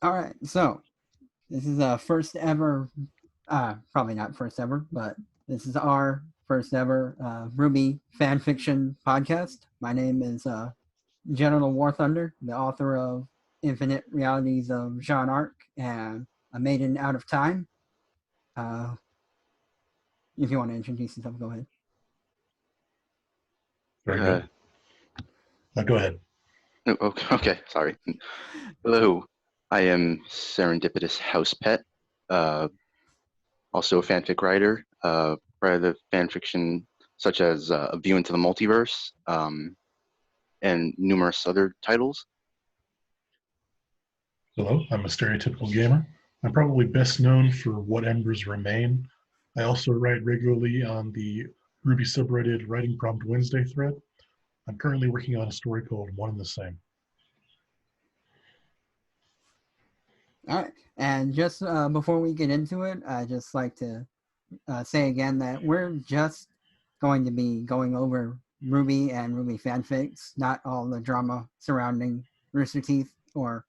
All right, so this is a first ever, probably not first ever, but this is our first ever RWBY fanfiction podcast. My name is Genital WarThunder, the author of Infinite Realities of Jean Arc and A Maiden Out of Time. Uh, if you want to introduce yourself, go ahead. Very good. Go ahead. Okay, sorry. Hello, I am Serendipitous House Pet, also a fanfic writer. Write the fanfiction such as A View into the Multiverse and numerous other titles. Hello, I'm a Stereotypical Gamer. I'm probably best known for What Embers Remain. I also write regularly on the RWBY subreddit Writing Prompt Wednesday thread. I'm currently working on a story called One and the Same. All right, and just before we get into it, I'd just like to say again that we're just going to be going over RWBY and RWBY fanfics, not all the drama surrounding Rooster Teeth or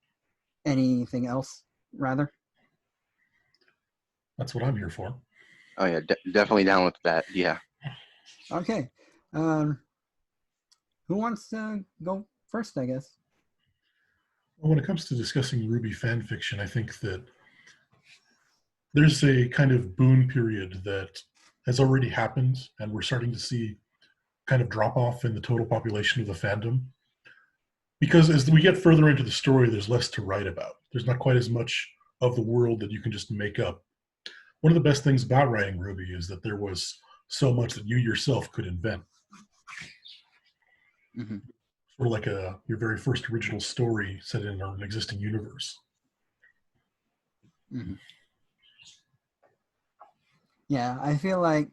anything else, rather. That's what I'm here for. Oh yeah, definitely down with that. Yeah. Okay. Who wants to go first, I guess? Well, when it comes to discussing RWBY fan fiction, I think that there's a kind of boom period that has already happened, and we're starting to see kind of drop off in the total population of the fandom. Because as we get further into the story, there's less to write about. There's not quite as much of the world that you can just make up. One of the best things about writing RWBY is that there was so much that you yourself could invent. Mm-hmm. Sort of like your very first original story set in an existing universe. Mm-hmm. Yeah, I feel like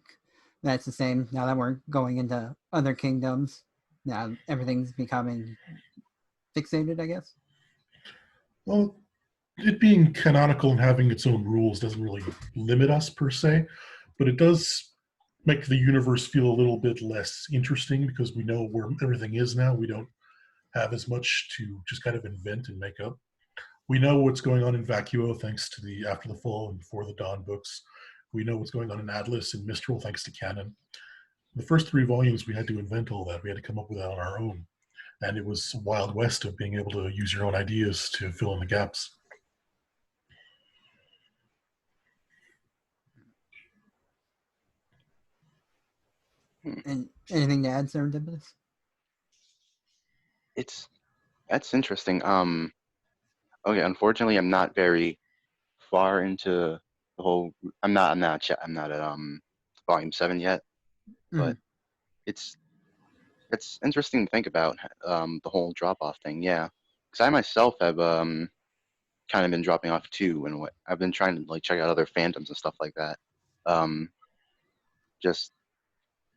that's the same now that we're going into other kingdoms. Now everything's becoming fixated, I guess. Well, it being canonical and having its own rules doesn't really limit us per se, but it does make the universe feel a little bit less interesting because we know where everything is now. We don't have as much to just kind of invent and make up. We know what's going on in Vacuo thanks to the After the Fall and Before the Dawn books. We know what's going on in Atlas and Mistral thanks to canon. The first 3 volumes, we had to invent all that. We had to come up with that on our own. And it was Wild West of being able to use your own ideas to fill in the gaps. And anything to add, Serendipitous? That's interesting. Okay, unfortunately, I'm not very far into the whole. I'm not at volume 7 yet, but it's interesting to think about the whole drop off thing. Yeah, because I myself have kind of been dropping off too, and what I've been trying to like check out other fandoms and stuff like that. Just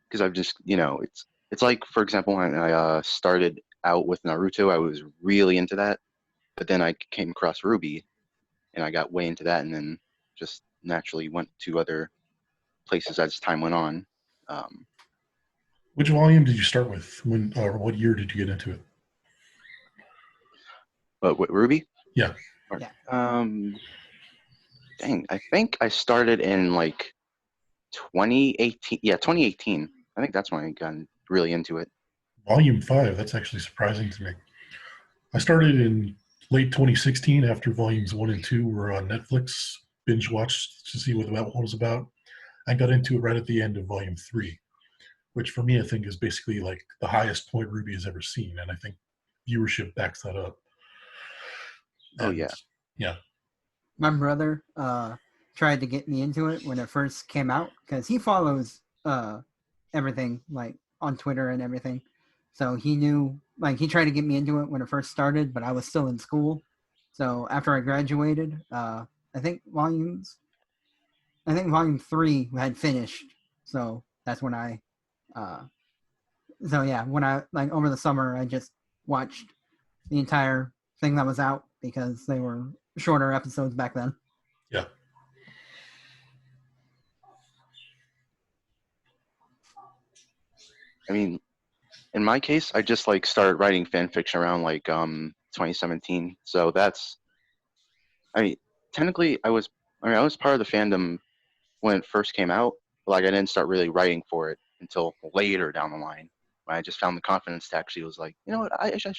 because I've just it's like, for example, when I started out with Naruto, I was really into that, but then I came across RWBY, and I got way into that, and then just naturally went to other places as time went on. Which volume did you start with? When or what year did you get into it? But with RWBY? Yeah. Dang, I think I started in like 2018. Yeah, 2018. I think that's when I got really into it. Volume 5, that's actually surprising to me. I started in late 2016 after volumes 1 and 2 were on Netflix, binge watched to see what that one was about. I got into it right at the end of volume 3, which for me I think is basically like the highest point RWBY has ever seen, and I think viewership backs that up. Oh yeah. Yeah. My brother tried to get me into it when it first came out because he follows everything like on Twitter and everything. So he knew, like, he tried to get me into it when it first started, but I was still in school. So after I graduated, I think volume 3 had finished. So that's when when I, like, over the summer, I just watched the entire thing that was out because they were shorter episodes back then. Yeah. I mean, in my case, I just like started writing fan fiction around like 2017. So that's I mean, technically, I was part of the fandom when it first came out, but like I didn't start really writing for it until later down the line. When I just found the confidence to actually was like, you know what, I should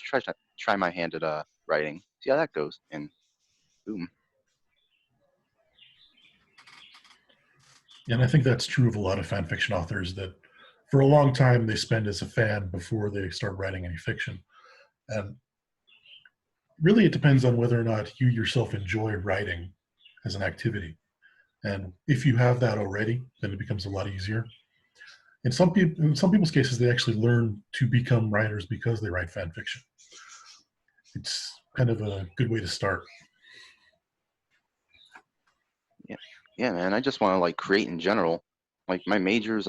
try my hand at writing, see how that goes, and boom. And I think that's true of a lot of fan fiction authors, that for a long time they spend as a fan before they start writing any fiction. And really it depends on whether or not you yourself enjoy writing as an activity. And if you have that already, then it becomes a lot easier. In some people's cases, they actually learn to become writers because they write fan fiction. It's kind of a good way to start. Yeah, man. I just want to like create in general. Like my major's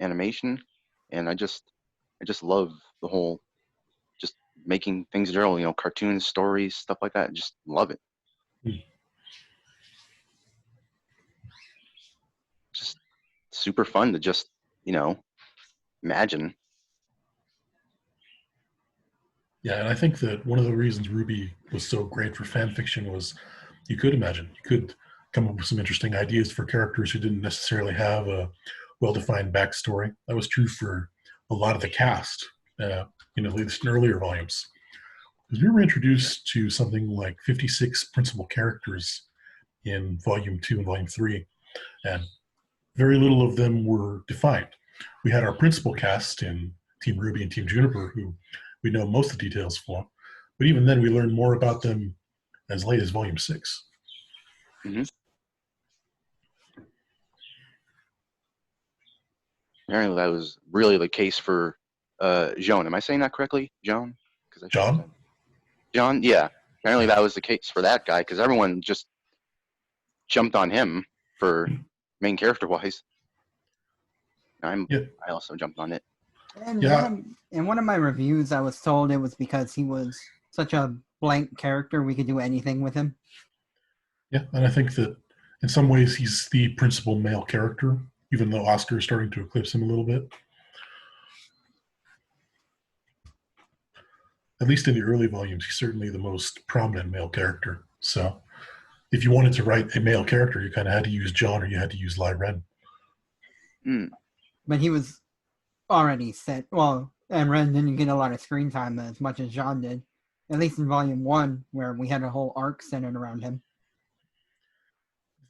animation, and I just love the whole just making things in general. You know, cartoons, stories, stuff like that. Just love it. Just super fun to just imagine. Yeah, and I think that one of the reasons RWBY was so great for fan fiction was you could imagine, you could come up with some interesting ideas for characters who didn't necessarily have a well-defined backstory. That was true for a lot of the cast, at least in earlier volumes. Because we were introduced to something like 56 principal characters in Volume 2 and Volume 3, and very little of them were defined. We had our principal cast in Team RWBY and Team Juniper, who we know most of the details for, but even then we learned more about them as late as Volume 6. Mm-hmm. Apparently that was really the case for Joan. Am I saying that correctly? Joan? John? John, yeah. Apparently that was the case for that guy, because everyone just jumped on him for main character-wise. I also jumped on it. And in one of my reviews, I was told it was because he was such a blank character, we could do anything with him. Yeah, and I think that in some ways he's the principal male character, even though Oscar is starting to eclipse him a little bit. At least in the early volumes, he's certainly the most prominent male character. So if you wanted to write a male character, you kind of had to use John or you had to use Lai Ren. But he was already set. Well, and Ren didn't get a lot of screen time as much as Jean did, at least in Volume 1, where we had a whole arc centered around him.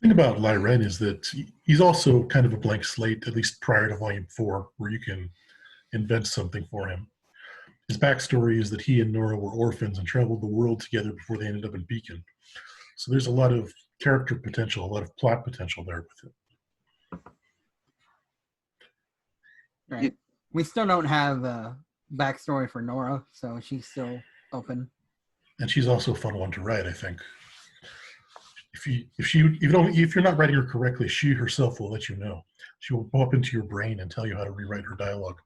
The thing about Lai Ren is that he's also kind of a blank slate, at least prior to Volume 4, where you can invent something for him. His backstory is that he and Nora were orphans and traveled the world together before they ended up in Beacon. So there's a lot of character potential, a lot of plot potential there with it. Right. We still don't have a backstory for Nora, so she's still open. And she's also a fun one to write, I think. If you're not writing her correctly, she herself will let you know. She will go up into your brain and tell you how to rewrite her dialogue.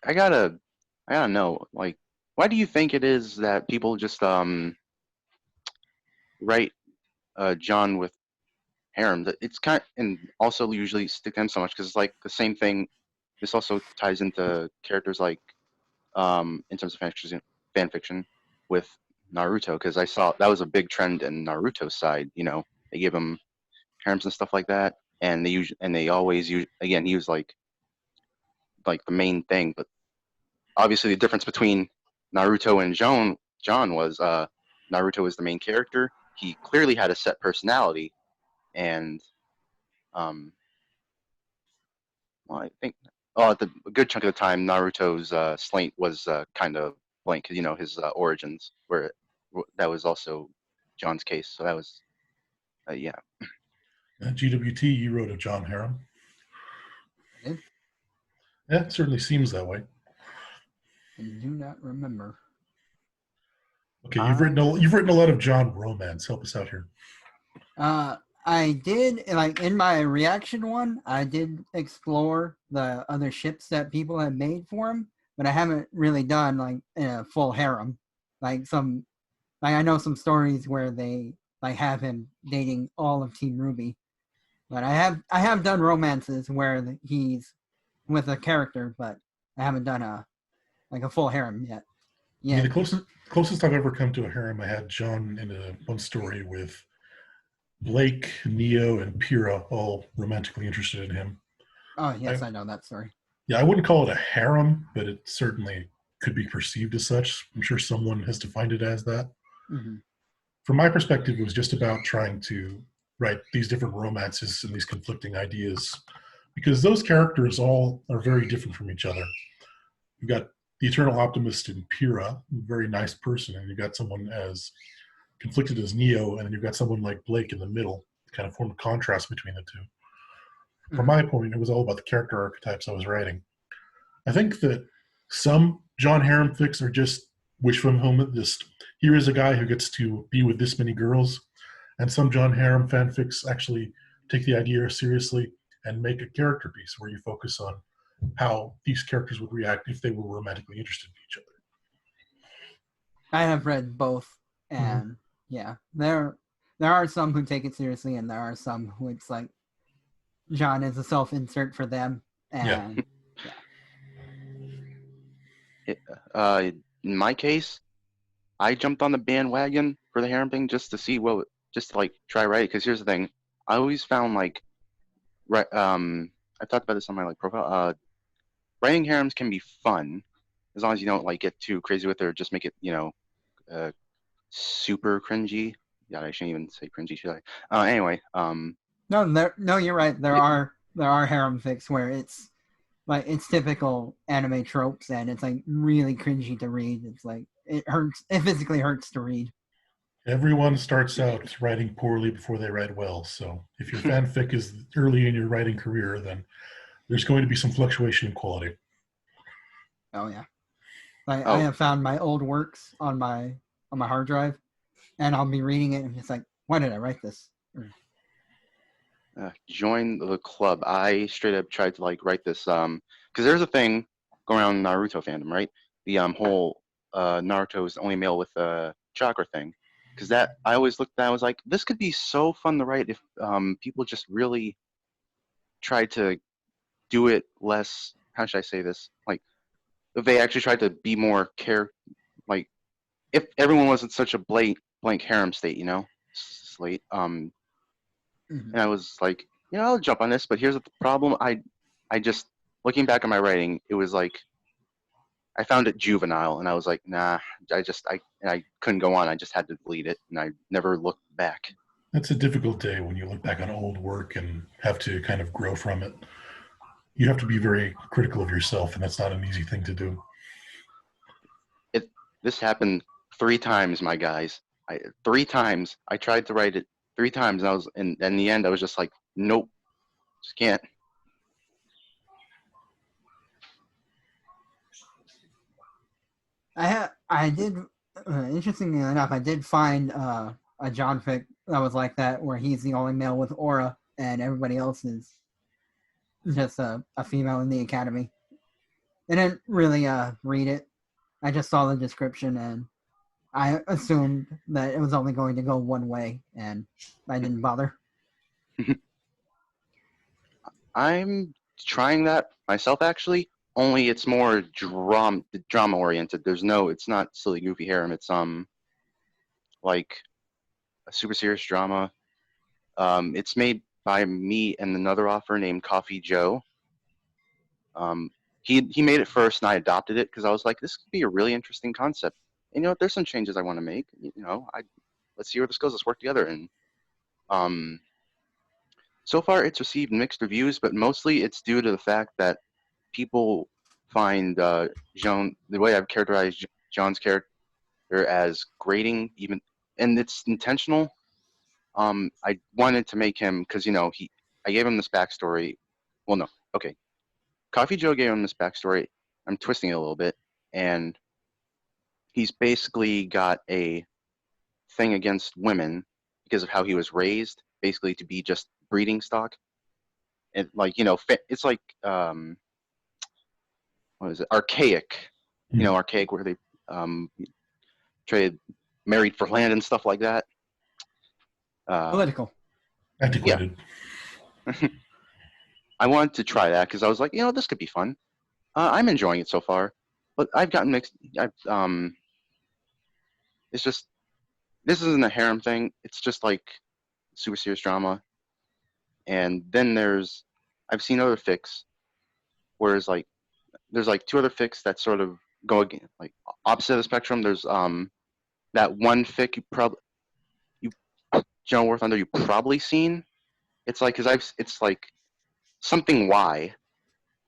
I gotta know, like, why do you think it is that people just write John with harem? It's and also usually stick them so much because it's like the same thing. This also ties into characters like in terms of fan fiction with Naruto, because I saw that was a big trend in Naruto's side. You know, they give him harems and stuff like that, and they always use, again, he was like the main thing. But obviously the difference between Naruto and John was Naruto was the main character. He clearly had a set personality, and well, I think at a good chunk of the time Naruto's slant was kind of blank, because his origins were that was also John's case. So that was yeah. At GWT, you wrote a John harem. Yeah. Yeah, it certainly seems that way. I do not remember. Okay, you've written a lot of John romance. Help us out here. I did, like, in my reaction one, I did explore the other ships that people had made for him, but I haven't really done like a full harem. Like I know some stories where they like have him dating all of Team RWBY, but I have done romances where he's with a character, but I haven't done a like a full harem yet. Yeah, Yeah. the closest I've ever come to a harem, I had John in one story with Blake, Neo, and Pyrrha all romantically interested in him. Oh yes, I, I know that story. yeah, I wouldn't call it a harem, but it certainly could be perceived as such. I'm sure someone has defined it as that. Mm-hmm. From my perspective, it was just about trying to write these different romances and these conflicting ideas, because those characters all are very different from each other. You've got the eternal optimist in Pyrrha, a very nice person, and you've got someone as conflicted as Neo, and then you've got someone like Blake in the middle to kind of form a contrast between the two. From Mm-hmm. my point, it was all about the character archetypes I was writing. I think that some John harem fics are just wish fulfillment. Just here is a guy who gets to be with this many girls, and some John harem fanfics actually take the idea seriously and make a character piece where you focus on how these characters would react if they were romantically interested in each other. I have read both, and yeah, there are some who take it seriously, and there are some who it's like John is a self-insert for them, and In my case, I jumped on the bandwagon for the harem thing just to see just to like try write. Because here's the thing, I always found like, I talked about this on my like profile. Writing harems can be fun as long as you don't like get too crazy with it or just make it super cringy. Yeah, I shouldn't even say cringy, should I? Anyway, no, you're right. There are harem fics where it's like it's typical anime tropes, and it's like really cringy to read. It's like it hurts. It physically hurts to read. Everyone starts out writing poorly before they write well. So if your fanfic is early in your writing career, then there's going to be some fluctuation in quality. Oh yeah, I have found my old works on my hard drive, and I'll be reading it, and it's like, why did I write this? Join the club. I straight up tried to like write this because there's a thing going around in Naruto fandom, right? The whole Naruto is the only male with a chakra thing. Because that I always looked at, I was like, this could be so fun to write if people just really tried to do it less. How should I say this? Like, if they actually tried to be more like, if everyone wasn't such a blank harem state, slate. And I was like, I'll jump on this, but here's the problem. I just looking back at my writing, it was like I found it juvenile, and I was like, nah. I couldn't go on. I just had to delete it, and I never looked back. That's a difficult day when you look back on old work and have to kind of grow from it. You have to be very critical of yourself, and that's not an easy thing to do. This happened 3 times, my guys. 3 times. I tried to write it 3 times, and in the end, I was just like, nope, just can't. I did, interestingly enough, I did find a John fic that was like that, where he's the only male with aura, and everybody else is just a female in the academy. I didn't really read it. I just saw the description, and I assumed that it was only going to go one way, and I didn't bother. I'm trying that myself, actually. Only it's more drama oriented. It's not silly goofy harem. It's like a super serious drama. It's made by me and another author named Coffee Joe. He made it first, and I adopted it because I was like, this could be a really interesting concept. And, there's some changes I want to make. Let's see where this goes. Let's work together. And so far, it's received mixed reviews, but mostly it's due to the fact that people find Jean, the way I've characterized John's character as grating, and it's intentional. I wanted to make him because I gave him this backstory. Well, no, okay. Coffee Joe gave him this backstory. I'm twisting it a little bit, and he's basically got a thing against women because of how he was raised, basically to be just breeding stock. And it's like what is it? Archaic. Archaic where they traded married for land and stuff like that. Political. Antiquated. Yeah. I wanted to try that because I was like, this could be fun. I'm enjoying it so far. but I've gotten mixed. It's just this isn't a harem thing. It's just like super serious drama. And then I've seen other fics, whereas like there's like two other fics that sort of go again, like opposite of the spectrum. There's that one fic you Genital WarThunder you probably seen. It's like it's like something Y.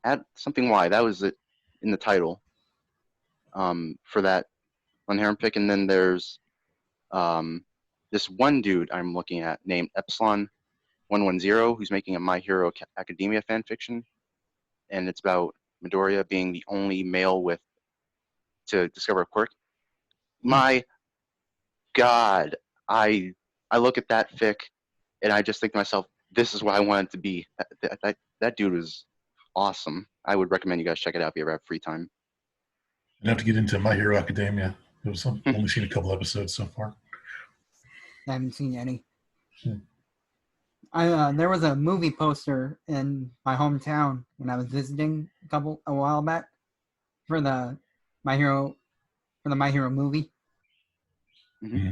At something Y. That was it in the title. For that on harem fic, and then there's this one dude I'm looking at named Epsilon110 who's making a My Hero Academia fan fiction, and it's about Midoriya being the only male to discover a quirk. My God, I look at that fic and I just think to myself, this is what I want it to be. That dude was awesome. I would recommend you guys check it out if you ever have free time. I'd have to get into My Hero Academia. I've only seen a couple episodes so far. I haven't seen any. Hmm. There was a movie poster in my hometown when I was visiting a while back for the My Hero movie. Mm-hmm.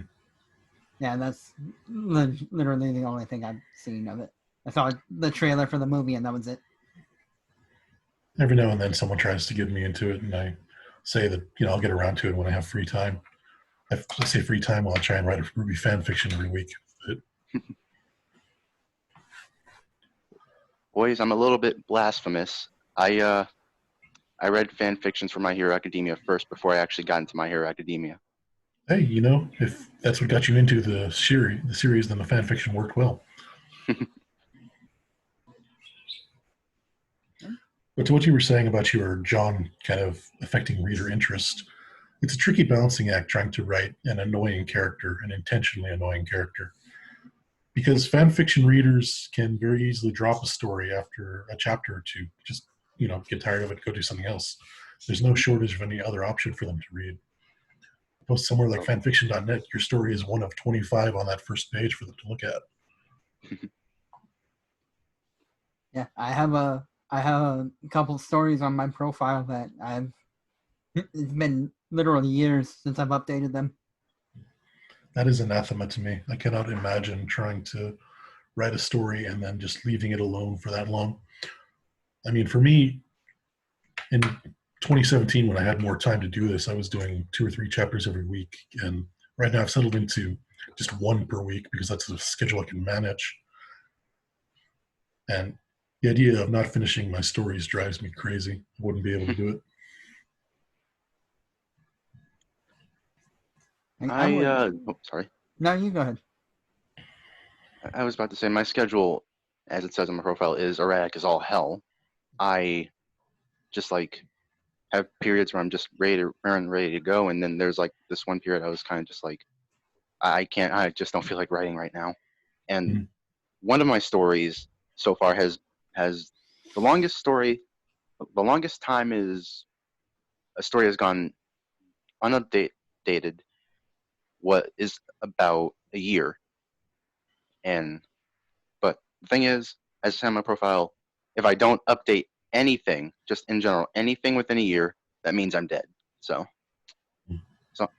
Yeah, that's literally the only thing I've seen of it. I saw the trailer for the movie and that was it. Every now and then someone tries to get me into it, and I say that, I'll get around to it when I have free time. I say free time while I try and write a RWBY fan fiction every week. But Boys, I'm a little bit blasphemous. I read fan fictions for My Hero Academia first before I actually got into My Hero Academia. Hey, if that's what got you into the series, then the fan fiction worked well. But to what you were saying about your John kind of affecting reader interest, it's a tricky balancing act trying to write an intentionally annoying character. Because fan fiction readers can very easily drop a story after a chapter or two, just, get tired of it, go do something else. There's no shortage of any other option for them to read. Post somewhere like fanfiction.net, your story is one of 25 on that first page for them to look at. Yeah, I have a couple stories on my profile that it's been literally years since I've updated them. That is anathema to me. I cannot imagine trying to write a story and then just leaving it alone for that long. I mean, for me, in 2017, when I had more time to do this, I was doing 2 or 3 chapters every week. And right now I've settled into just 1 per week because that's a schedule I can manage. And the idea of not finishing my stories drives me crazy. I wouldn't be able to do it. Sorry. No, you go ahead. I was about to say my schedule, as it says on my profile, is erratic as all hell. I just like have periods where I'm just ready to go, and then there's like this one period I was kind of just like, I just don't feel like writing right now. And one of my stories so far has the longest time is a story has gone unupdated. What is about a year. But the thing is, as I said on my profile, if I don't update anything, just in general, anything within a year, that means I'm dead. So as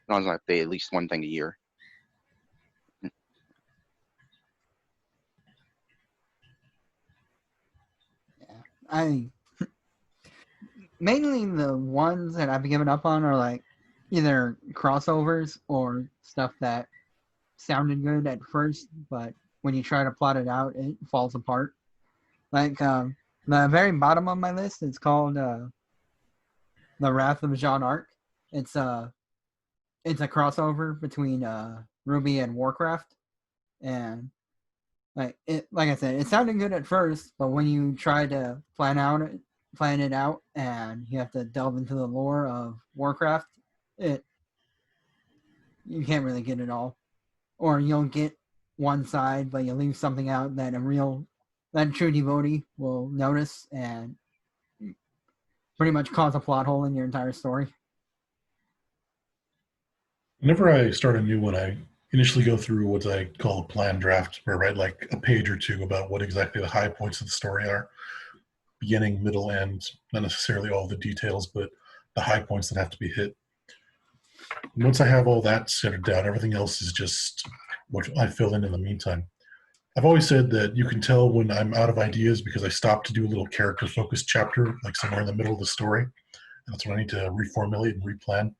long as I update at least one thing a year. Yeah, mainly the ones that I've given up on are like either crossovers or stuff that sounded good at first, but when you try to plot it out, it falls apart. Like the very bottom of my list is called The Wrath of Jean Arc. It's a crossover between RWBY and Warcraft, and like I said, it sounded good at first, but when you try to plan it out, and you have to delve into the lore of Warcraft, you can't really get it all, or you'll get one side, but you leave something out that a true devotee will notice and pretty much cause a plot hole in your entire story. Whenever I start a new one, I initially go through what I call a plan draft, where I write like a page or two about what exactly the high points of the story are. Beginning, middle, end, not necessarily all the details, but the high points that have to be hit. And once I have all that centered down, everything else is just what I fill in the meantime. I've always said that you can tell when I'm out of ideas because I stop to do a little character-focused chapter, like somewhere in the middle of the story. And that's when I need to reformulate and replan.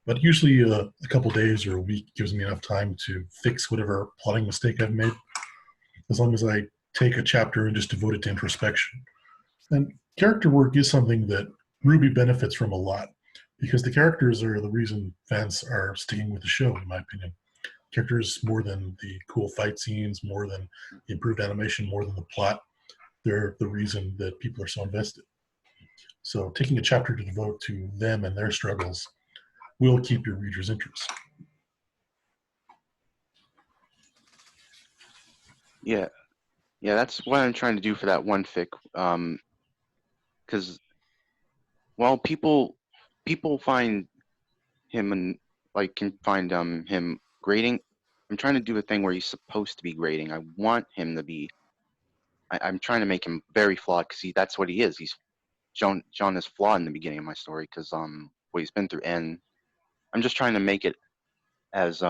But usually a couple days or a week gives me enough time to fix whatever plotting mistake I've made, as long as I take a chapter and just devote it to introspection. And character work is something that RWBY benefits from a lot, because the characters are the reason fans are sticking with the show, in my opinion. Characters, more than the cool fight scenes, more than the improved animation, more than the plot, they're the reason that people are so invested. So taking a chapter to devote to them and their struggles will keep your reader's interest. Yeah, that's what I'm trying to do for that one fic. Because well, people find him and like can find him grating. I'm trying to do a thing where he's supposed to be grating. I want him to be. I'm trying to make him very flawed because that's what he is. He's John is flawed in the beginning of my story because what he's been through, and I'm just trying to make it as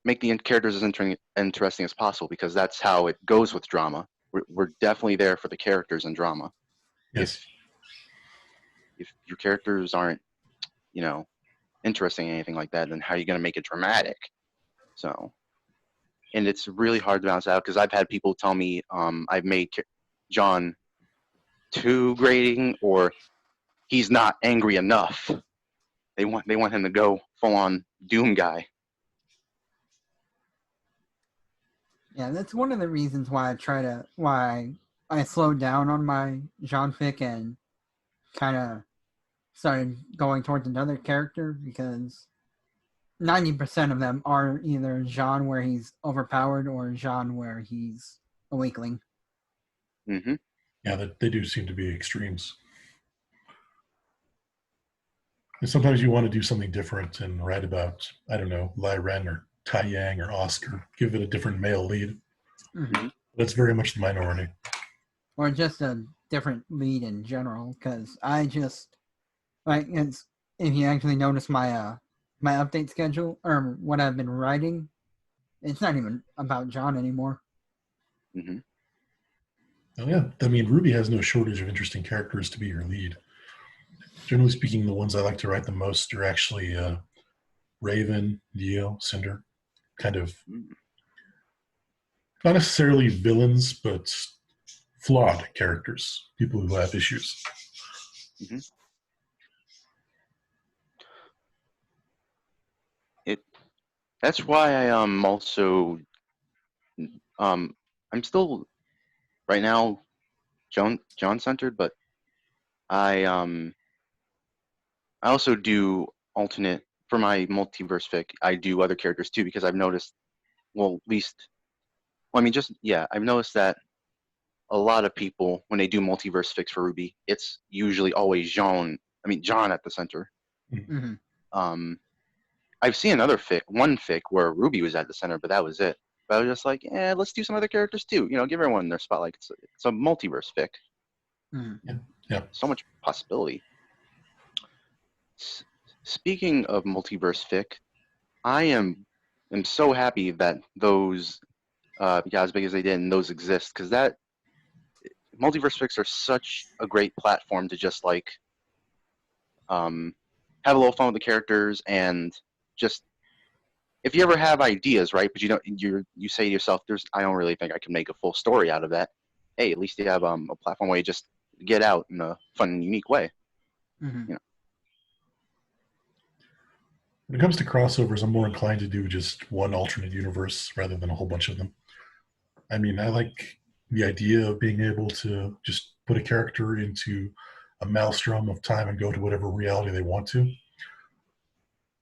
make the characters as interesting as possible, because that's how it goes with drama. We're definitely there for the characters and drama. Yes. If your characters aren't, interesting or anything like that, then how are you going to make it dramatic? So, and it's really hard to balance out because I've had people tell me I've made John too grating or he's not angry enough. They want him to go full on Doom guy. Yeah, that's one of the reasons why I slowed down on my Jean fic and kind of started going towards another character, because 90% of them are either Jean where he's overpowered or Jean where he's a weakling. Mm-hmm. Yeah, they do seem to be extremes. And sometimes you want to do something different and write about, I don't know, Lai Ren or Tai Yang or Oscar, give it a different male lead. Mm-hmm. That's very much the minority. Or just a different lead in general, because I just, like, if you actually notice my my update schedule or what I've been writing, it's not even about John anymore. Mm-hmm. Oh yeah, I mean, RWBY has no shortage of interesting characters to be your lead. Generally speaking, the ones I like to write the most are actually Raven, Neo, Cinder, kind of not necessarily villains, but flawed characters, people who have issues. Mm-hmm. That's why I also I'm still right now John centered, but I also do alternate for my multiverse fic. I do other characters too, because I've noticed, well, at least, well, I mean, I've noticed that a lot of people, when they do multiverse fics for RWBY, it's usually always John at the center. Mm-hmm. I've seen one fic where RWBY was at the center, but that was it. But I was just like, let's do some other characters too. Give everyone their spotlight. It's a multiverse fic. Mm-hmm. Yeah. So much possibility. Speaking of multiverse fic, I am so happy that those got as big as they did and those exist, because that multiverse fics are such a great platform to just like have a little fun with the characters, and just if you ever have ideas, right, but you say to yourself, I don't really think I can make a full story out of that. Hey, at least you have a platform where you just get out in a fun and unique way. Mm-hmm. When it comes to crossovers, I'm more inclined to do just one alternate universe rather than a whole bunch of them. I mean, I like the idea of being able to just put a character into a maelstrom of time and go to whatever reality they want to.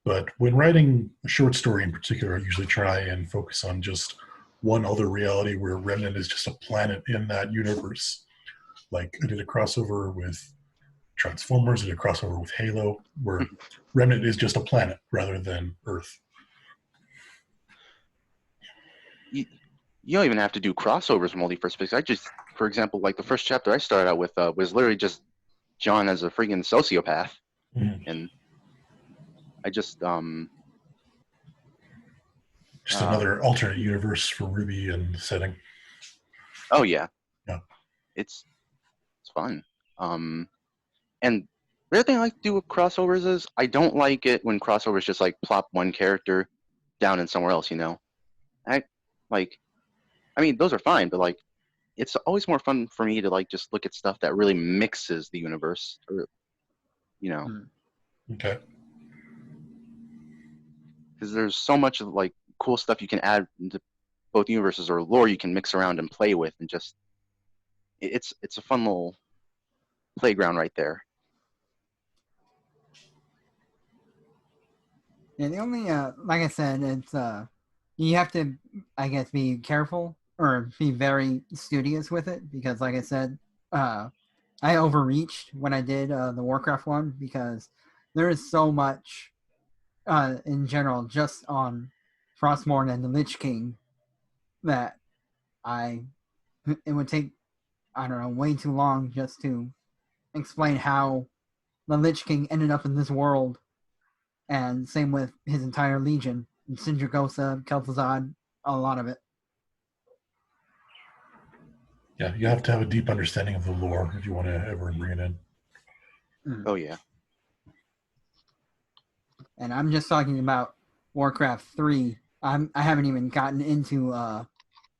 But when writing a short story in particular, I usually try and focus on just one other reality where Remnant is just a planet in that universe. Like I did a crossover with Transformers, I did a crossover with Halo, where Remnant is just a planet rather than Earth. You don't even have to do crossovers with multiverse fics. I just for example, like the first chapter I started out with was literally just John as a freaking sociopath, and I just another alternate universe for RWBY and setting. Oh yeah, Yeah. It's fun. And the other thing I like to do with crossovers is I don't like it when crossovers just like plop one character down in somewhere else. I mean those are fine, but like it's always more fun for me to like just look at stuff that really mixes the universe, or Okay. because there's so much of like cool stuff you can add into both universes, or lore you can mix around and play with, and just it's a fun little playground right there. Yeah, the only like I said, it's you have to, I guess, be careful or be very studious with it, because like I said, I overreached when I did the Warcraft one, because there is so much in general just on Frostmourne and the Lich King that it would take, I don't know, way too long just to explain how the Lich King ended up in this world, and same with his entire legion, Sindragosa, Kel'Thuzad, a lot of it. Yeah, you have to have a deep understanding of the lore if you want to ever bring it in. Oh yeah. And I'm just talking about Warcraft 3. I haven't even gotten into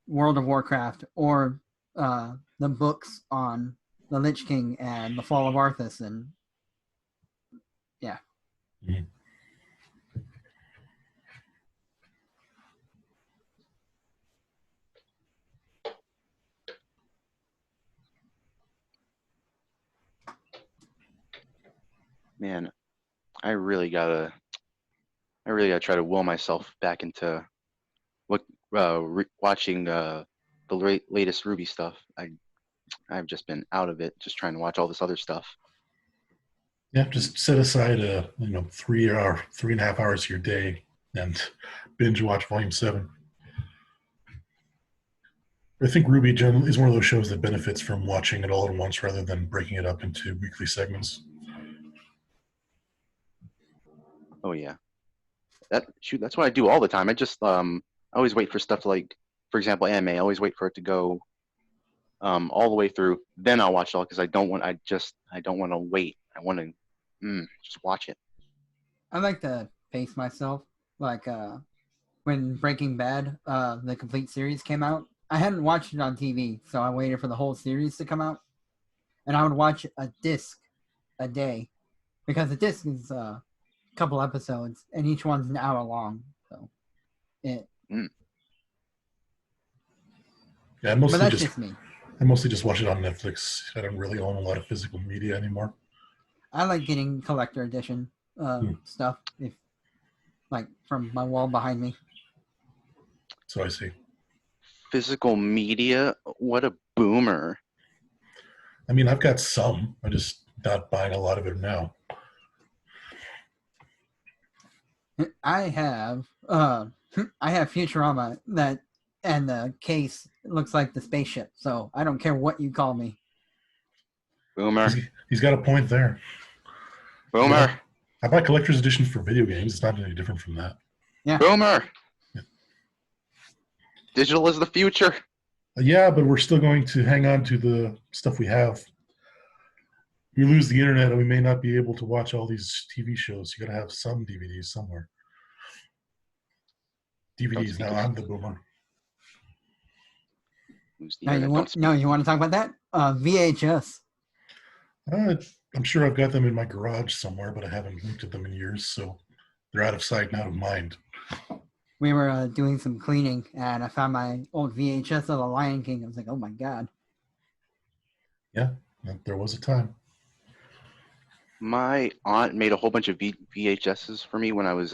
World of Warcraft or the books on the Lich King and the Fall of Arthas, and yeah. Mm-hmm. Man, I really gotta try to will myself back into watching the latest RWBY stuff. I've just been out of it, just trying to watch all this other stuff. Yeah, just set aside 3.5 hours of your day and binge watch Volume 7. I think RWBY generally is one of those shows that benefits from watching it all at once rather than breaking it up into weekly segments. Oh yeah, that's what I do all the time. I just I always wait for stuff to, like, for example, anime. I always wait for it to go all the way through, then I'll watch it all, because I don't want to wait. I want to just watch it. I like to pace myself. Like when Breaking Bad, the complete series came out, I hadn't watched it on TV, so I waited for the whole series to come out, and I would watch a disc a day, because the disc is a couple episodes, and each one's an hour long. So it. Yeah, But that's just me. I mostly just watch it on Netflix. I don't really own a lot of physical media anymore. I like getting collector edition stuff, like from my wall behind me. So I see. Physical media? What a boomer. I mean, I've got some. I'm just not buying a lot of it now. I have Futurama and the case looks like the spaceship, so I don't care what you call me. Boomer. He's got a point there. Boomer. I buy collector's editions for video games. It's not any different from that. Yeah. Boomer. Yeah. Digital is the future. Yeah, but we're still going to hang on to the stuff we have. We lose the internet and we may not be able to watch all these TV shows. You got to have some DVDs somewhere. DVDs now. I'm the boomer. You want to talk about that? VHS. I'm sure I've got them in my garage somewhere, but I haven't looked at them in years, so they're out of sight and out of mind. We were doing some cleaning, and I found my old VHS of The Lion King. I was like, oh my god. Yeah, there was a time. My aunt made a whole bunch of VHSs for me when I was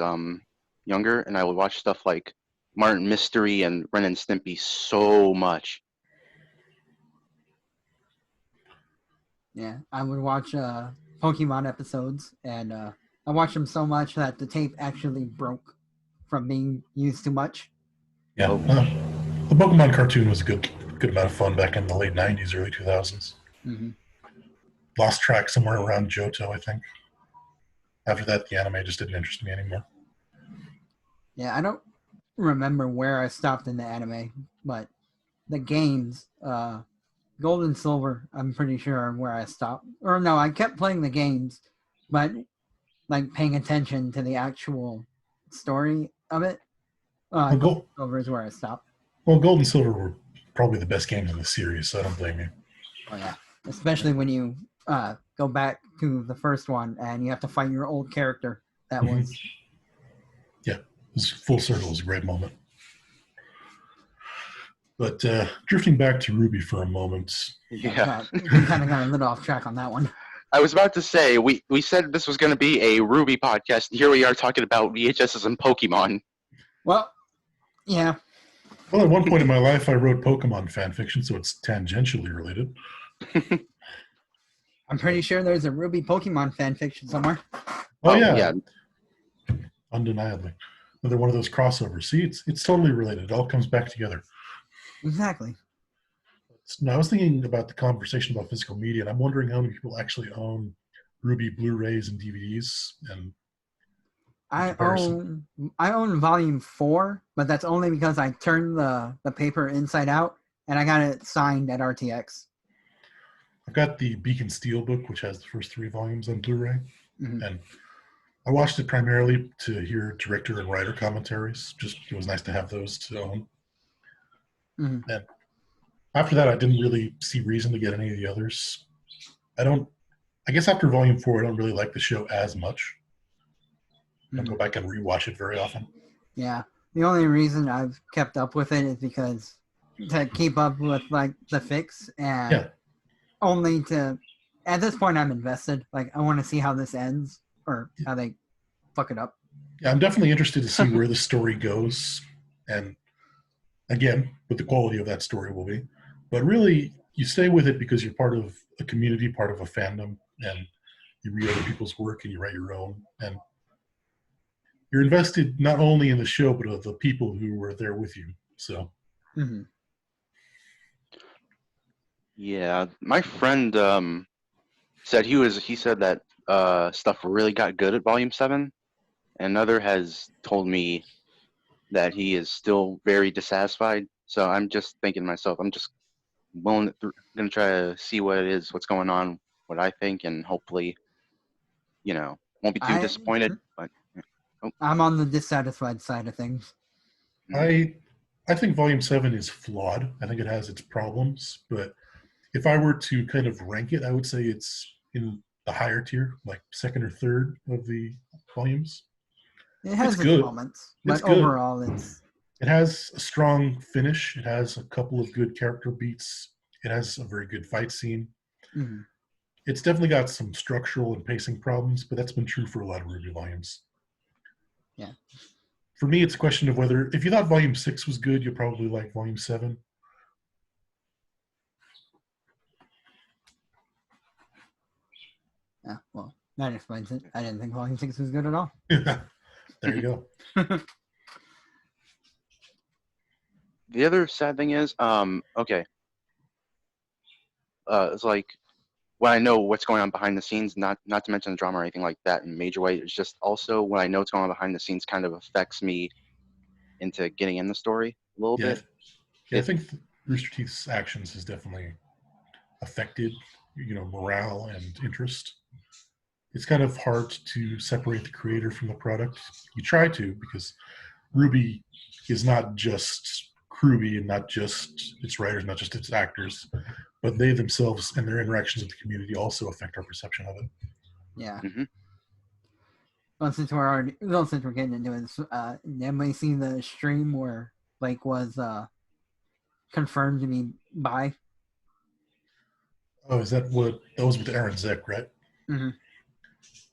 younger, and I would watch stuff like Martin Mystery and Ren and Stimpy so much. Yeah, I would watch Pokemon episodes, and I watched them so much that the tape actually broke from being used too much. Yeah, the Pokemon cartoon was a good good amount of fun back in the late 90s, early 2000s. Mm-hmm. Lost track somewhere around Johto, I think. After that, the anime just didn't interest me anymore. Yeah, I don't remember where I stopped in the anime, but the games, Gold and Silver, I'm pretty sure are where I stopped. Or no, I kept playing the games, but like paying attention to the actual story of it. Well, Gold and Silver is where I stopped. Gold and Silver were probably the best games in the series, so I don't blame you. Oh yeah, especially when you go back to the first one and you have to fight your old character. That was yeah, this full circle is a great moment. But drifting back to RWBY for a moment. Yeah. we kind of got a little off track on that one. I was about to say, we said this was going to be a RWBY podcast. Here we are talking about VHSs and Pokemon. Well, yeah. Well, at one point in my life, I wrote Pokemon fan fiction, so it's tangentially related. I'm pretty sure there's a RWBY Pokemon fan fiction somewhere. Oh yeah. Undeniably. Another one of those crossovers. See, it's totally related. It all comes back together. Exactly. Now, I was thinking about the conversation about physical media, and I'm wondering how many people actually own RWBY Blu-rays and DVDs. And I own volume 4, but that's only because I turned the paper inside out and I got it signed at RTX. I've got the Beacon Steel book, which has the first 3 volumes on Blu-ray, Mm-hmm. and I watched it primarily to hear director and writer commentaries. Just it was nice to have those to own. Mm-hmm. And after that, I didn't really see reason to get any of the others. I guess after volume 4, I don't really like the show as much. I don't go back and rewatch it very often. Yeah. The only reason I've kept up with it is because to keep up with like the fix and only to at this point I'm invested. Like I want to see how this ends or how they fuck it up. Yeah, I'm definitely interested to see where the story goes and again, what the quality of that story will be. But really, you stay with it because you're part of a community, part of a fandom, and you read other people's work and you write your own. And you're invested not only in the show, but of the people who were there with you. So, yeah, my friend said he said that stuff really got good at Volume 7. Another has told me that he is still very dissatisfied. So I'm just thinking to myself, I'm just going to try to see what it is, what's going on, what I think, and hopefully, won't be too disappointed. But I'm on the dissatisfied side of things. I think Volume 7 is flawed. I think it has its problems, but if I were to kind of rank it, I would say it's in the higher tier, like second or third of the volumes. It has its moments, but overall it has a strong finish. It has a couple of good character beats. It has a very good fight scene. Mm-hmm. It's definitely got some structural and pacing problems, but that's been true for a lot of RWBY volumes. Yeah. For me, it's a question of whether, if you thought Volume 6 was good, you'll probably like Volume 7. Yeah, well, that explains it. I didn't think Volume 6 was good at all. There you go. The other sad thing is, it's like when I know what's going on behind the scenes, not to mention the drama or anything like that in a major way, it's just also when I know what's going on behind the scenes kind of affects me into getting in the story a little bit. Yeah, I think Rooster Teeth's actions has definitely affected, morale and interest. It's kind of hard to separate the creator from the product. You try to, because RWBY is not just RWBY and not just its writers, not just its actors, but they themselves and their interactions with the community also affect our perception of it. Yeah. Mm-hmm. Well, since we're getting into it, anybody seen the stream where Blake was confirmed to be bi? Oh, that was with Aaron Zeck, right? Mm-hmm.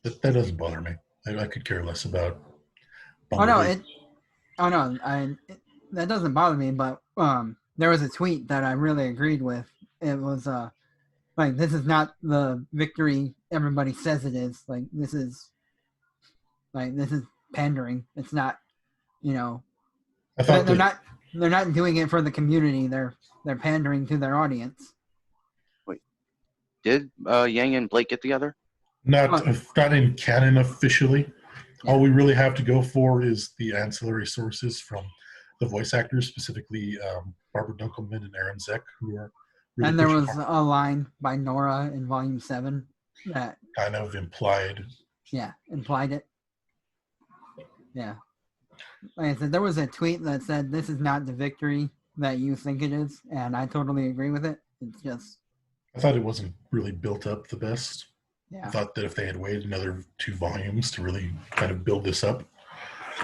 That doesn't bother me. I could care less about. That doesn't bother me. But there was a tweet that I really agreed with. It was like, this is not the victory everybody says it is. Like this is pandering. It's not. I thought they're not. they're not doing it for the community. They're pandering to their audience. Did Yang and Blake get together? Not in canon officially. Yeah. All we really have to go for is the ancillary sources from the voice actors, specifically Barbara Dunkelman and Aaron Zek, who are really And there pushing was hard. a line by Nora in Volume 7 that Kind of implied. yeah, implied it. Yeah. Like I said, there was a tweet that said, "This is not the victory that you think it is," and I totally agree with it. It's just, I thought it wasn't really built up the best. yeah. I thought that if they had waited another 2 volumes to really kind of build this up,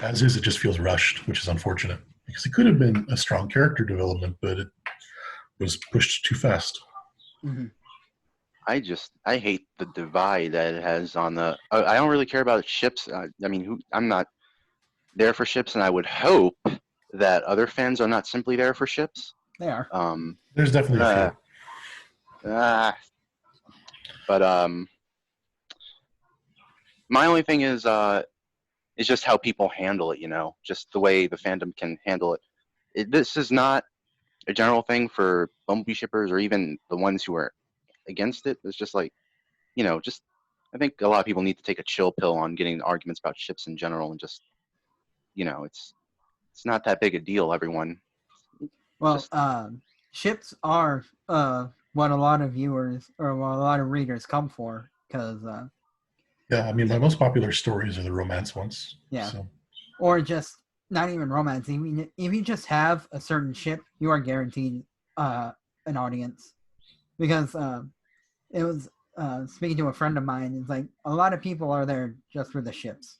as is, it just feels rushed, which is unfortunate. Because it could have been a strong character development, but it was pushed too fast. Mm-hmm. I hate the divide that it has on the. I don't really care about ships. I mean, I'm not there for ships, and I would hope that other fans are not simply there for ships. They are. There's definitely a few. But my only thing is just how people handle it. Just the way the fandom can handle it. This is not a general thing for Bumblebee shippers or even the ones who are against it. It's just like, just I think a lot of people need to take a chill pill on getting arguments about ships in general and just, it's not that big a deal, everyone. Well, ships are what a lot of viewers or what a lot of readers come for, because yeah, I mean, my most popular stories are the romance ones. Yeah. So. Or just not even romance. I mean, if you just have a certain ship, you are guaranteed an audience. Because it was speaking to a friend of mine, it's like a lot of people are there just for the ships.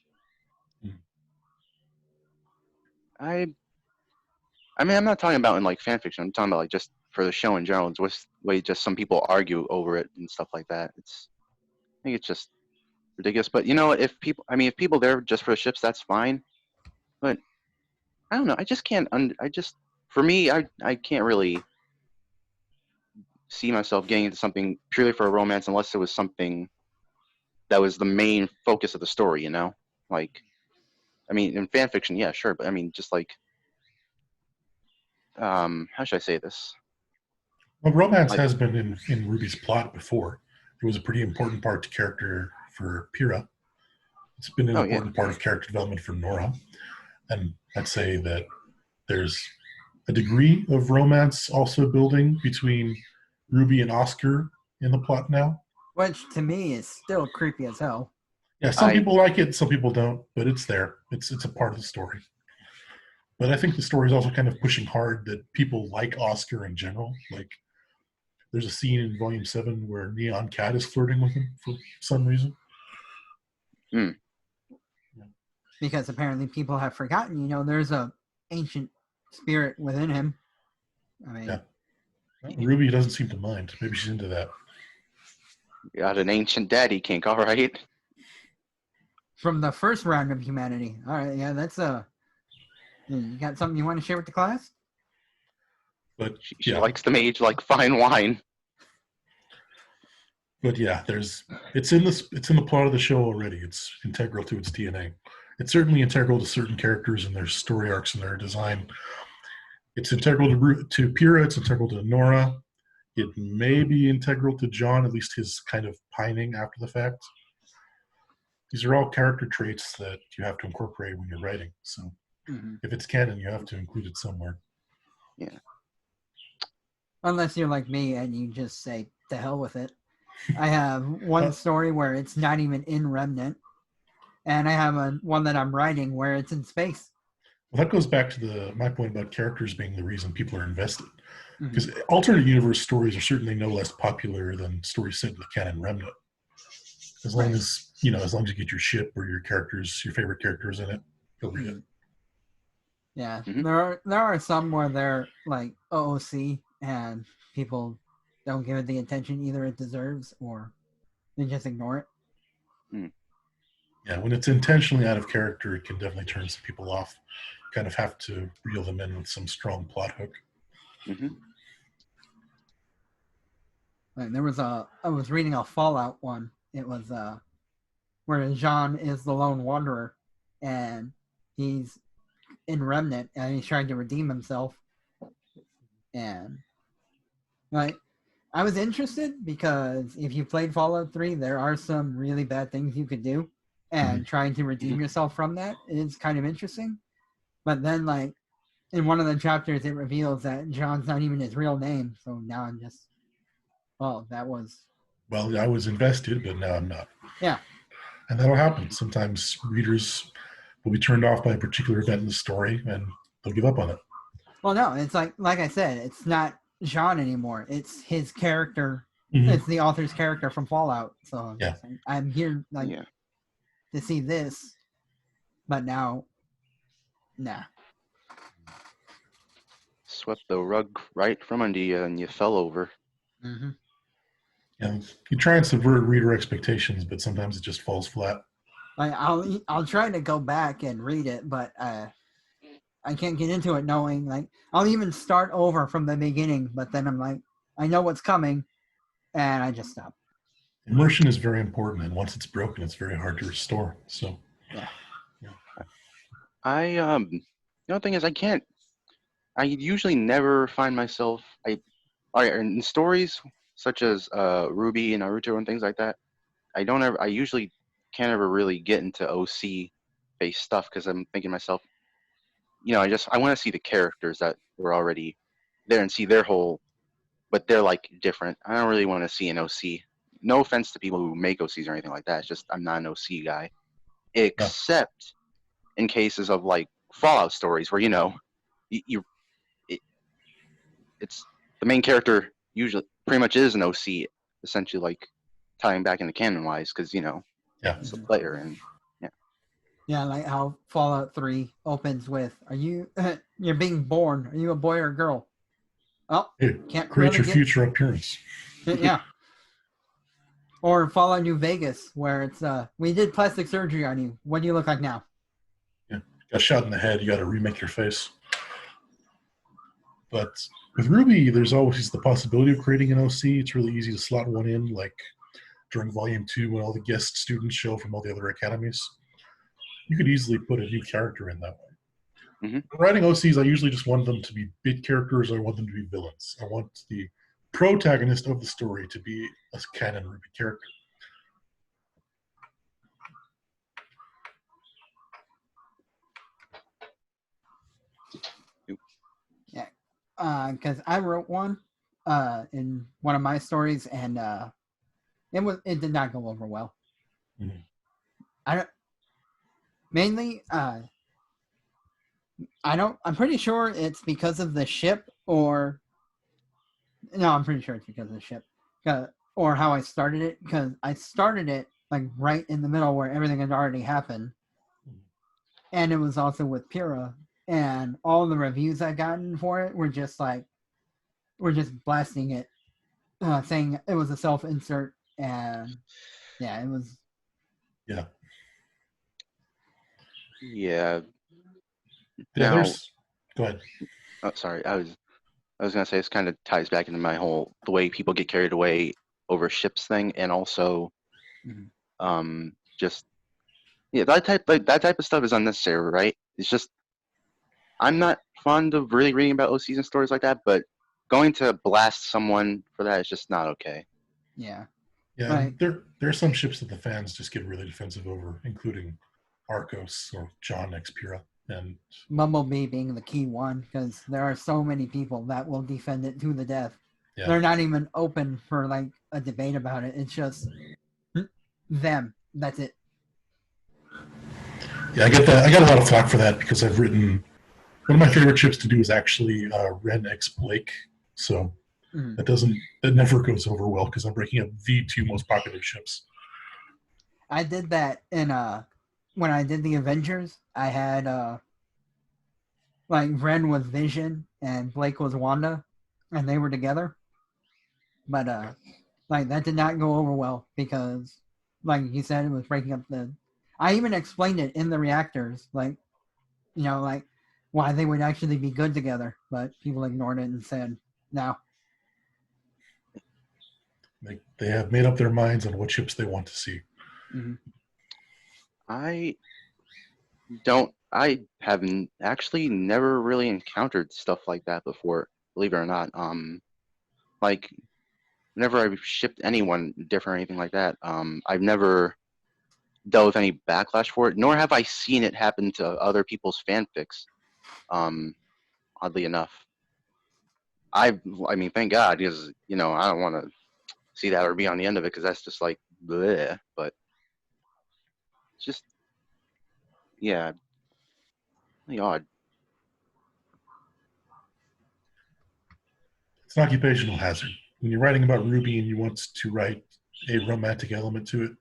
I mean, I'm not talking about in like fan fiction. I'm talking about like just for the show in general. It's just way just some people argue over it and stuff like that. I think it's just ridiculous. But if people there just for the ships, that's fine. But I don't know. I just can't. For me, I can't really see myself getting into something purely for a romance unless it was something that was the main focus of the story. Like, I mean, in fan fiction, yeah, sure, but I mean, just like, how should I say this? Well, romance has been in RWBY's plot before. It was a pretty important part to character for Pyrrha. It's been an important part of character development for Nora. And I'd say that there's a degree of romance also building between RWBY and Oscar in the plot now. Which to me is still creepy as hell. Yeah, some people like it, some people don't, but it's there. It's a part of the story. But I think the story is also kind of pushing hard that people like Oscar in general. Like, there's a scene in Volume 7 where Neon Cat is flirting with him for some reason. Mm. Because apparently people have forgotten, there's a ancient spirit within him. I mean, yeah. RWBY doesn't seem to mind. Maybe she's into that. You got an ancient daddy kink, all right. From the first round of humanity. All right, yeah, that's you got something you want to share with the class? But she likes the mage like fine wine. But yeah, it's in the plot of the show already. It's integral to its DNA. It's certainly integral to certain characters and their story arcs and their design. It's integral to Pyrrha. It's integral to Nora. It may be integral to John, at least his kind of pining after the fact. These are all character traits that you have to incorporate when you're writing. So if it's canon, you have to include it somewhere. Yeah. Unless you're like me and you just say, "To hell with it." I have one story where it's not even in Remnant, and I have one that I'm writing where it's in space. Well, that goes back to my point about characters being the reason people are invested. Because alternate universe stories are certainly no less popular than stories set in the canon Remnant. As long as you get your ship or your favorite characters in it, you'll read it. Yeah, there are some where they're like OOC and people don't give it the attention either it deserves or they just ignore it. Yeah, when it's intentionally out of character, it can definitely turn some people off. You kind of have to reel them in with some strong plot hook. Like I was reading a Fallout one. It was where Jean is the lone wanderer, and he's in Remnant, and he's trying to redeem himself. And like, I was interested because if you played Fallout 3, there are some really bad things you could do, and trying to redeem yourself from that is kind of interesting. But then, like, in one of the chapters, it reveals that John's not even his real name. So now I'm just, well, that was. Well, I was invested, but now I'm not. Yeah. And that'll happen. Sometimes readers will be turned off by a particular event in the story, and they'll give up on it. Well, no, it's like I said, it's not Jean anymore. It's his character. Mhm. It's the author's character from Fallout. So Yeah. I'm here like to see this, but now, nah. Swept the rug right from under you, and you fell over. Mm-hmm. And you try and subvert reader expectations, but sometimes it just falls flat. Like I'll try to go back and read it, but I can't get into it knowing, like, I'll even start over from the beginning, but then I'm like, I know what's coming, and I just stop. Immersion is very important, and once it's broken, it's very hard to restore. So, yeah. The thing is, I usually never find myself, in stories such as RWBY and Naruto and things like that, I usually can't ever really get into OC based stuff because I'm thinking to myself, I want to see the characters that were already there and see their whole, but they're like different. I don't really want to see an OC. No offense to people who make OCs or anything like that. It's just I'm not an OC guy, except in cases of like Fallout stories where it's the main character usually pretty much is an OC, essentially, like tying back into canon wise, because it's a player and. Yeah, like how Fallout 3 opens with, "Are you? You're being born. Are you a boy or a girl?" Oh, can't create really your future appearance. Yeah. Or Fallout New Vegas, where it's we did plastic surgery on you. What do you look like now? Yeah, got shot in the head. You got to remake your face. But with RWBY, there's always the possibility of creating an OC. It's really easy to slot one in, like during Volume 2 when all the guest students show from all the other academies. You could easily put a new character in that way. Mm-hmm. Writing OCs, I usually just want them to be bit characters. I want them to be villains. I want the protagonist of the story to be a canon RWBY character. Yeah, because I wrote one in one of my stories, and it did not go over well. Mm-hmm. I'm pretty sure it's because of the ship, or no, I'm pretty sure it's because of the ship, or how I started it, because I started it like right in the middle where everything had already happened, and it was also with Pyrrha, and all the reviews I gotten for it were just blasting it, saying it was a self-insert, and yeah, it was. Yeah. Yeah. Now, go ahead. Oh, sorry. I was gonna say this kind of ties back into my whole the way people get carried away over ships thing, and also, just that type of stuff is unnecessary, right? It's just I'm not fond of really reading about OCs and stories like that, but going to blast someone for that is just not okay. Yeah. Yeah, right. There are some ships that the fans just get really defensive over, including Arcos or John X Pyrrha. And Bumblebee being the key one, because there are so many people that will defend it to the death. Yeah. They're not even open for like a debate about it. It's just them. That's it. Yeah, I get that. I got a lot of flack for that because I've written one of my favorite ships to do is actually Ren X Blake. So that never goes over well because I'm breaking up the two most popular ships. I did that in when I did the Avengers. I had like Ren was Vision and Blake was Wanda, and they were together. But like that did not go over well because, like you said, it was breaking up the. I even explained it in the reactors, like like why they would actually be good together, but people ignored it and said no. They have made up their minds on what ships they want to see. I don't I have actually never really encountered stuff like that before, believe it or not. Like whenever I've shipped anyone different or anything like that, I've never dealt with any backlash for it, nor have I seen it happen to other people's fanfics. Oddly enough, I mean, thank God, because I don't want to see that or be on the end of it, because that's just like bleh. But it's just yeah, really odd. It's an occupational hazard. When you're writing about RWBY and you want to write a romantic element to it,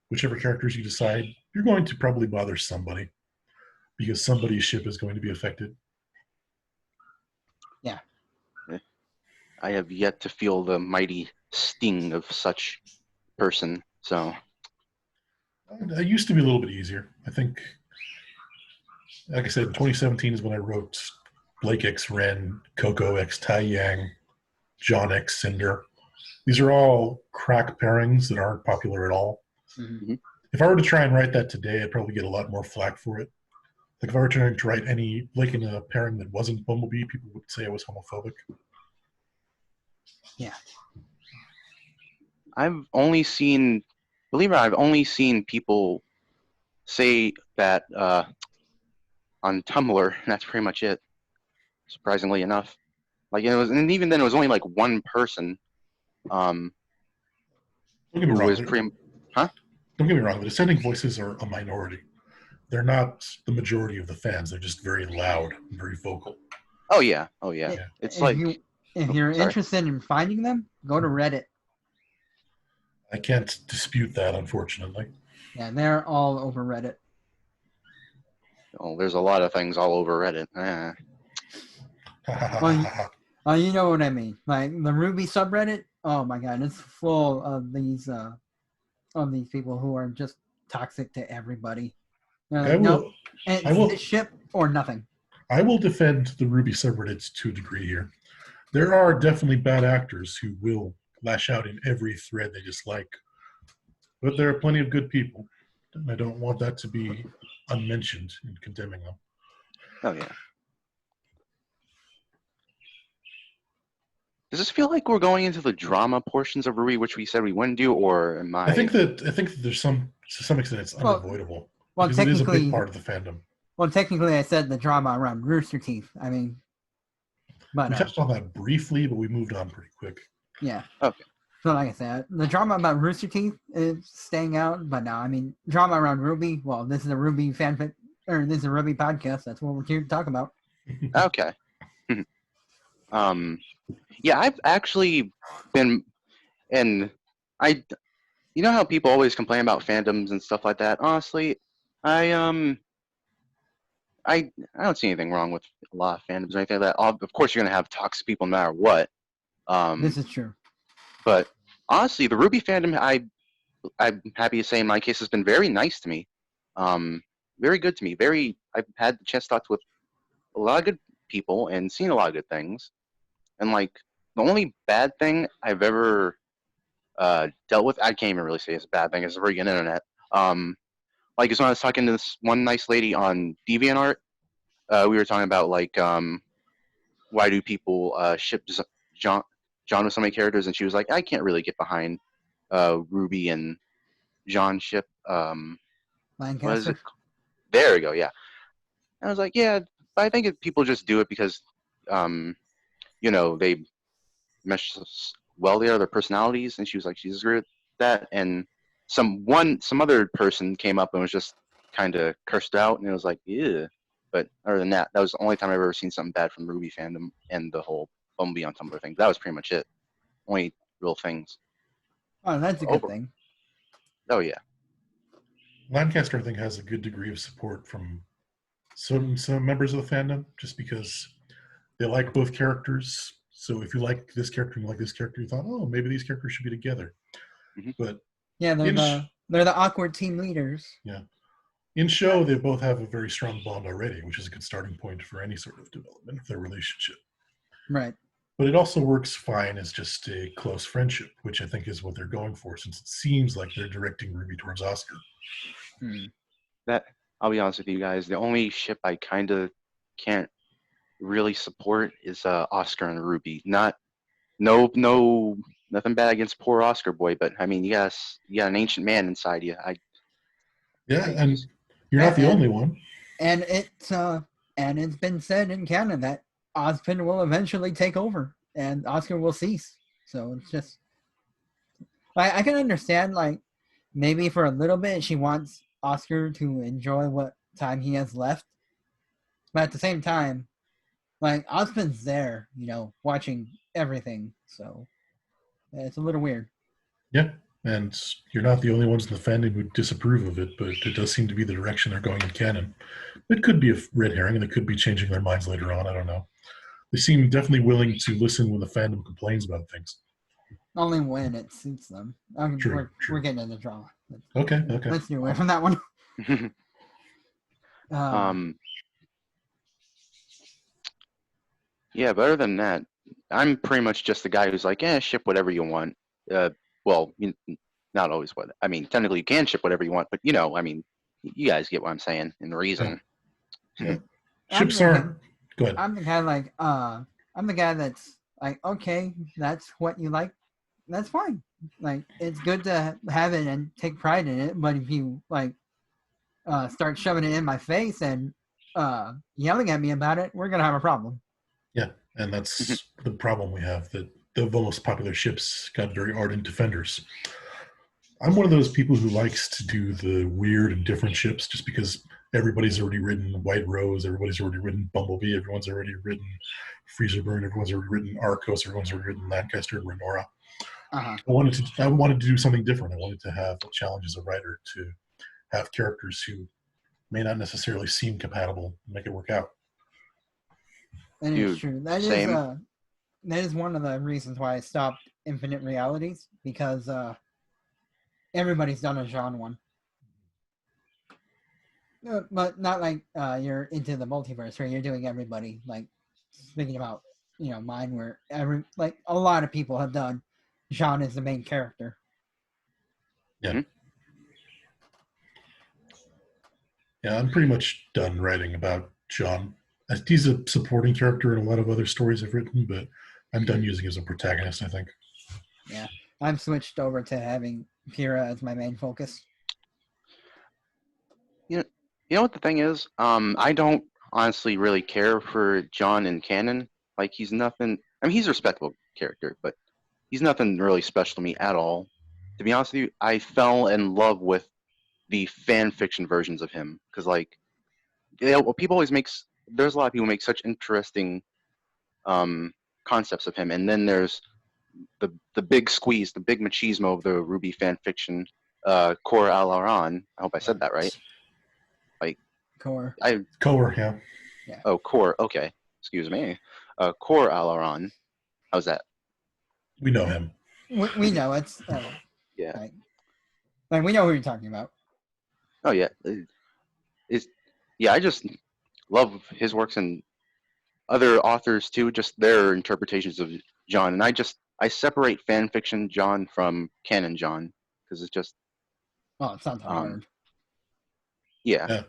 whichever characters you decide, you're going to probably bother somebody because somebody's ship is going to be affected. Yeah. I have yet to feel the mighty sting of such person. So It used to be a little bit easier. I think, like I said, 2017 is when I wrote Blake X Ren, Coco X Tai Yang, John X Cinder. These are all crack pairings that aren't popular at all. Mm-hmm. If I were to try and write that today, I'd probably get a lot more flack for it. Like if I were trying to write any, like in a pairing that wasn't Bumblebee, people would say I was homophobic. Yeah. I've only seen, believe it or not, I've only seen people say that on Tumblr, and that's pretty much it. Surprisingly enough, like it was, and even then, it was only like one person. Don't get me Who wrong. was pretty, huh? Don't get me wrong. The dissenting voices are a minority. They're not the majority of the fans. They're just very loud and very vocal. Oh yeah, oh yeah. If, It's if like if you're sorry. interested in finding them, go to Reddit. I can't dispute that, unfortunately. Yeah, they're all over Reddit. Oh, there's a lot of things all over Reddit. Well, you know what I mean. Like the RWBY subreddit. Oh my god, it's full of these people who are just toxic to everybody. I No, will. it's I will. this ship or nothing. I will defend the RWBY subreddits to a degree here. There are definitely bad actors who will lash out in every thread they dislike, but there are plenty of good people, and I don't want that to be unmentioned in condemning them. Oh yeah. Does this feel like we're going into the drama portions of RWBY, which we said we wouldn't do, or am I? I think that there's to some extent it's unavoidable Well, because it is a technically, big part of the fandom. Well, technically, I said the drama around Rooster Teeth. I mean, but We touched on that briefly, but we moved on pretty quick. yeah. Okay. So like I said, the drama about Rooster Teeth is staying out, but no, I mean drama around RWBY. Well, this is a RWBY fanfic, or this is a RWBY podcast. That's what we're here to talk about. Okay. Yeah, I've actually been, and you know how people always complain about fandoms and stuff like that. Honestly, I don't see anything wrong with a lot of fandoms or anything like that. Of course, you're gonna have toxic people no matter what. This is true. But honestly, the RWBY fandom, I'm happy to say in my case has been very nice to me. Very good to me. I've had the chance to talk with a lot of good people and seen a lot of good things. And like the only bad thing I've ever dealt with, I can't even really say it's a bad thing. It's the freaking internet. Like is when I was talking to this one nice lady on DeviantArt. We were talking about like why do people ship John with so many characters, and she was like, I can't really get behind RWBY and John ship. What is it? Lancaster. There we go. Yeah. And I was like, yeah, I think people just do it because they mesh well together, their personalities. And she was like, she disagreed with that. And some other person came up and was just kind of cursed out, and it was like, yeah. But other than that, that was the only time I've ever seen something bad from RWBY fandom and the whole Bumblebee on Tumblr thing. That was pretty much it. Only real things. Oh, that's a good thing. Oh yeah. Lancaster, I think, has a good degree of support from some members of the fandom, just because they like both characters. So if you like this character and you like this character, you thought, oh, maybe these characters should be together. Mm-hmm. But yeah, they're the awkward team leaders. Yeah. In show, they both have a very strong bond already, which is a good starting point for any sort of development of their relationship. Right. But it also works fine as just a close friendship, which I think is what they're going for, since it seems like they're directing RWBY towards Oscar. That I'll be honest with you guys. The only ship I kind of can't really support is Oscar and Ruby. Nothing bad against poor Oscar boy, but I mean, you got an ancient man inside you. Yeah, I and just you're not the And- only one. And it's been said in canon that Ozpin will eventually take over and Oscar will cease. So it's just I can understand, like, maybe for a little bit she wants Oscar to enjoy what time he has left. But at the same time, like, Ozpin's there, watching everything. So it's a little weird. Yeah, and you're not the only ones in the fandom who disapprove of it, but it does seem to be the direction they're going in canon. It could be a red herring, and they could be changing their minds later on. I don't know. They seem definitely willing to listen when the fandom complains about things. Only when it suits them. True. We're getting into drama. Okay. Let's get away from that one. Yeah, but other than that, I'm pretty much just the guy who's like, ship whatever you want. Well, not always what. I mean, technically you can ship whatever you want, but I mean, you guys get what I'm saying and the reason. Yeah. Ships aren't. Go ahead. I'm the guy I'm the guy that's like, okay, that's what you like, that's fine. Like, it's good to have it and take pride in it, but if you start shoving it in my face and yelling at me about it, we're gonna have a problem. Yeah, and that's the problem we have, that the most popular ships got very ardent defenders. I'm one of those people who likes to do the weird and different ships just because everybody's already written White Rose, everybody's already written Bumblebee, everyone's already written Freezer Burn, everyone's already written Arcos, everyone's already written Lancaster and Renora. Uh-huh. I wanted to do something different. I wanted to have a challenge as a writer to have characters who may not necessarily seem compatible and make it work out. And it's true. That is one of the reasons why I stopped Infinite Realities, because everybody's done a Jean one. But not like you're into the multiverse where you're doing everybody. Like, thinking about mine, where a lot of people have done Jean as the main character. Yeah. Mm-hmm. Yeah, I'm pretty much done writing about Jean. He's a supporting character in a lot of other stories I've written, but I'm done using him as a protagonist, I think. Yeah, I'm switched over to having Kira as my main focus. You know what the thing is? I don't honestly really care for John in canon. Like, he's nothing. I mean, he's a respectable character, but he's nothing really special to me at all. To be honest with you, I fell in love with the fan fiction versions of him because, like, people always there's a lot of people make such interesting concepts of him, and then there's the big squeeze, the big machismo of the RWBY fan fiction, Cor Alaran. I hope I said that right. Like, Core. yeah. Oh, Cor. Okay, excuse me. Cor Alaran. How's that? We know him. We know it's Yeah. Like, we know who you're talking about. Oh yeah. I just love his works and other authors too, just their interpretations of John. And I separate fan fiction John from canon John, because it's just It's not that hard. Yeah.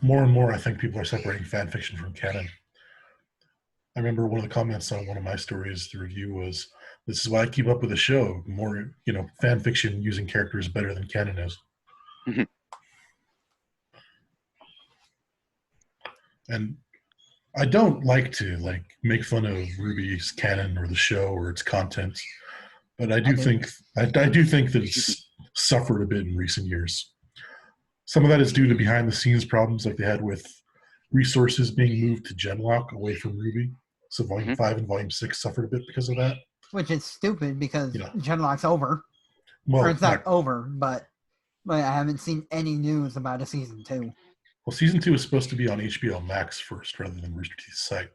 More and more, I think people are separating fan fiction from canon. I remember one of the comments on one of my stories, the review was, "This is why I keep up with the show. More, fan fiction using characters better than canon is." Mm-hmm. And I don't like to make fun of RWBY's canon or the show or its content, but I do think that it's suffered a bit in recent years. Some of that is due to behind the scenes problems like they had with resources being moved to Genlock away from RWBY. So Volume 5 and Volume 6 suffered a bit because of that. Which is stupid, because Genlock's over. Well, or it's not over, but I haven't seen any news about a Season 2. Well, Season 2 is supposed to be on HBO Max first rather than Rooster Teeth's site.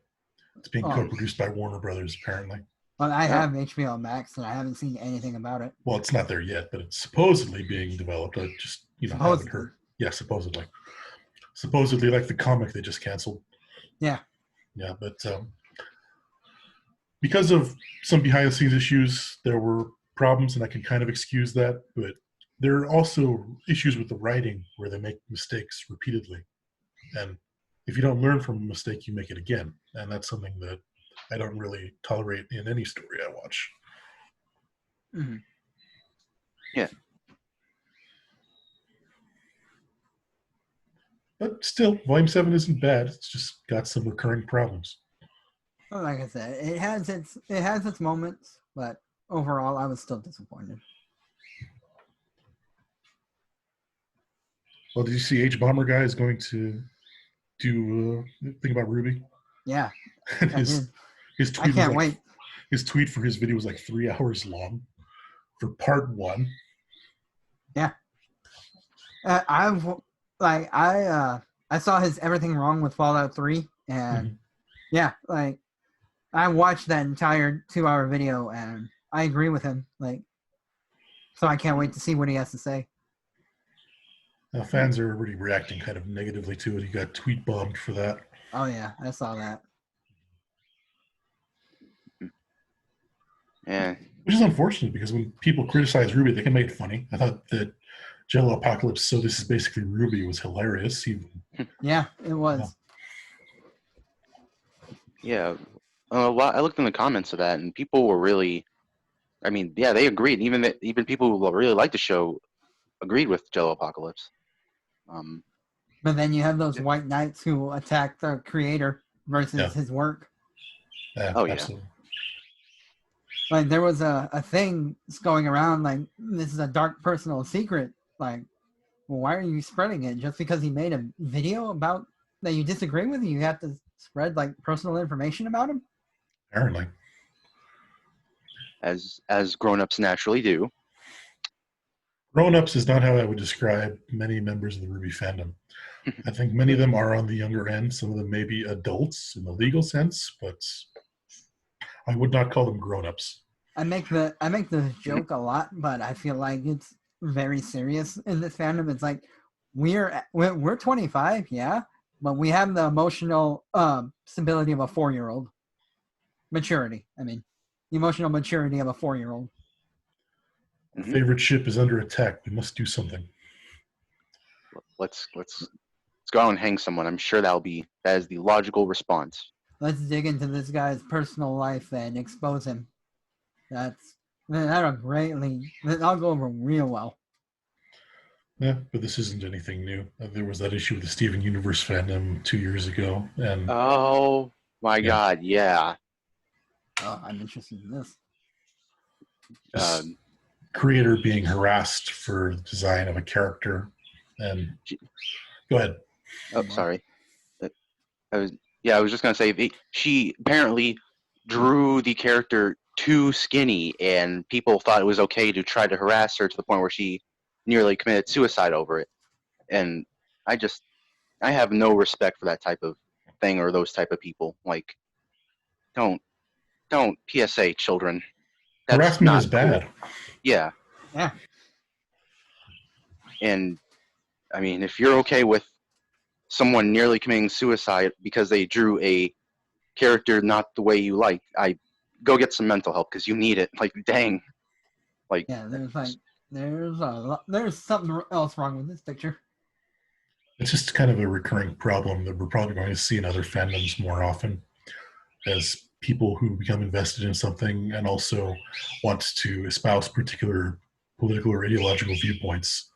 It's being co-produced by Warner Brothers, apparently. Well, I have HBO Max, and I haven't seen anything about it. Well, it's not there yet, but it's supposedly being developed. I just, haven't heard. Yeah, supposedly. Supposedly, like the comic they just canceled. Yeah. Yeah, but because of some behind-the-scenes issues, there were problems, and I can kind of excuse that. But there are also issues with the writing where they make mistakes repeatedly. And if you don't learn from a mistake, you make it again. And that's something that I don't really tolerate in any story I watch. Mm-hmm. Yeah. But still, Volume 7 isn't bad. It's just got some recurring problems. Well, like I said, it has its moments, but overall, I was still disappointed. Well, did you see H Bomber Guy is going to do a thing about RWBY? Yeah, And I did. his tweet I can't was like, wait. His tweet for his video was like 3 hours long for part 1. Yeah. I saw his Everything Wrong with Fallout 3, and yeah, like I watched that entire 2-hour video, and I agree with him. Like, so I can't wait to see what he has to say. Now, fans are already reacting kind of negatively to it. He got tweet bombed for that. Oh yeah, I saw that. Yeah. Which is unfortunate because when people criticize RWBY, they can make it funny. I thought that Jello Apocalypse, so this is basically RWBY, was hilarious. Yeah, it was. Yeah. I looked in the comments of that, and people were really, I mean, yeah, they agreed. Even people who really like the show agreed with Jello Apocalypse. But then you have those white knights who attack the creator versus his work. Yeah, oh, yeah. Absolutely. Like, there was a thing going around, like, this is a dark personal secret. Like, well, why are you spreading it? Just because he made a video about that you disagree with, you have to spread, like, personal information about him? Apparently. As grown-ups naturally do. Grown-ups is not how I would describe many members of the RWBY fandom. I think many of them are on the younger end. Some of them may be adults in the legal sense, but I would not call them grown-ups. I make the joke a lot, but I feel like it's very serious in this fandom. It's like we're 25, yeah, but we have the emotional stability of a 4-year-old. Maturity, I mean, the emotional maturity of a 4-year-old. Our favorite ship is under attack. We must do something. Let's go out and hang someone. I'm sure that is the logical response. Let's dig into this guy's personal life and that'll go over real well. Yeah, but this isn't anything new. There was that issue with the Steven Universe fandom 2 years ago, and oh my God, yeah. Oh, I'm interested in this. Creator being harassed for the design of a character, and go ahead. Oh, sorry. I was just gonna say she apparently drew the character too skinny, and people thought it was okay to try to harass her to the point where she nearly committed suicide over it. And I have no respect for that type of thing or those type of people. Like, don't PSA children. That's Harassment not is bad. Cool. Yeah. Yeah. And I mean, if you're okay with someone nearly committing suicide because they drew a character not the way you like, I go get some mental help because you need it. Like, dang. Like, yeah, there's something else wrong with this picture. It's just kind of a recurring problem that we're probably going to see in other fandoms more often, as people who become invested in something and also want to espouse particular political or ideological viewpoints.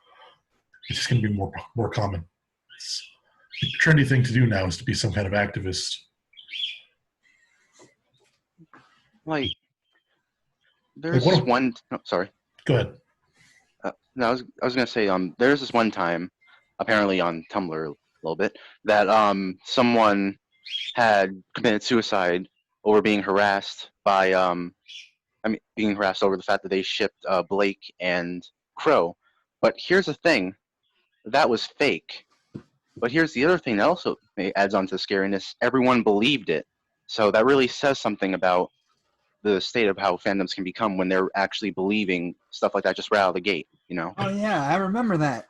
It's just going to be more common. The trendy thing to do now is to be some kind of activist. like, there's one. Oh, sorry. Go ahead. No, I was gonna say there's this one time, apparently on Tumblr a little bit, that someone had committed suicide over being harassed by being harassed over the fact that they shipped Blake and Crow. But here's the thing, that was fake. But here's the other thing that also adds on to the scariness. Everyone believed it. So that really says something about the state of how fandoms can become when they're actually believing stuff like that just right out of the gate, you know? Oh yeah, I remember that.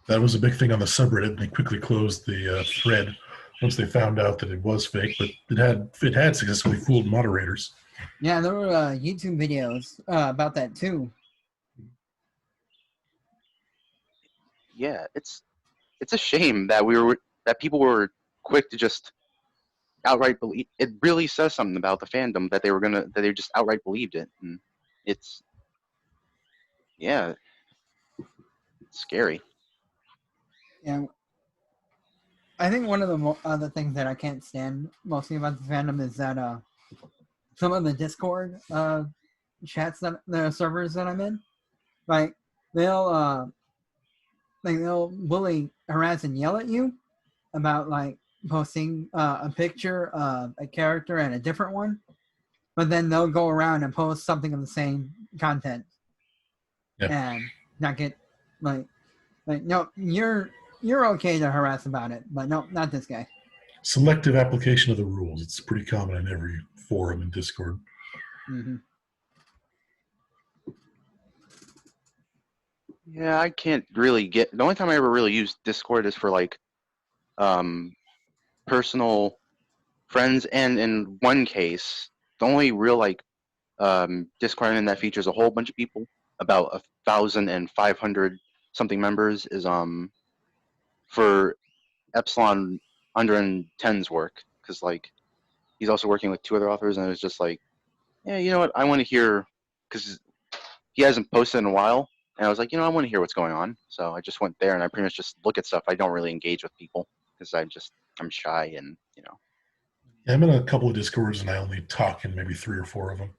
That was a big thing on the subreddit, and they quickly closed the thread once they found out that it was fake, but it had successfully fooled moderators. Yeah, there were YouTube videos about that too. yeah, it's a shame that people were quick to just outright believe. It really says something about the fandom that they just outright believed it, and it's yeah, it's scary. Yeah, I think one of the other things that I can't stand mostly about the fandom is that some of the Discord chats that the servers that I'm in, like they'll they'll bully, harass, and yell at you about like posting a picture of a character and a different one, but then they'll go around and post something of the same content and not get like no, you're okay to harass about it, but no, not this guy. Selective application of the rules. It's pretty common in every forum in Discord. Mm-hmm. Yeah, I can't really get. The only time I ever really use Discord is for like personal friends, and in one case, the only real like Discord I'm in that features a whole bunch of people, about 1,500 something members, is for Epsilon Under and 10's work, because like he's also working with 2 other authors, and it was just like, yeah, you know what, I want to hear, because he hasn't posted in a while, and I was like, you know, I want to hear what's going on, so I just went there and I pretty much just look at stuff. I don't really engage with people because I'm shy, and you know. Yeah, I'm in a couple of Discords and I only talk in maybe 3 or 4 of them.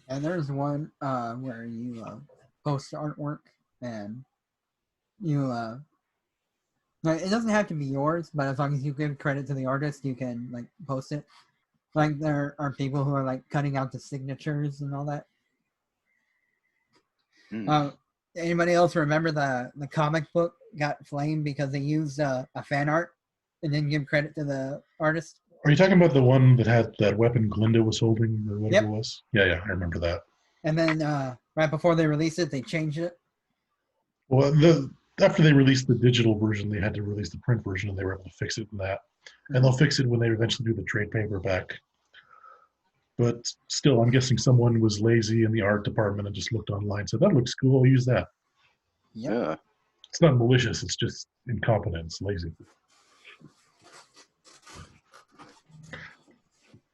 And there's one where you post artwork and you like, it doesn't have to be yours, but as long as you give credit to the artist, you can like post it. Like there are people who are like cutting out the signatures and all that. Anybody else remember the comic book got flamed because they used a fan art and didn't give credit to the artist? Are you talking about the one that had that weapon Glinda was holding or whatever Yep. it was? Yeah, I remember that. And then right before they released it, they changed it. Well, after they released the digital version, they had to release the print version, and they were able to fix it in that. And they'll fix it when they eventually do the trade paperback. But still, I'm guessing someone was lazy in the art department and just looked online and said, that looks cool, I'll use that. Yep. Yeah. It's not malicious, it's just incompetence, lazy.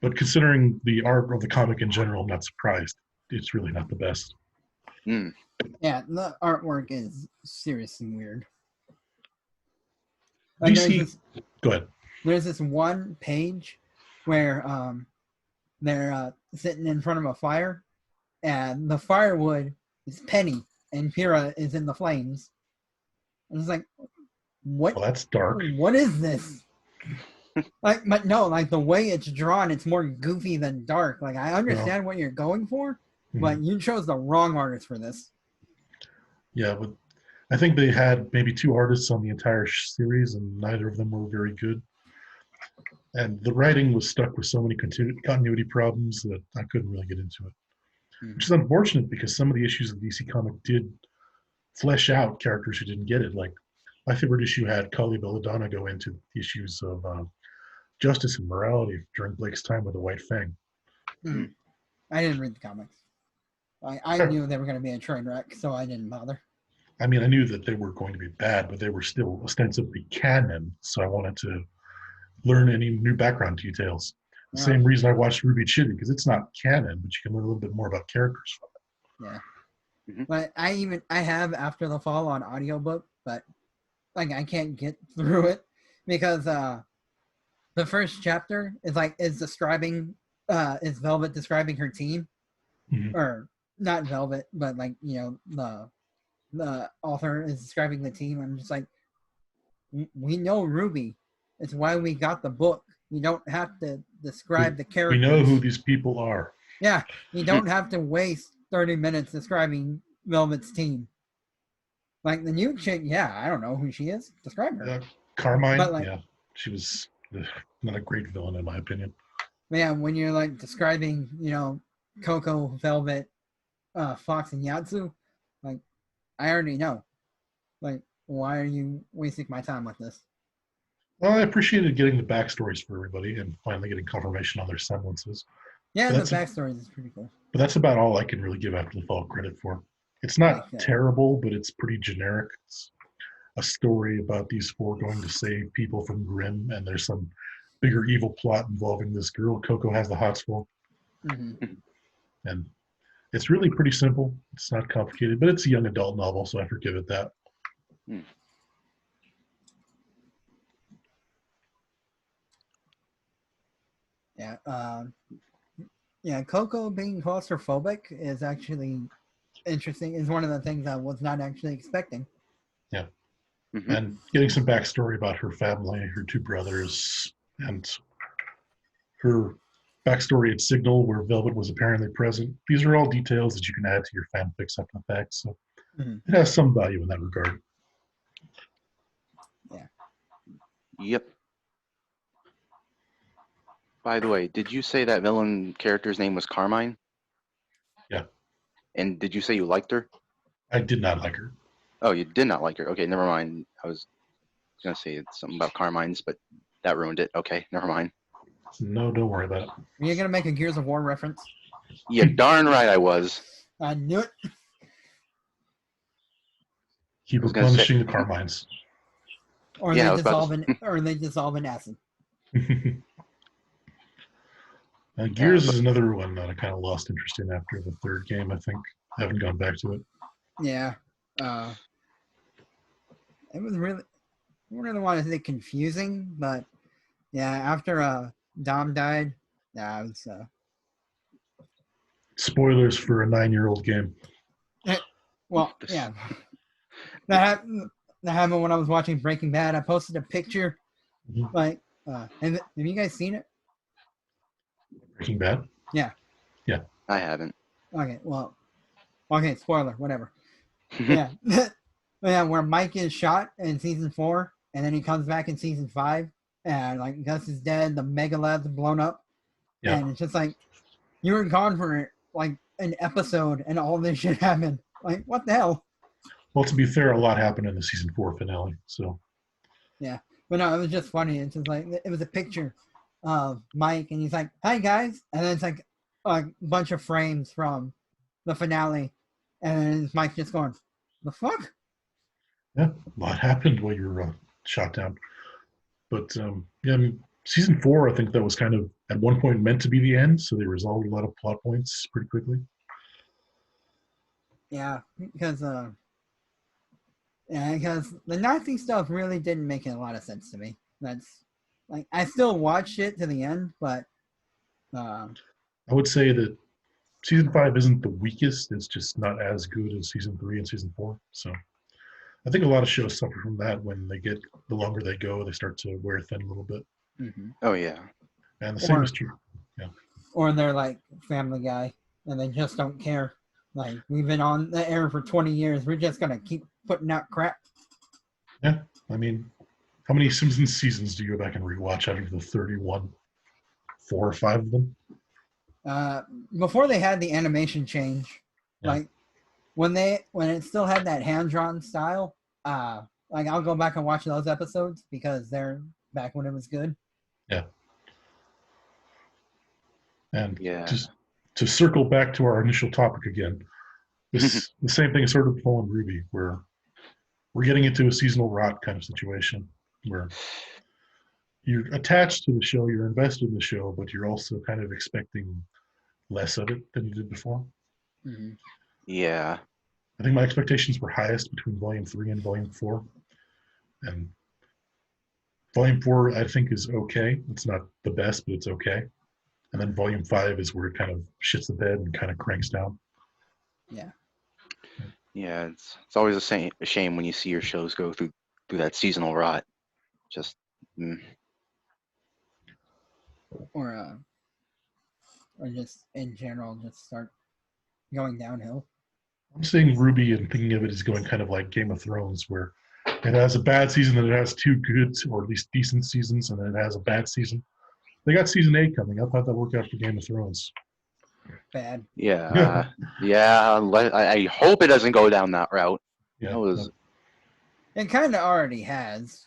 But considering the art of the comic in general, I'm not surprised. It's really not the best. Yeah, the artwork is seriously weird. Like Go ahead. There's this one page where they're sitting in front of a fire, and the firewood is Penny, and Pyrrha is in the flames. And it's like, what? Well, that's dark. What is this? Like, but no, like the way it's drawn, it's more goofy than dark. Like, I understand what you're going for, but you chose the wrong artist for this. Yeah, but I think they had maybe 2 artists on the entire series, and neither of them were very good. And the writing was stuck with so many continuity problems that I couldn't really get into it. Which is unfortunate because some of the issues of DC Comic did flesh out characters who didn't get it. Like, my favorite issue had Kali Belladonna go into the issues of justice and morality during Blake's time with the White Fang. I didn't read the comics. I knew they were going to be a train wreck, so I didn't bother. I mean, I knew that they were going to be bad, but they were still ostensibly canon, so I wanted to learn any new background details. The same reason I watched RWBY Chitty, because it's not canon, but you can learn a little bit more about characters from it. Yeah. But I have After the Fall on audiobook, but like I can't get through it because the first chapter is describing is Velvet describing her team, or not Velvet, but like, you know, the author is describing the team. I'm just like, we know RWBY. It's why we got the book. You don't have to describe the characters. We know who these people are. Yeah, you don't have to waste 30 minutes describing Velvet's team. Like the new chick, yeah, I don't know who she is. Describe her. Carmine, yeah, she was not a great villain in my opinion. Yeah, when you're like describing, you know, Coco, Velvet, Fox, and Yatsu, like I already know. Like, why are you wasting my time with this? Well, I appreciated getting the backstories for everybody and finally getting confirmation on their semblances. Yeah, the backstories is pretty cool. But that's about all I can really give After the Fall credit for. It's not Like, terrible, but it's pretty generic. It's a story about these four going to save people from Grimm, and there's some bigger evil plot involving this girl Coco has the hots for. mhm. And it's really pretty simple. It's not complicated, but it's a young adult novel, so I forgive it that. Hmm. Yeah. Yeah. Coco being claustrophobic is actually interesting. Is one of the things I was not actually expecting. Yeah. Mhm. And getting some backstory about her family, her two brothers, and her backstory at Signal, where Velvet was apparently present. These are all details that you can add to your fanfics after the fact, so Mhm. it has some value in that regard. Yep. By the way, did you say that villain character's name was Carmine? Yeah. And did you say you liked her? I did not like her. Oh, you did not like her. Okay, never mind. I was gonna say something about Carmine's, but that ruined it. Okay, never mind. No, don't worry about it. Are you gonna make a Gears of War reference? Yeah, darn right I was. I knew it. Keep I was gonna say, replenishing the Carmines. Or yeah, they I was about to. dissolve in acid. Gears But is another one that I kind of lost interest in after the third game, I think. I haven't gone back to it. Yeah. It was really, I don't really want to say confusing, but yeah, after Dom died, yeah, it was Spoilers for a 9-year-old game. well, yeah. That happened when I was watching Breaking Bad. I posted a picture, Mhm. like, have you guys seen it? Breaking Bad? Yeah. I haven't. Okay, well, okay, spoiler, whatever. Yeah. Yeah, where Mike is shot in season 4, and then he comes back in season 5, and like Gus is dead, the Mega Lab's blown up, Yeah. and it's just like you were gone for like an episode, and all this shit happened. Like, what the hell? Well, to be fair, a lot happened in the season 4 finale, so. Yeah, but no, it was just funny. It's just like it was a picture of Mike, and he's like, "Hi guys," and then it's like a bunch of frames from the finale, and it's Mike just going, "The fuck." Yeah, a lot happened while you were shot down. But yeah, I mean, season 4, I think that was kind of at one point meant to be the end, so they resolved a lot of plot points pretty quickly. Yeah, because the Nazi stuff really didn't make a lot of sense to me. That's like I still watched it to the end, but I would say that season 5 isn't the weakest, it's just not as good as season 3 and season 4. So I think a lot of shows suffer from that. When they get, the longer they go, they start to wear thin a little bit. Oh yeah. And the same is true. or they're like Family Guy, and they just don't care. Like, we've been on the air for 20 years. We're just gonna keep putting out crap. Yeah, I mean, how many Simpsons seasons do you go back and rewatch out of the 31? 4 or 5 of them? Before they had the animation change, Yeah. like when it still had that hand drawn style, like I'll go back and watch those episodes because they're back when it was good. Yeah. And Yeah. just to circle back to our initial topic again, the same thing is sort of befallen RWBY, where we're getting into a seasonal rot kind of situation where you're attached to the show, you're invested in the show, but you're also kind of expecting less of it than you did before. Mm-hmm. Yeah. I think my expectations were highest between Volume 3 and Volume 4. And Volume 4, I think, is okay. It's not the best, but it's okay. And then Volume 5 is where it kind of shits the bed and kind of cranks down. Yeah. Yeah. It's always a shame when you see your shows go through that seasonal rot. Just. Or just in general, just start going downhill. I'm saying RWBY and thinking of it as going kind of like Game of Thrones, where it has a bad season, then it has 2 good or at least decent seasons, and then it has a bad season. They got season 8 coming up. How'd that work out for Game of Thrones? Bad. Yeah. Yeah. I hope it doesn't go down that route. Yeah. That was. It kind of already has.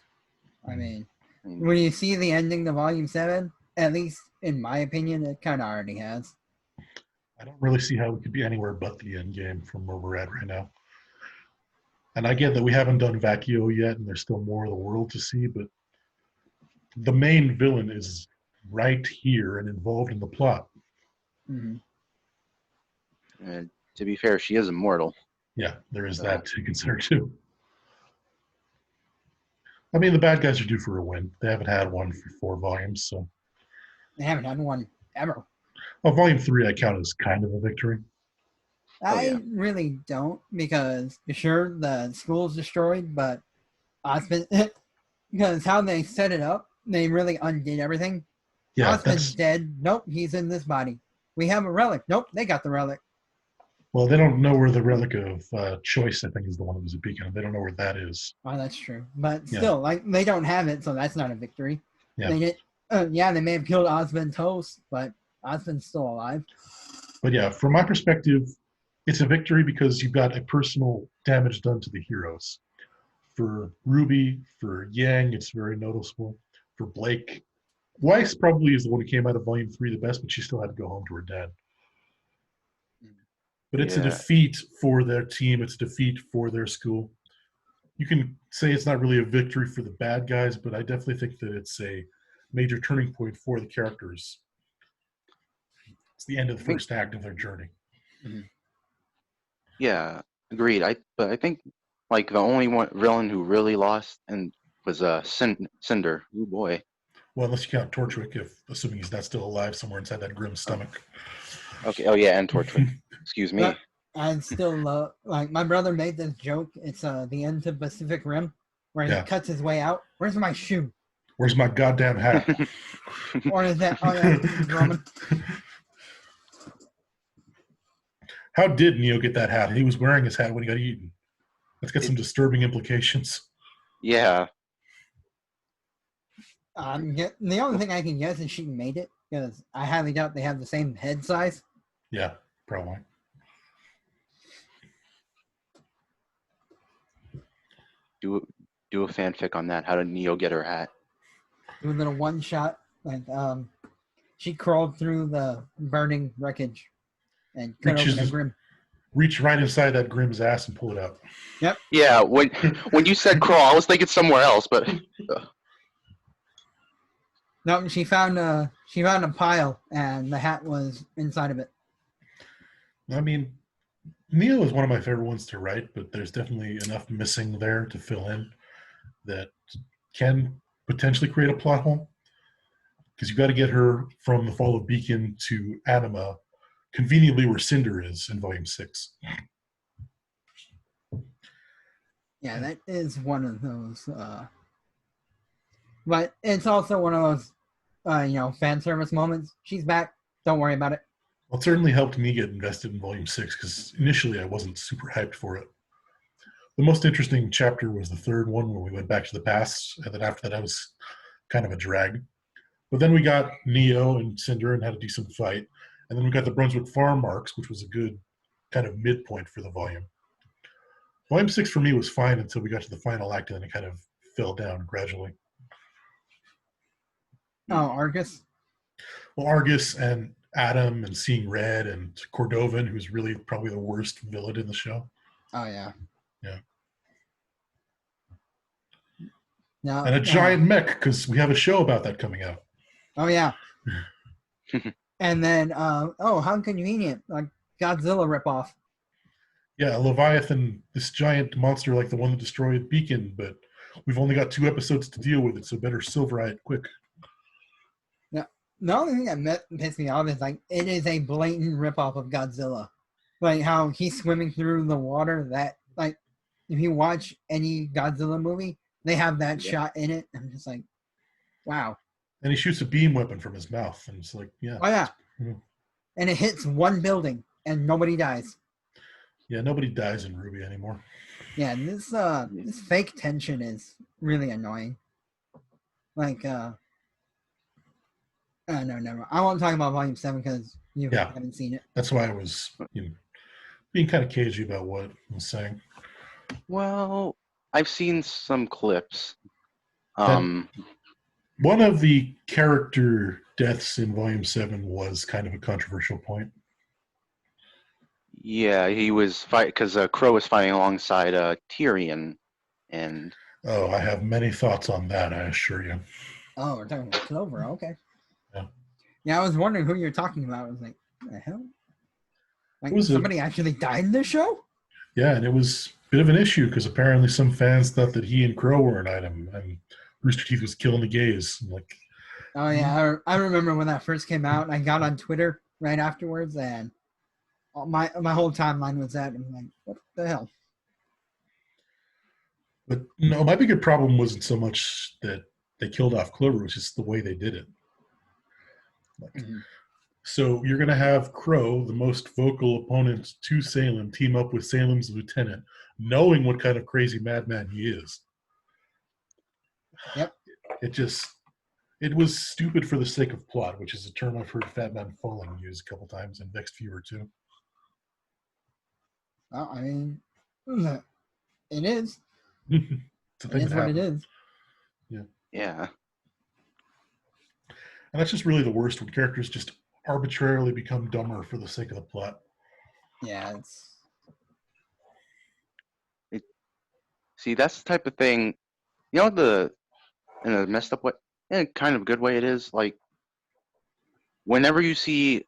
I mean, when you see the ending to Volume 7, at least in my opinion, it kind of already has. I don't really see how we could be anywhere but the end game from where we're at right now. And I get that we haven't done Vacchio yet, and there's still more of the world to see, but the main villain is right here and involved in the plot. Mhm. And to be fair, she is immortal. Yeah, there is So- that to consider too. I mean, the bad guys are due for a win. They haven't had one for 4 volumes, so. They haven't had one ever. Well, volume 3 I count as kind of a victory. I really don't, because sure, the school's destroyed, but Osmond, because how they set it up, they really undid everything. Yeah, Osmond's dead. Nope, he's in this body. We have a relic. Nope, they got the relic. well, they don't know where the relic of choice, I think, is the one that was a beacon. They don't know where that is. Oh, that's true. But Yeah. still, like, they don't have it, so that's not a victory. Yeah. They did, they may have killed Osmond's host, but Osmond's still alive. But yeah, from my perspective, it's a victory because you've got a personal damage done to the heroes. For Ruby, for Yang, it's very noticeable. For Blake, Weiss probably is the one who came out of Volume 3 the best, but she still had to go home to her dad. But it's a Yeah. defeat for their team. It's a defeat for their school. You can say it's not really a victory for the bad guys, but I definitely think that it's a major turning point for the characters. It's the end of the first act of their journey. Yeah, agreed. But I think like the only one villain who really lost and was Cinder. Oh boy. Well, unless you count Torchwick, assuming he's not still alive somewhere inside that grim stomach. Okay. Oh yeah, and Torchwick. Excuse me. But I still love, like, my brother made this joke. It's the end of Pacific Rim, where he cuts his way out. Where's my shoe? Where's my goddamn hat? Or is that, oh yeah, it's Roman. How did Neo get that hat? He was wearing his hat when he got eaten. That's got some disturbing implications. Yeah. The only thing I can guess is she made it, because I highly doubt they have the same head size. Yeah, probably. Do a fanfic on that. How did Neo get her hat? Do a little one shot, like she crawled through the burning wreckage and cut open a grim. Reach right inside that Grim's ass and pull it out. Yep. Yeah. When you said crawl, I was thinking somewhere else, but. No, she found a pile, and the hat was inside of it. I mean, Neo is one of my favorite ones to write, but there's definitely enough missing there to fill in that can potentially create a plot hole. Because you've got to get her from the fall of Beacon to Anima, conveniently where Cinder is in Volume 6. Yeah, that is one of those. But it's also one of those, fan service moments. She's back. Don't worry about it. Well, it certainly helped me get invested in Volume 6 because initially I wasn't super hyped for it. The most interesting chapter was the 3rd one where we went back to the past, and then after that I was kind of a drag. But then we got Neo and Cinder and had a decent fight, and then we got the Brunswick Farm marks, which was a good kind of midpoint for the volume. Volume 6 for me was fine until we got to the final act, and then it kind of fell down gradually. Oh, Argus? Well, Argus and Adam and Seeing Red and Cordovan, who's really probably the worst villain in the show. Oh, yeah. Yeah. No, and a giant mech, because we have a show about that coming out. Oh, yeah. And then, how convenient. Like Godzilla ripoff. Yeah, Leviathan, this giant monster like the one that destroyed Beacon, but we've only got 2 episodes to deal with it, so better silver eye it quick. Yeah. The only thing that pissed me off is, like, it is a blatant ripoff of Godzilla. Like, how he's swimming through the water, that, like, if you watch any Godzilla movie, they have that shot in it. I'm just like, wow. And he shoots a beam weapon from his mouth, and it's like, yeah. Oh, yeah. Yeah. And it hits one building, and nobody dies. Yeah, nobody dies in RWBY anymore. Yeah, this fake tension is really annoying. Like, no, never. I won't talk about Volume 7 because you haven't seen it. That's why I was being kind of cagey about what I was saying. Well, I've seen some clips. One of the character deaths in Volume 7 was kind of a controversial point. Yeah, he was because Crow was fighting alongside Tyrion, and Oh, I have many thoughts on that, I assure you. Oh, we're talking about Clover. Okay. Yeah. Yeah, I was wondering who you're talking about. I was like, the hell? Like, It was somebody actually died in this show? yeah, and it was a bit of an issue because apparently some fans thought that he and Crow were an item, and Rooster Teeth was killing the gays. I'm like, Oh, yeah. I remember when that first came out. I got on Twitter right afterwards, and my whole timeline was that. I'm like, what the hell? but no, my bigger problem wasn't so much that they killed off Clover, it was just the way they did it. Like, Mm-hmm. so you're going to have Crow, the most vocal opponent to Salem, team up with Salem's lieutenant, knowing what kind of crazy madman he is. Yep. It was stupid for the sake of plot, which is a term I've heard Fat Man Falling use a couple times and Vexed Viewer too. Well, I mean, it is. It's a It thing is that what it happens. is. yeah, And that's just really the worst when characters just arbitrarily become dumber for the sake of the plot. Yeah, it's. see, that's the type of thing. You know, in a messed up way, in a kind of good way, it is like whenever you see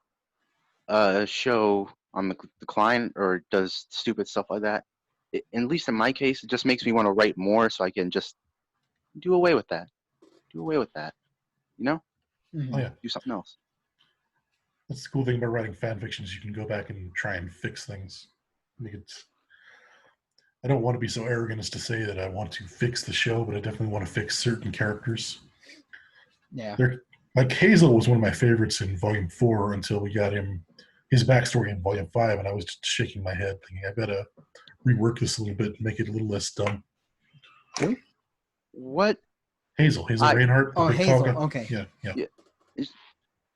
a show on the decline or does stupid stuff like that, at least in my case, it just makes me want to write more so I can just do away with that. Do away with that. You know, Mm-hmm. Oh yeah, do something else. that's the cool thing about writing fan fictions. You can go back and try and fix things. I don't want to be so arrogant as to say that I want to fix the show, but I definitely want to fix certain characters. Yeah. Like Hazel was one of my favorites in Volume 4 until we got his backstory in Volume 5, and I was just shaking my head thinking, I gotta rework this a little bit, make it a little less dumb. What? Hazel Reinhardt, the big Hazel. tall guy. Okay. Yeah.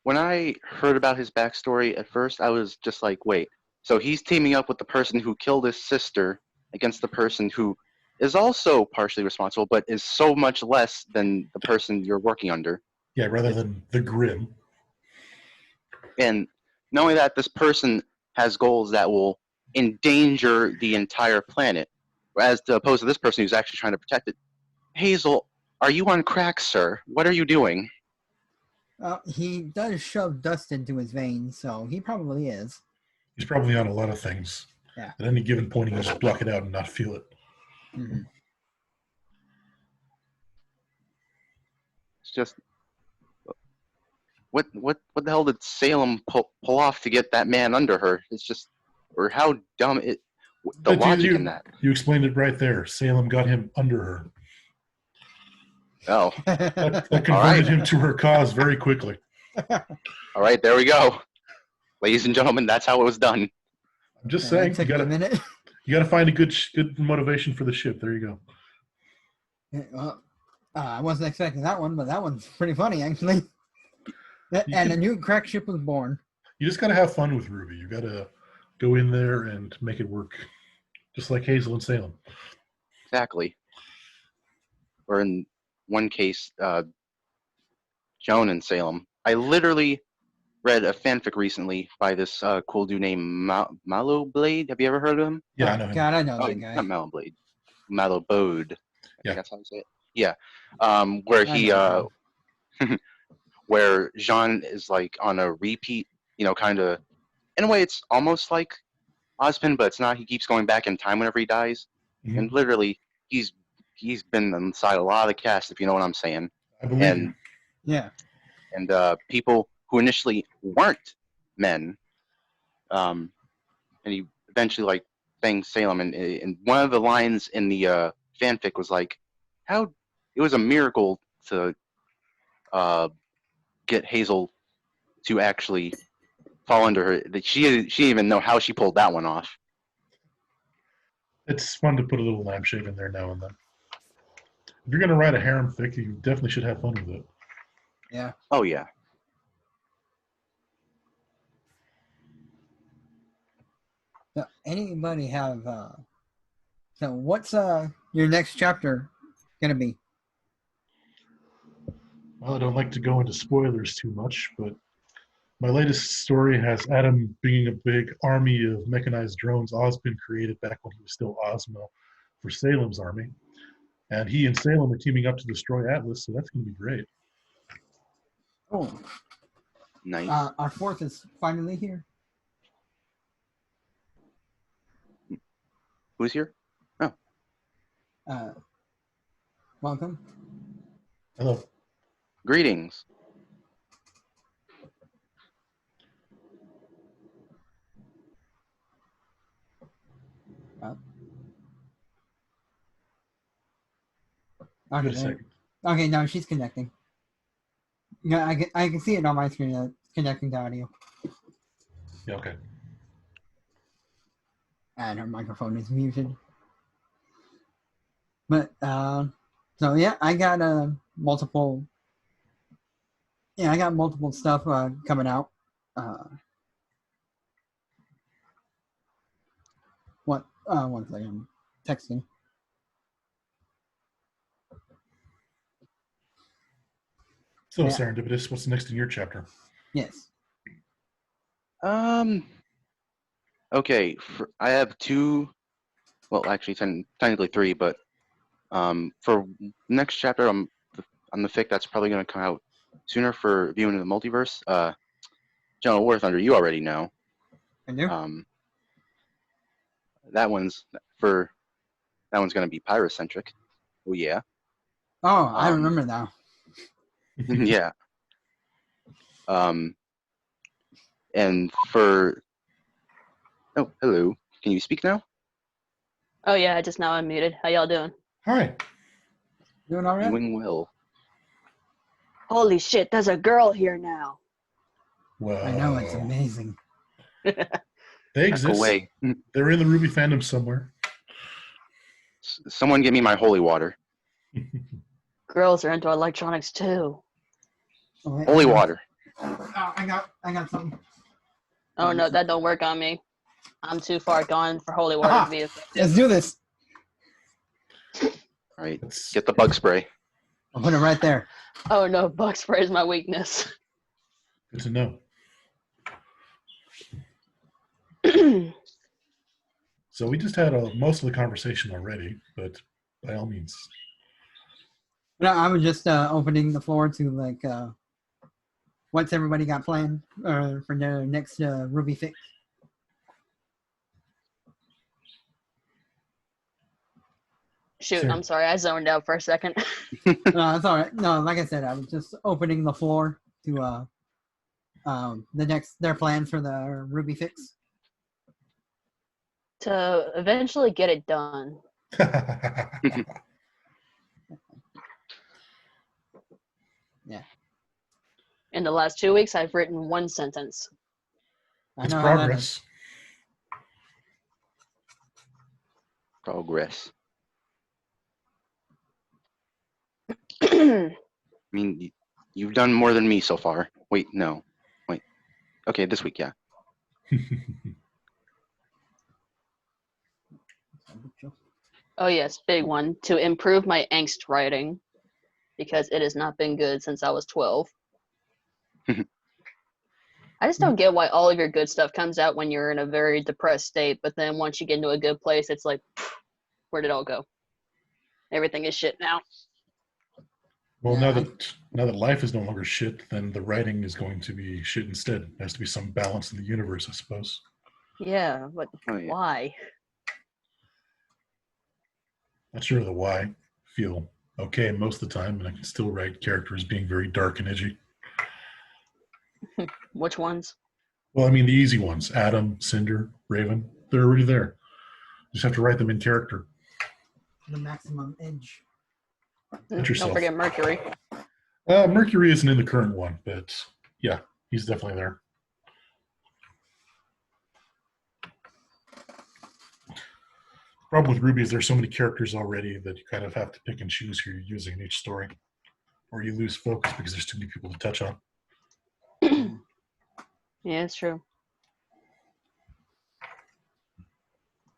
When I heard about his backstory at first, I was just like, wait, so he's teaming up with the person who killed his sister against the person who is also partially responsible, but is so much less than the person you're working under. Yeah, rather than the Grim. And not only that, this person has goals that will endanger the entire planet, as opposed to this person who's actually trying to protect it. Hazel, are you on crack, sir? What are you doing? He does shove dust into his veins, so he probably is. He's probably on a lot of things. Yeah. At any given point, he can just block it out and not feel it. Mm-hmm. It's just what the hell did Salem pull off to get that man under her? It's just, or how dumb it. The logic in that. You explained it right there. Salem got him under her. Oh. That converted him to her cause very quickly. All right, there we go. Ladies and gentlemen, that's how it was done. I'm just saying, you gotta find a good motivation for the ship. There you go. Well, I wasn't expecting that one, but that one's pretty funny, actually. And a new crack ship was born. You just gotta have fun with RWBY. You gotta go in there and make it work, just like Hazel and Salem. Exactly. Or in one case, Joan and Salem. I literally read a fanfic recently by this cool dude named Mallow Blade. Have you ever heard of him? Yeah, I know him. God, I know that guy. Not Mallow Blade. Mallow Bode. Yeah. That's how you say it. Yeah. Where he where Jean is like on a repeat, kind of, in a way it's almost like Ozpin, but it's not. He keeps going back in time whenever he dies. Mm-hmm. And literally he's been inside a lot of the cast, if you know what I'm saying. I believe you. Yeah. And people who initially weren't men, and he eventually like banged Salem, and one of the lines in the fanfic was like, how it was a miracle to get Hazel to actually fall under her. That she didn't even know how she pulled that one off. It's fun to put a little lampshade in there now and then. If you're gonna write a harem fic, you definitely should have fun with it. Yeah. Oh yeah. So anybody have so what's your next chapter gonna be? Well, I don't like to go into spoilers too much, but My latest story has Adam being a big army of mechanized drones Ozpin created back when he was still Ozma for Salem's army. And he and Salem are teaming up to destroy Atlas, so that's going to be great. Oh, Nice. our fourth is finally here. Who's here? Oh, Welcome. Hello. greetings. Okay, Give it a second. okay, no, she's connecting. Yeah, I can see it on my screen. It's connecting to audio, Yeah, okay. and her microphone is muted. But so yeah, I got multiple. Yeah, I got multiple stuff coming out. One second, I'm texting. So, Yeah. Serendipitous, what's next in your chapter? Yes. Okay, I have two. Well, actually, technically three, but for next chapter, on the fic that's probably going to come out sooner for viewing in the multiverse. Genital WarThunder, you already know. I do. That one's going to be pyrocentric. Oh yeah. Oh, I remember now. Yeah. And for hello, can you speak now? Oh yeah, I just now unmuted. How y'all doing? Hi. Doing all right? Doing well. Holy shit, there's a girl here now. Wow. I know, it's amazing. They Back exist. away. They're in the RWBY fandom somewhere. Someone give me my holy water. Girls are into electronics too. Oh, wait, Holy water. Oh, I got something. Oh no, that don't work on me. I'm too far gone for holy water to be effective. Let's do this. All right, get the bug spray. I'll put it right there. Oh no, bug spray is my weakness. Good to know. So we just had most of the conversation already, but by all means. No, I was just opening the floor to like what's everybody got planned for the next RWBY fic. Shoot, Sure. I'm sorry, I zoned out for a second. No, it's all right. No, like I said, I was just opening the floor to their plans for the RWBY fics. To eventually get it done. Yeah. In the last 2 weeks, I've written one sentence. I It's know how that progress. Progress. is. I mean, you've done more than me so far. Wait, no. Wait. Okay, this week, yeah. Oh yes, big one. To improve my angst writing, because it has not been good since I was 12. I just don't get why all of your good stuff comes out when you're in a very depressed state, but then once you get into a good place, it's like, where did it all go? Everything is shit now. Well, Yeah, now that life is no longer shit, then the writing is going to be shit instead. There has to be some balance in the universe, I suppose. Yeah, but Oh, yeah. why? Not sure the why. Feel okay most of the time, and I can still write characters being very dark and edgy. Which ones? Well, I mean the easy ones: Adam, Cinder, Raven. They're already there. Just have to write them in character. the maximum edge. Not yourself. Don't forget Mercury. Mercury isn't in the current one, but yeah, he's definitely there. Problem with RWBY is there's so many characters already that you kind of have to pick and choose who you're using in each story, or you lose focus because there's too many people to touch on. Yeah, it's true.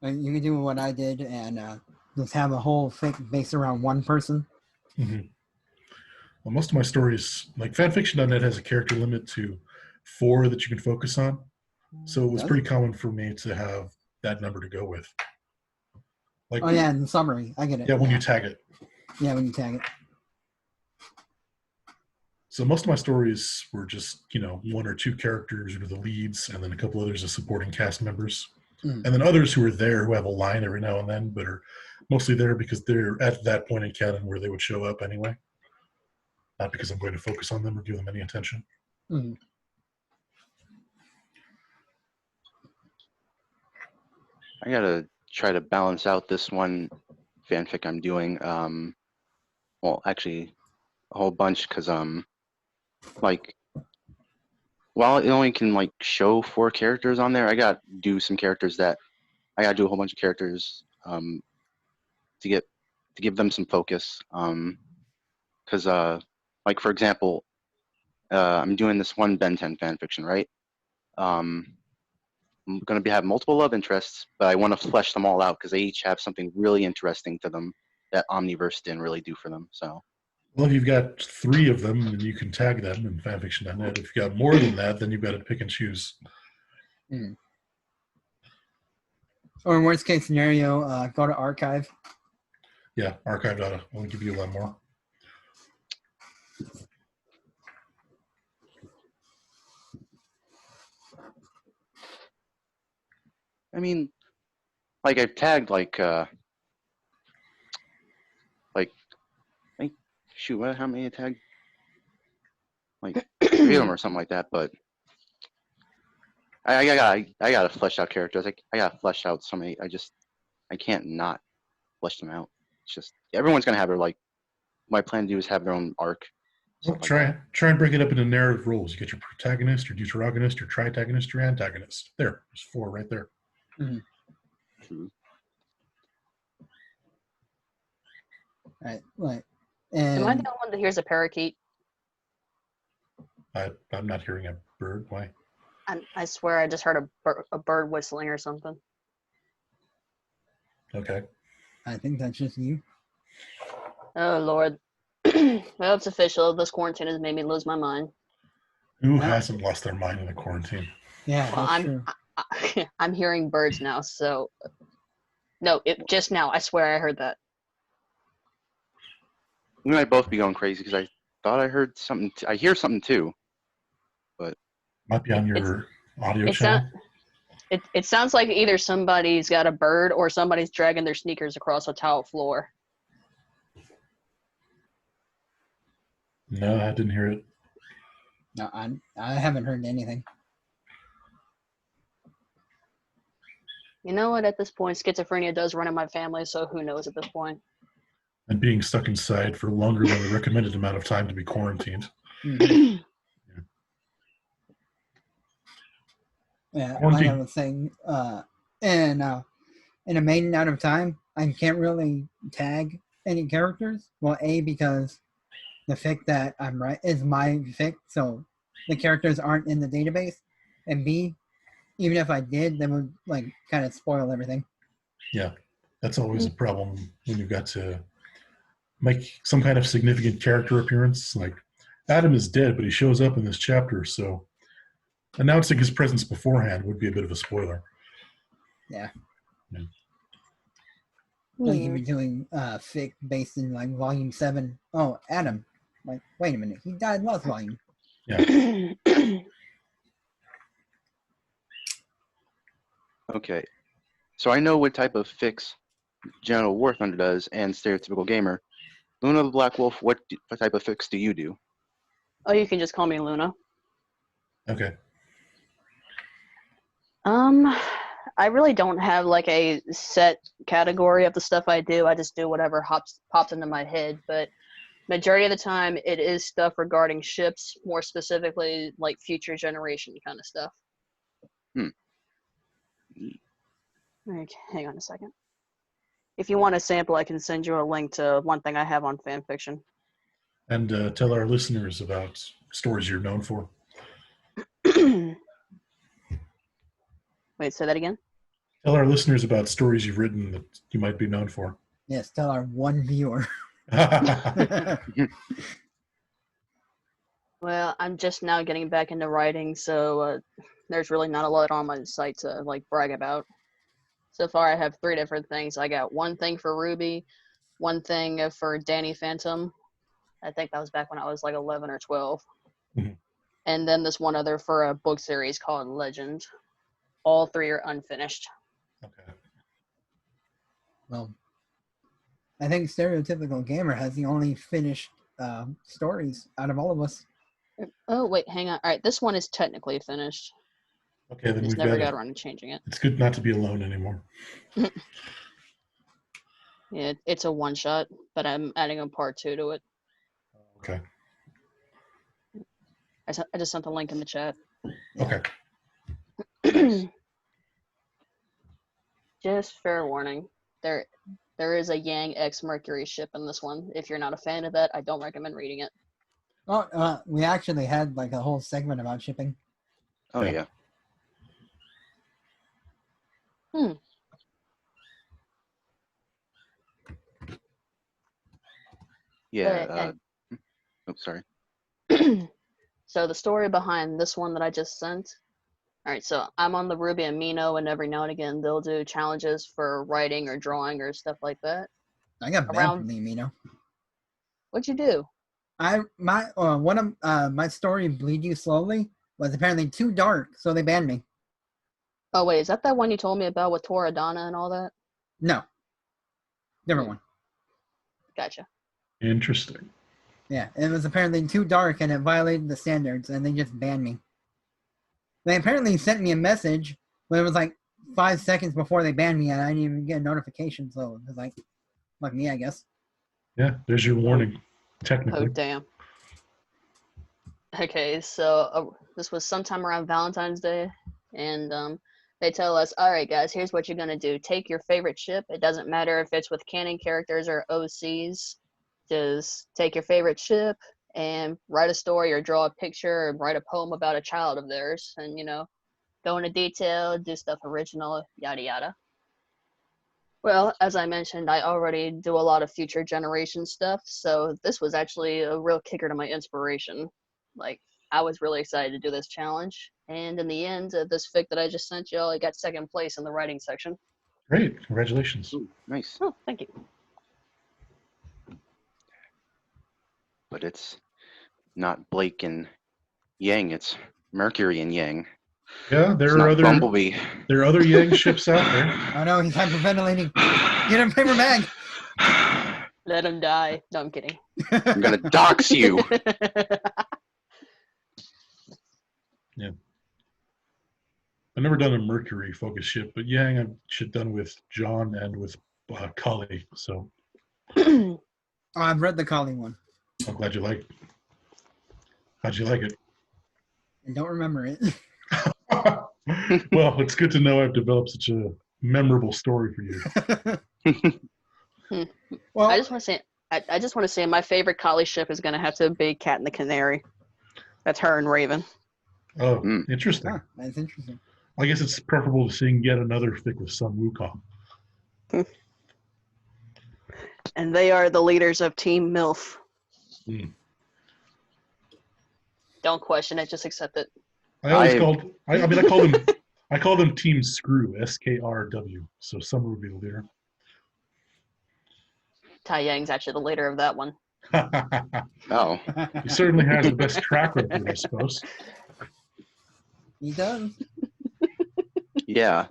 You can do what I did and just have a whole fic based around one person. Mm-hmm. Well, most of my stories, like fanfiction.net, has a character limit to 4 that you can focus on. So it was Does pretty it? common for me to have that number to go with. Like, Oh yeah, in the summary, I get it. yeah, when you tag it. Yeah, when you tag it. So most of my stories were just, 1 or 2 characters who are the leads, and then a couple others as supporting cast members. Mm. And then others who are there who have a line every now and then, but are mostly there because they're at that point in canon where they would show up anyway. Not because I'm going to focus on them or give them any attention. Mm. I gotta try to balance out this one fanfic I'm doing. Well, actually, a whole bunch, because like, while it only can like show 4 characters on there, I gotta do some characters that I gotta do a whole bunch of characters to give them some focus. Because like for example, I'm doing this one Ben 10 fanfiction, right? I'm going to have multiple love interests, but I want to flesh them all out because they each have something really interesting to them that Omniverse didn't really do for them. So, Well, if you've got 3 of them, then you can tag them in fanfiction.net. If you've got more than that, then you've got to pick and choose. Mm. Or in worst case scenario, go to archive. Yeah, archive data will give you a lot more. I mean, like I've tagged like shoot, how many I tagged? Like 3 of them or something like that. But I gotta flesh out characters. I gotta flesh out so many. I can't not flesh them out. It's just everyone's gonna have their like. My plan to do is have their own arc. Well, Stuff like that. try and break it up into narrative roles. You get your protagonist, your deuteragonist, your tritagonist, your antagonist. There's 4 right there. Mm. True. Right. Am I And the only one that hears a parakeet? I'm not hearing a bird. Why? I swear I just heard a bird whistling or something. Okay. I think that's just you. Oh, Lord. Well, it's official. This quarantine has made me lose my mind. Who Yeah. hasn't lost their mind in the quarantine? Yeah, Well, that's true. I'm hearing birds now, so... No, just now. I swear I heard that. We might both be going crazy because I thought I heard something. I hear something too. Might be on It's- your audio it's channel. It sounds like either somebody's got a bird or somebody's dragging their sneakers across a tile floor. No, I didn't hear it. No, I haven't heard anything. You know what? At this point, schizophrenia does run in my family, so who knows at this point? And being stuck inside for longer than the recommended amount of time to be quarantined. Mhm. Yeah, Quarantine. like I was saying, and in a maiden out of time, I can't really tag any characters. Well, A, because the fic that I'm right is my fic, so the characters aren't in the database. And B, even if I did, that would like kind of spoil everything. Yeah, that's always a problem when you've got to make some kind of significant character appearance. Like, Adam is dead, but he shows up in this chapter, so announcing his presence beforehand would be a bit of a spoiler. Yeah. Yeah. Like if you're doing fic based in like volume 7. Oh, Adam. Like, wait a minute, he died last volume. Yeah. Okay, so I know what type of fix Genital WarThunder does and Stereotypical Gamer. Luna the Black Wolf, what type of fix do you do? Oh, you can just call me Luna. Okay. I really don't have like a set category of the stuff I do. I just do whatever pops into my head. But majority of the time, it is stuff regarding ships, more specifically like future generation kind of stuff. Okay, hang on a second. If you want a sample, I can send you a link to one thing I have on fanfiction. And tell our listeners about stories you're known for. Wait, say that again? Tell our listeners about stories you've written that you might be known for. Yes, tell our one viewer. Well, I'm just now getting back into writing, so there's really not a lot on my site to like brag about. So far, I have 3 different things. I got one thing for Ruby, one thing for Danny Phantom. I think that was back when I was like 11 or 12. Mhm. And then this one other for a book series called Legend. All 3 are unfinished. Okay. Well, I think Stereotypical Gamer has the only finished stories out of all of us. Oh, wait, hang on. All right, this one is technically finished. Okay, then Just we've never got got it. around to changing it. It's good not to be alone anymore. Yeah, it's a one-shot, but I'm adding a part 2 to it. Okay. I just sent the link in the chat. Okay. Nice. Just fair warning, there is a Yang X Mercury ship in this one. If you're not a fan of that, I don't recommend reading it. Oh, we actually had like a whole segment about shipping. Oh Yeah. yeah. Yeah. But, Oh, sorry. so the story behind this one that I just sent. All right, so I'm on the Ruby Amino, and every now and again they'll do challenges for writing or drawing or stuff like that. I got banned from the Amino. What'd you do? One of my story, Bleed You Slowly, was apparently too dark, so they banned me. Oh wait, is that one you told me about with Toradana and all that? No, different one. Gotcha. Interesting. Yeah, it was apparently too dark and it violated the standards, and they just banned me. They apparently sent me a message, but it was like 5 seconds before they banned me, and I didn't even get a notification. So it was like me, I guess. Yeah, there's your warning, technically. Oh damn. Okay, so this was sometime around Valentine's Day, and they tell us, all right, guys, here's what you're gonna do. Take your favorite ship. It doesn't matter if it's with canon characters or OCs. Just take your favorite ship and write a story or draw a picture or write a poem about a child of theirs, and go into detail, do stuff original, yada yada. Well, as I mentioned, I already do a lot of future generation stuff, so this was actually a real kicker to my inspiration. Like, I was really excited to do this challenge, and in the end, this fic that I just sent y'all, I got 2nd place in the writing section. Great, congratulations. Ooh, nice. Oh, thank you. But it's not Blake and Yang. It's Mercury and Yang. Yeah, It's not Bumblebee. There are other Yang ships out there. Oh no, he's hyperventilating. Get him a paper bag. Let him die. No, I'm kidding. I'm gonna dox you. Yeah. I've never done a Mercury focus ship, but Yang I've shit done with John and with Kali. So Oh, I've read the Kali one. I'm glad you like it. How'd you like it? I don't remember it. Well, it's good to know I've developed such a memorable story for you. Well, I just want to say my favorite Kali ship is going to have to be Cat and the Canary. That's her and Raven. Oh, interesting. huh, that's interesting. I guess it's preferable to seeing yet another fic with Sun Wukong. And they are the leaders of Team MILF. Mm. Don't question it, just accept it. I call them Team Screw, SKRW. So Summer would be the leader. Tai Yang's actually the leader of that one. Oh. He certainly has the best track record, I suppose. He does. Yeah.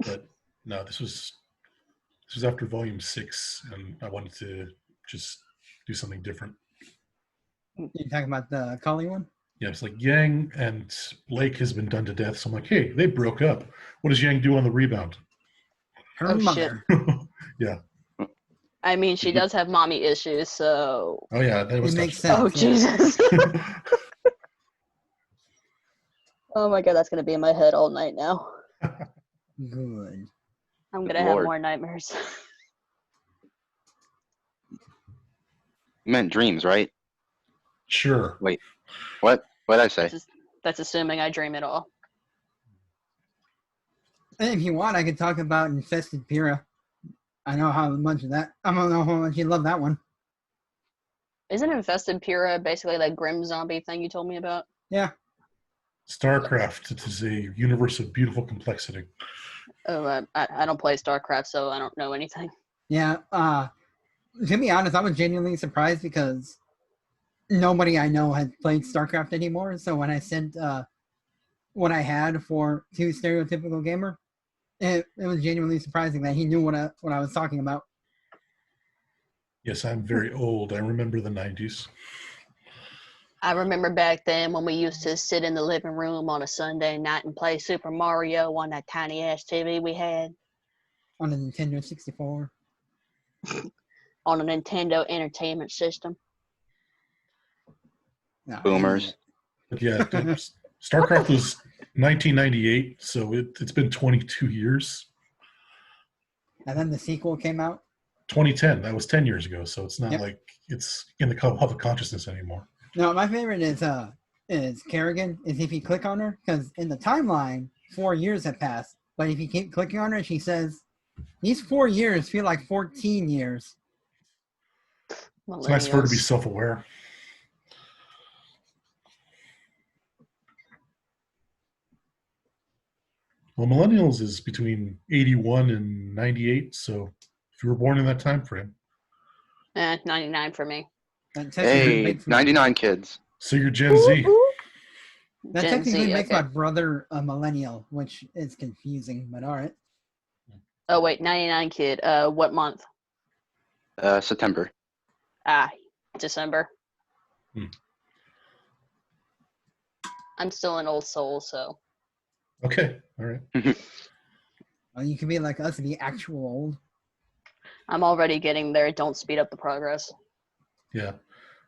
But no, this was after volume 6, and I wanted to just do something different. You talking about the Kali one? Yeah, it's like Yang and Blake has been done to death. So I'm like, hey, they broke up. What does Yang do on the rebound? Her Oh, mother. Yeah. I mean, she does have mommy issues, so. Oh yeah, that was It makes touching. sense. Oh, Jesus. Oh my god, that's going to be in my head all night now. Good. I'm Good going to have lord. more nightmares. You meant dreams, right? Sure. Wait. What? What did I say? That's assuming I dream it all. And if you want, I could talk about Infested Pyrrha. I know how much of that. I don't know how much you love that one. Isn't Infested Pura basically that grim zombie thing you told me about? Yeah. StarCraft. It is a universe of beautiful complexity. Oh, I don't play StarCraft, so I don't know anything. Yeah. To be honest, I was genuinely surprised because nobody I know had played StarCraft anymore. So when I sent what I had to Stereotypical Gamer, it was genuinely surprising that he knew what I was talking about. Yes, I'm very old. I remember the 90s. I remember back then when we used to sit in the living room on a Sunday night and play Super Mario on that tiny ass TV we had On the Nintendo 64. on a Nintendo Entertainment System. No, Boomers. But yeah, StarCraft was 1998, so it's been 22 years. And then the sequel came out. 2010, that was 10 years ago, so it's not Yep. like it's in the public consciousness anymore. No, my favorite is Kerrigan. Is if you click on her, because in the timeline 4 years have passed, but if you keep clicking on her, she says these 4 years feel like 14 years. It's nice for her to be Millennials. self-aware. Well, millennials is between 81 and 98, so if you were born in that time frame, 99 for me. That technically Hey, makes 99 kids. so you're Gen Z. that Gen technically Z, makes okay. my brother a millennial, which is confusing, but all right. Oh wait, 99 kid. What month? September. December. Hmm. I'm still an old soul, so Okay, all right. Well, you can be like us and be actual old. I'm already getting there. Don't speed up the progress. Yeah,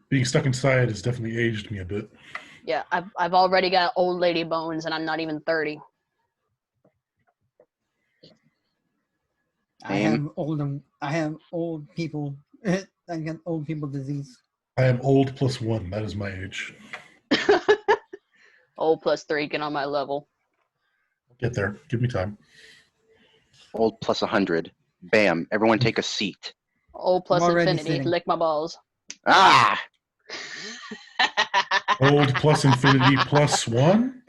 being stuck inside has definitely aged me a bit. Yeah, I've already got old lady bones, and I'm not even 30. I have old people. I got old people disease. I am old plus one. That is my age. Old plus 3, get on my level. Get there. Give me time. Old plus 100. Bam. Everyone take a seat. Old plus I'm already infinity, sitting. lick my balls. Ah! Old plus infinity plus one?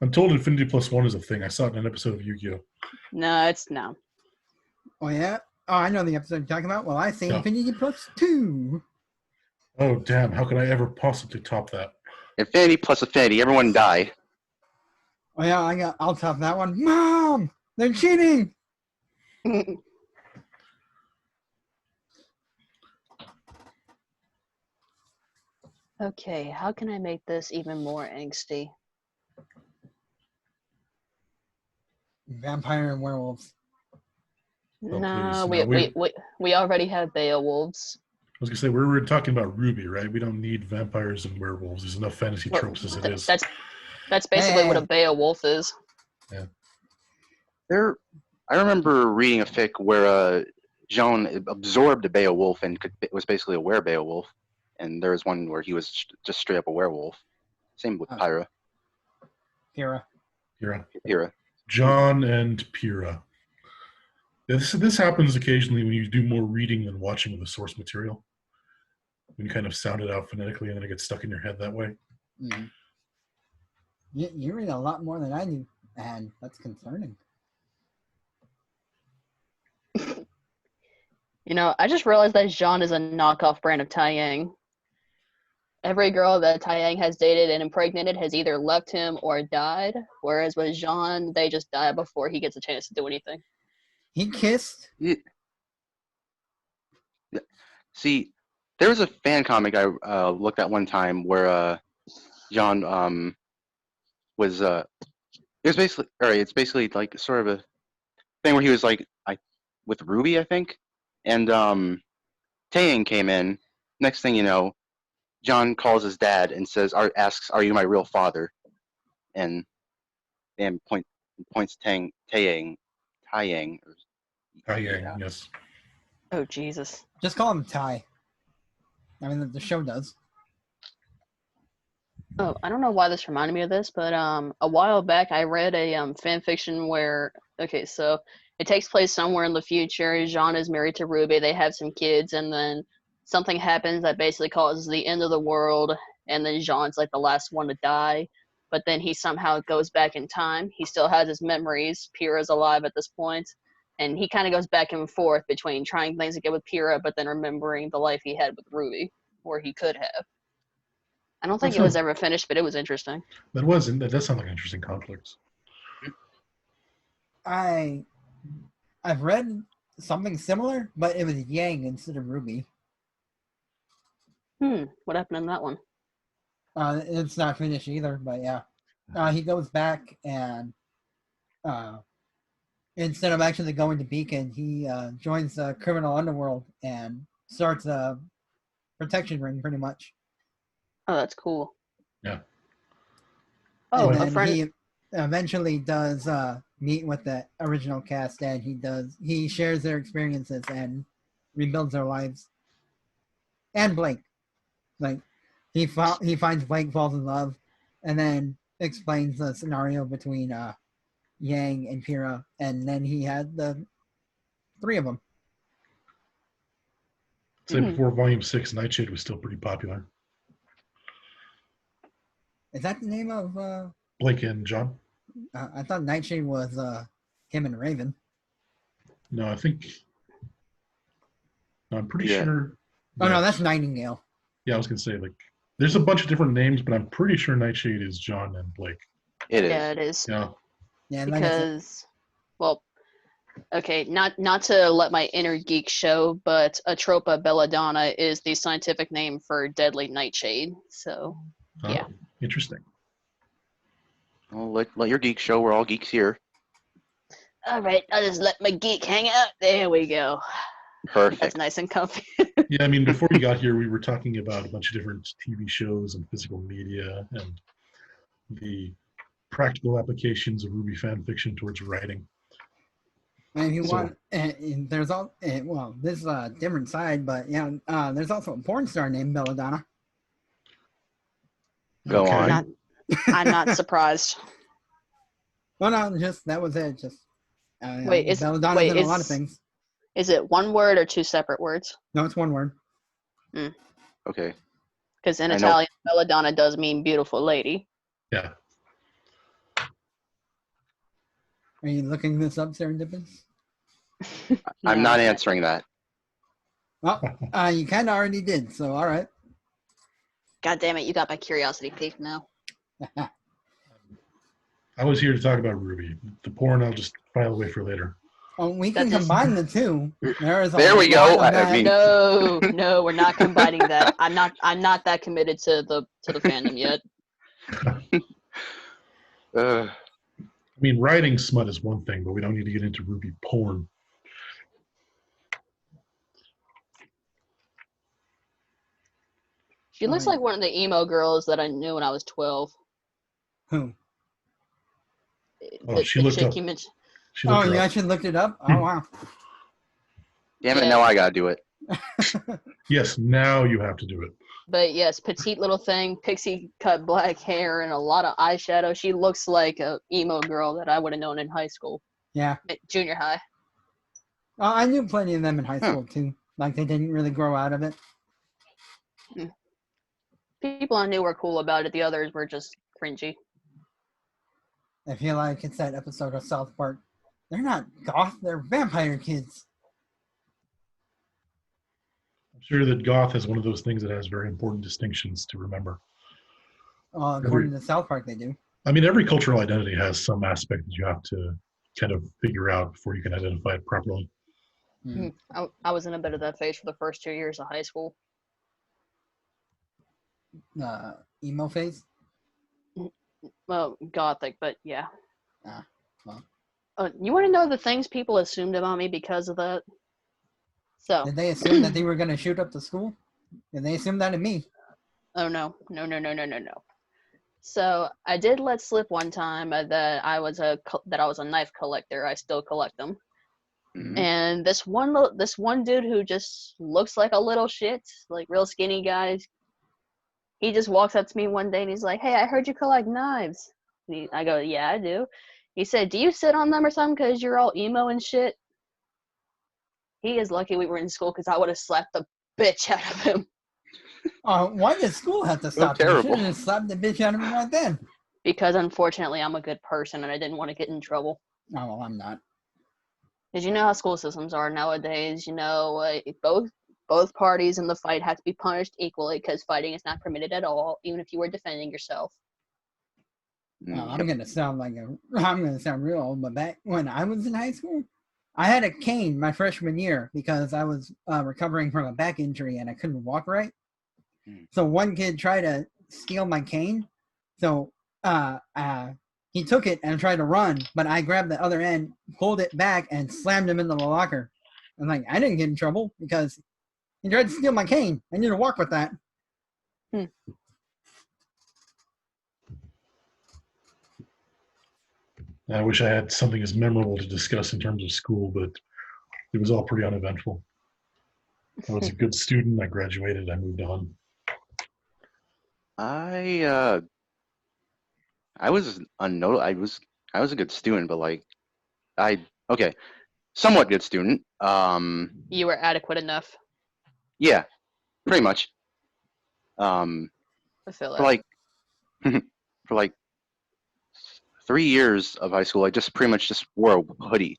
I'm told infinity plus one is a thing. I saw it in an episode of Yu-Gi-Oh! No. Oh yeah. Oh, I know the episode you're talking about. Well, I say Yeah. Infinity plus 2. Oh, damn. How could I ever possibly top that? Infinity plus infinity. Everyone die. Oh yeah, I'll top that one. Mom, they're cheating. Okay, how can I make this even more angsty? Vampire and werewolves. No, please. No, we already have Beowulfs. I was going to say, we're talking about RWBY, right? We don't need vampires and werewolves. There's enough fantasy Well, tropes as it is. That's basically what a Beowulf is. I remember reading a fic where Jean absorbed a Beowulf and was basically a were-Beowulf. And there was one where he was just straight up a werewolf. Same with Pyra. Pyrrha. Pyra. John and Pyrrha. This happens occasionally when you do more reading than watching of the source material. When you kind of sound it out phonetically and then it gets stuck in your head that way. Mm-hmm. You read a lot more than I do, and that's concerning. You know, I just realized that Jean is a knockoff brand of Taiyang. Every girl that Taiyang has dated and impregnated has either left him or died, whereas with Jean, they just die before he gets a chance to do anything. He kissed. Yeah. See, there was a fan comic I looked at one time where John was it's basically like sort of a thing where he was like with RWBY, I think, and Taeyang came in. Next thing you know, John calls his dad and asks, "Are you my real father?" And points Taeyang. Yes. Oh, Jesus. Just call him Ty. I mean, the show does. Oh, I don't know why this reminded me of this, but a while back I read a fan fiction where, okay, so it takes place somewhere in the future. Jean is married to RWBY. They have some kids, and then something happens that basically causes the end of the world, and then Jean's like the last one to die. But then he somehow goes back in time. He still has his memories. Pyrrha's alive at this point, and he kind of goes back and forth between trying things again with Pyrrha, but then remembering the life he had with Ruby, or he could have. I don't think it was ever finished, but it was interesting. That does sound like an interesting conflict. I've read something similar, but it was Yang instead of Ruby. What happened in that one? It's not finished either, but yeah. He goes back and instead of actually going to Beacon, he joins the criminal underworld and starts a protection ring, pretty much. Oh, that's cool. Yeah. Oh, And a then friend. he eventually does meet with the original cast, and he shares their experiences and rebuilds their lives. And Blake, like he finds Blake, falls in love, and then explains the scenario between Yang and Pyrrha, and then he had the three of them. Say before Volume 6, Nightshade was still pretty popular. Is that the name of Blake and John? I thought Nightshade was him and Raven. No, I'm pretty sure. Oh no, that's Nightingale. Yeah, I was gonna say, like, there's a bunch of different names, but I'm pretty sure Nightshade is John and Blake. It is. Yeah, it is. Yeah. Yeah, Because, well, okay, not to let my inner geek show, but Atropa belladonna is the scientific name for deadly nightshade. So, yeah. Interesting. Well, let your geek show. We're all geeks here. All right, I'll just let my geek hang out. There we go. Perfect. That's nice and comfy. Yeah, I mean, before you got here, we were talking about a bunch of different TV shows and physical media and the practical applications of RWBY fan fiction towards writing. And if you want, there's all this is a different side, but yeah, there's also a porn star named Belladonna. Go on. I'm not surprised. Well, no, just that was it. Just Wait, Belladonna's in a lot of things. Is it one word or two separate words? No, it's one word. Okay. Because in Italian, belladonna does mean beautiful lady. Yeah. Are you looking this up, Serendipitous? I'm not answering that. Well, you kind of already did, so all right. God damn it, you got my curiosity piqued now. I was here to talk about RWBY. The porn I'll just file away for later. Oh, we can combine the two. There we go. I mean, no, we're not combining that. I'm not that committed to the fandom yet. I mean, writing smut is one thing, but we don't need to get into RWBY porn. She looks like one of the emo girls that I knew when I was 12. Who? Oh, she looked up. Oh, you actually looked it up? Oh, wow. Damn it, now I gotta do it. Yes, now you have to do it. But yes, petite little thing, pixie cut black hair, and a lot of eyeshadow. She looks like a emo girl that I would have known in high school. Yeah. Junior high. I knew plenty of them in high school, too. Like, they didn't really grow out of it. People I knew were cool about it. The others were just cringy. I feel like it's that episode of South Park. They're not goth, they're vampire kids. I'm sure that goth is one of those things that has very important distinctions to remember. According to South Park, they do. I mean, every cultural identity has some aspect that you have to kind of figure out before you can identify it properly. I was in a bit of that phase for the first 2 years of high school. Emo phase? Well, gothic, but yeah. Well. You want to know the things people assumed about me because of that? So. Did they assume that they were going to shoot up the school? Did they assume that of me? Oh, no. So I did let slip one time that I was a knife collector. I still collect them. Mhm. And this one dude who just looks like a little shit, like real skinny guy, he just walks up to me one day and he's like, "Hey, I heard you collect knives." I go, "Yeah, I do." He said, "Do you sit on them or something because you're all emo and shit?" He is lucky we were in school because I would have slapped the bitch out of him. Why did school have to stop? You should terrible. have just slapped the bitch out of him right then. Because unfortunately, I'm a good person and I didn't want to get in trouble. Oh, well, I'm not. Because you know how school systems are nowadays. You know, both parties in the fight have to be punished equally because fighting is not permitted at all, even if you were defending yourself. Well, I'm gonna sound real old, but back when I was in high school, I had a cane my freshman year because I was recovering from a back injury and I couldn't walk right. So one kid tried to steal my cane. So he took it and tried to run, but I grabbed the other end, pulled it back, and slammed him into the locker. And like, I didn't get in trouble because he tried to steal my cane. I need to walk with that. I wish I had something as memorable to discuss in terms of school, but it was all pretty uneventful. I was a good student. I graduated. I moved on. I was I was a good student, but like somewhat good student. You were adequate enough. Yeah, pretty much. I feel For like for like 3 years of high school, I just pretty much just wore a hoodie,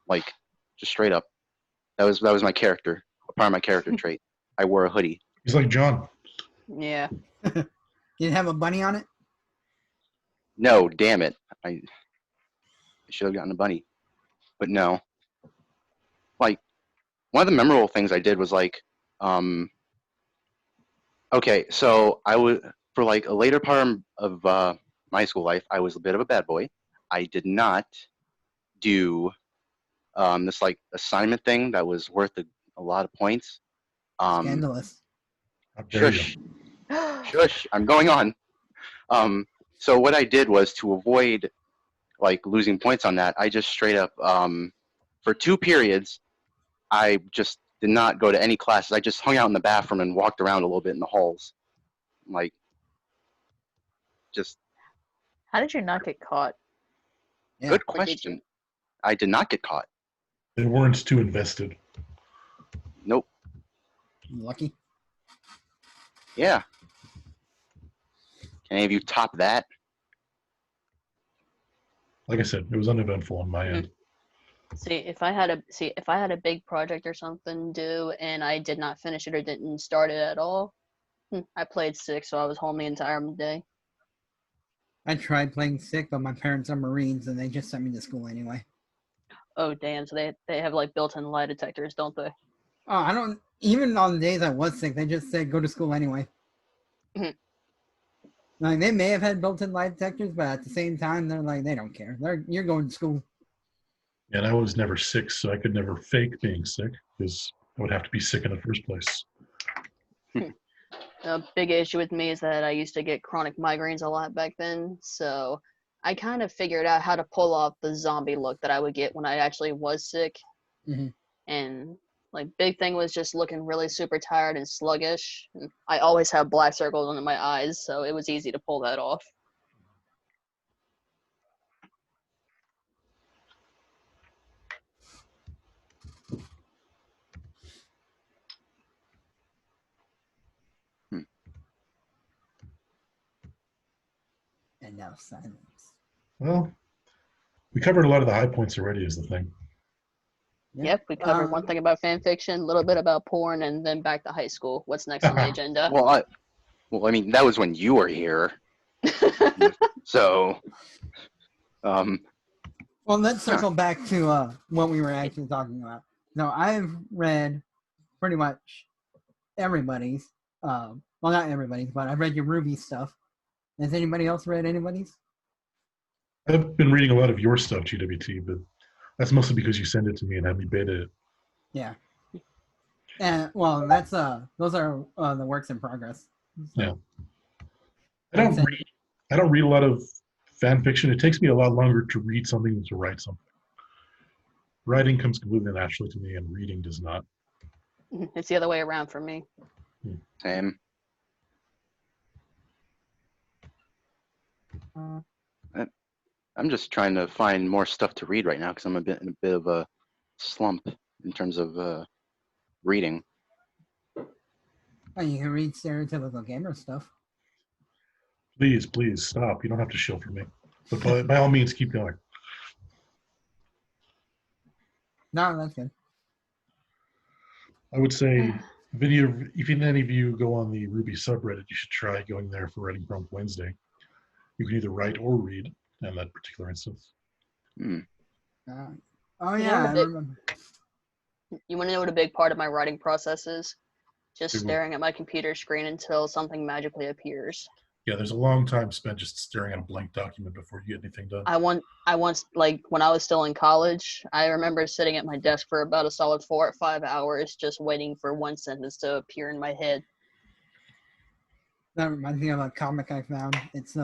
like just straight up. That was my character, a part of my character trait. I wore a hoodie. He's like John. Yeah. Did it have a bunny on it? No, damn it, I should have gotten a bunny, but no. Like one of the memorable things I did was like, okay, so I was for like a later part of my high school life, I was a bit of a bad boy. I did not do this like assignment thing that was worth a lot of points. Scandalous. How dare you. Shush, shush, I'm going on. So what I did was to avoid like losing points on that, I just straight up for 2 periods, I just did not go to any classes. I just hung out in the bathroom and walked around a little bit in the halls, like just. How did you not get caught? Yeah. Good Or did you? question. I did not get caught. They weren't too invested. Nope. Lucky. Yeah. Can any of you top that? Like I said, it was uneventful on my end. See, if I had a big project or something due and I did not finish it or didn't start it at all, I played sick, so I was home the entire day. I tried playing sick, but my parents are Marines and they just sent me to school anyway. Oh damn! So they have like built-in lie detectors, don't they? Oh, I don't. Even on the days I was sick, they just said go to school anyway. Like they may have had built-in lie detectors, but at the same time, they're like they don't care. You're going to school. And I was never sick, so I could never fake being sick because I would have to be sick in the first place. A big issue with me is that I used to get chronic migraines a lot back then, so I kind of figured out how to pull off the zombie look that I would get when I actually was sick. And like big thing was just looking really super tired and sluggish. And I always have black circles under my eyes, so it was easy to pull that off. And now silence. Well, we covered a lot of the high points already is the thing. Yep, we covered one thing about fan fiction, a little bit about porn, and then back to high school. What's next on the agenda? Well, I mean, that was when you were here. So, well, let's circle back to what we were actually talking about. Now, I've read pretty much everybody's. Well, not everybody's, but I've read your RWBY stuff. Has anybody else read anybody's? I've been reading a lot of your stuff, GWT, but that's mostly because you send it to me and have me beta it. Yeah. And well, that's those are the works in progress. So. Yeah. I don't read a lot of fan fiction. It takes me a lot longer to read something than to write something. Writing comes completely naturally to me, and reading does not. It's the other way around for me. Same. I'm just trying to find more stuff to read right now because I'm in a bit of a slump in terms of reading. Oh, you can read Stereotypical Gamer stuff. Please, please stop. You don't have to shill for me. But by all means, keep going. No, that's good. I would say, if any of you go on the RWBY subreddit, you should try going there for Writing Prompt Wednesday. You can either write or read in that particular instance. Oh yeah, I remember. You want to know what a big part of my writing process is? Just staring at my computer screen until something magically appears. Yeah, there's a long time spent just staring at a blank document before you get anything done. I once, like, when I was still in college, I remember sitting at my desk for about a solid 4 or 5 hours just waiting for one sentence to appear in my head. That reminds me of a comic I found. It's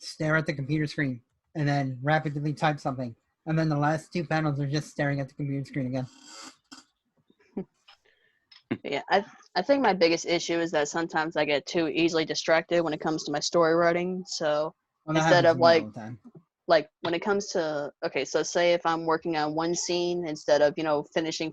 stare at the computer screen and then rapidly type something. And then the last 2 panels are just staring at the computer screen again. Yeah, I think my biggest issue is that sometimes I get too easily distracted when it comes to my story writing. So instead of like when it comes to, okay, so say if I'm working on one scene, instead of,